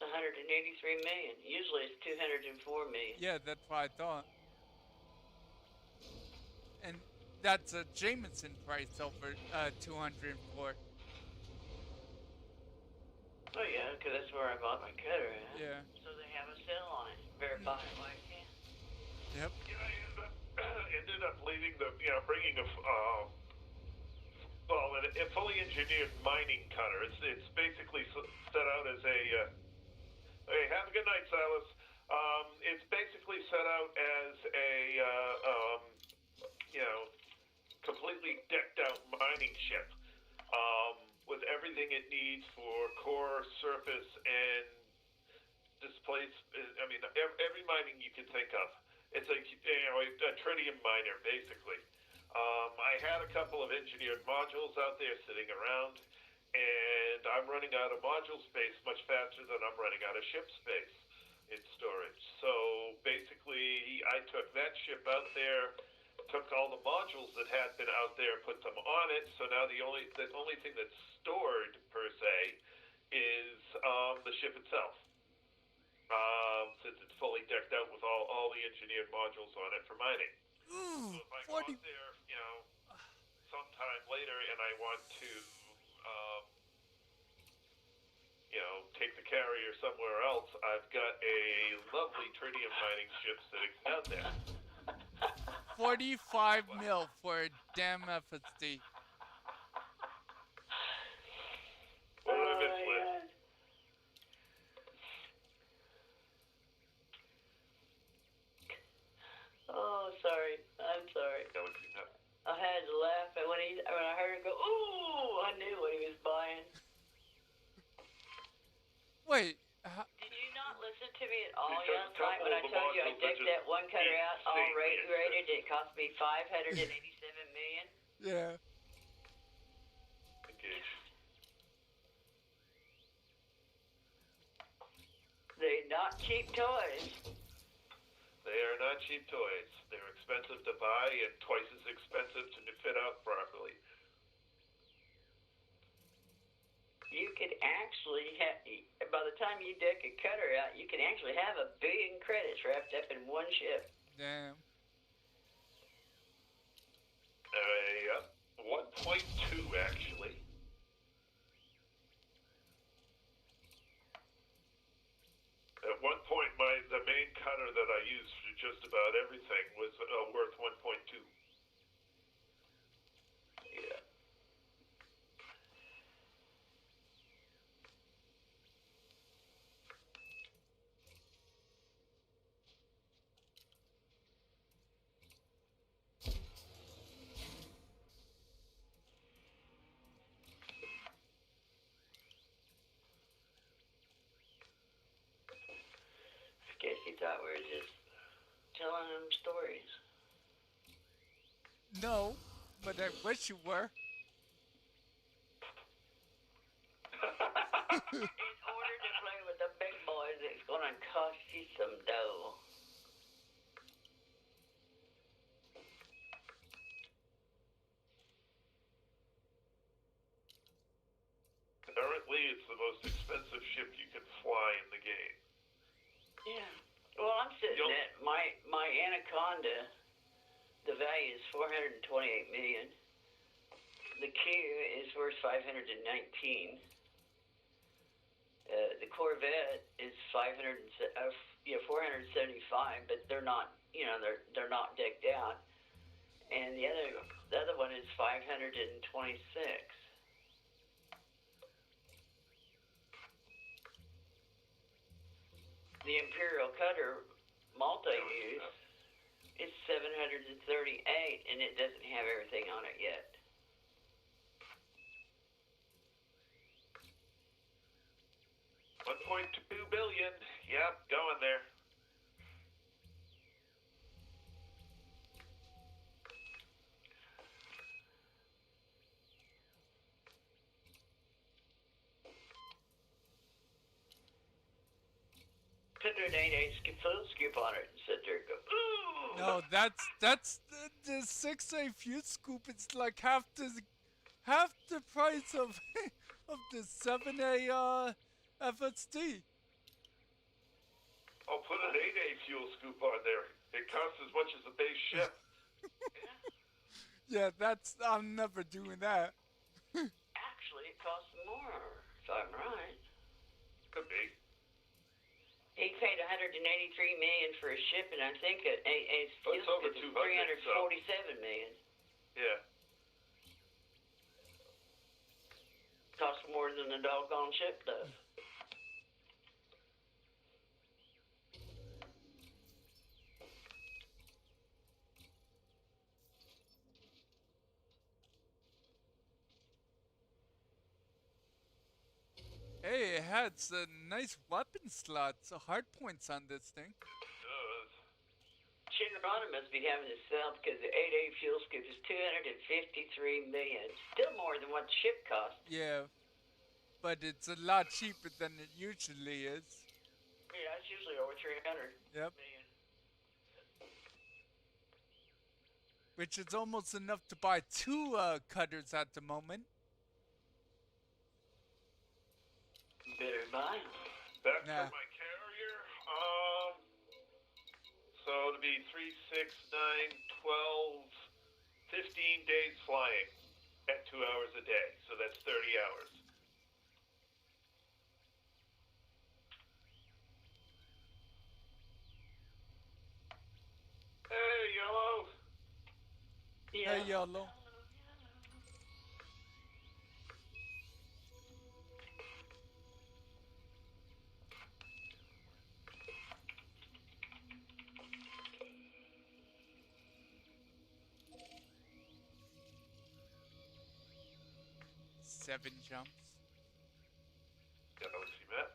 Speaker 4: 183 million. Usually it's 204 million.
Speaker 1: Yeah, that's what I thought. And that's a Jameson price over 204.
Speaker 4: Oh yeah, because that's where I bought my cutter at.
Speaker 1: Yeah.
Speaker 4: So they have a sell on it. Verify it while you can.
Speaker 1: Yep.
Speaker 6: Yeah, I ended up leaving bringing a well, a fully engineered mining cutter. It's basically set out as a. Hey, have a good night, Silas. It's basically set out as a you know, completely decked out mining ship, with everything it needs for core, surface, and displace. I mean, every mining you can think of. It's a tritium miner, basically. I had a couple of engineered modules out there sitting around, and I'm running out of module space much faster than I'm running out of ship space in storage. So basically, I took that ship out there, took all the modules that had been out there, put them on it. So now the only thing that's stored per se is the ship itself. Since it's fully decked out with all the engineered modules on it for mining.
Speaker 1: Ooh,
Speaker 6: So if I go
Speaker 1: 40.
Speaker 6: out there, sometime later, and I want to, take the carrier somewhere else, I've got a lovely tritium mining ship sitting out there.
Speaker 1: 45 mil for a damn FSD.
Speaker 6: What did I miss, Liz?
Speaker 4: Oh, sorry. I'm sorry.
Speaker 6: That would be nuts.
Speaker 4: I had to laugh, and when I heard him go, ooh, I knew what he was buying.
Speaker 1: Wait,
Speaker 4: Did you not listen to me at all
Speaker 6: Because
Speaker 4: last night when I
Speaker 6: couple of the
Speaker 4: told you I
Speaker 6: modules are
Speaker 4: decked
Speaker 6: just
Speaker 4: that one cutter out, all
Speaker 6: insanely
Speaker 4: rated, it cost me $587 million?
Speaker 1: yeah.
Speaker 6: Engage.
Speaker 4: They're not cheap toys.
Speaker 6: They are not cheap toys. They're expensive to buy and twice as expensive to fit out properly.
Speaker 4: You could actually have, by the time you deck a cutter out, you can actually have $1 billion credits wrapped up in one ship.
Speaker 1: Damn.
Speaker 6: 1.2 actually. At one point, the main cutter that I used for just about everything was worth 1.2.
Speaker 4: Yeah. I guess he thought we were just telling him stories.
Speaker 1: No, but I wish you were.
Speaker 4: In order to play with the big boys, it's gonna cost you some dough.
Speaker 6: Currently, it's the most expensive ship you can fly in the game.
Speaker 4: Yeah. Well, I'm sitting at my Anaconda. The value is $428 million. The Q is worth $519. The Corvette is $475, but they're not, they're not decked out. And the other one is $526. The Imperial Cutter multi-use is $738, and it doesn't have everything on it yet.
Speaker 6: $1.2 billion. Yep, going there.
Speaker 4: Put an 8/8 fuel scoop on it and sit there and go, ooh!
Speaker 1: No, that's the 6A fuse scoop. It's like half the price of of the 7A FSD.
Speaker 6: I'll put an 8A fuel scoop on there. It costs as much as the base ship.
Speaker 1: Yeah, I'm never doing that.
Speaker 4: Actually, it costs more, if I'm right.
Speaker 6: Could be.
Speaker 4: He paid $183 million for a ship, and I think a fuel
Speaker 6: That's over
Speaker 4: scoop is
Speaker 6: 200,
Speaker 4: $347 million.
Speaker 6: Yeah.
Speaker 4: the doggone ship does.
Speaker 1: Hey, it has nice weapon slots, hard points on this thing.
Speaker 6: Does.
Speaker 4: Chiron must be having to sell because the 8A fuel scoop is $253 million. Still more than what the ship cost.
Speaker 1: Yeah, but it's a lot cheaper than it usually is.
Speaker 4: Yeah, it's usually over 300
Speaker 1: Yep.
Speaker 4: million.
Speaker 1: Which is almost enough to buy 2 cutters at the moment.
Speaker 4: Better buy 'em.
Speaker 6: That's
Speaker 1: Nah.
Speaker 6: for my carrier. So it'll be 3, 6, 9, 12, 15 days flying at 2 hours a day. So that's 30 hours. Hey, Yellow.
Speaker 4: Yeah.
Speaker 1: Hey, Yellow. Seven jumps.
Speaker 6: Galaxy map.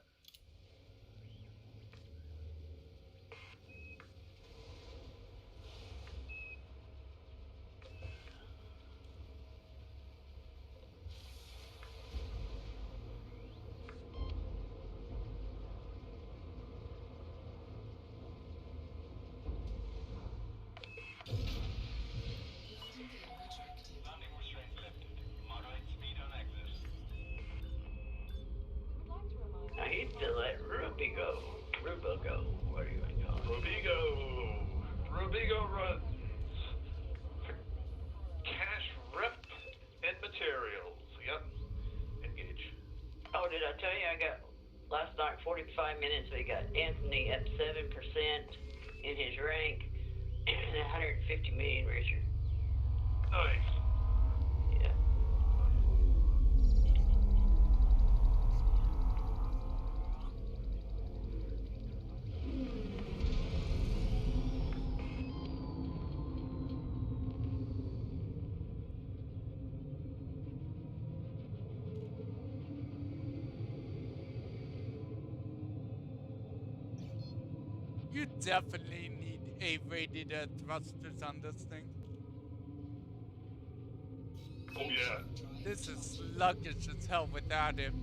Speaker 7: Landing restraints lifted. Moderate speed on exit.
Speaker 4: I hate to let Ruby go. Ruba go. What do you want to call it?
Speaker 6: Robigo. Robigo runs for cash rep and materials. Yep. Engage.
Speaker 4: Oh, did I tell you I got last night 45 minutes? We got Anthony up 7% in his rank and 150 million richer.
Speaker 6: Nice.
Speaker 4: Yeah.
Speaker 1: You definitely need A-rated thrusters on this thing.
Speaker 6: Oh yeah.
Speaker 1: This is sluggish as hell without it.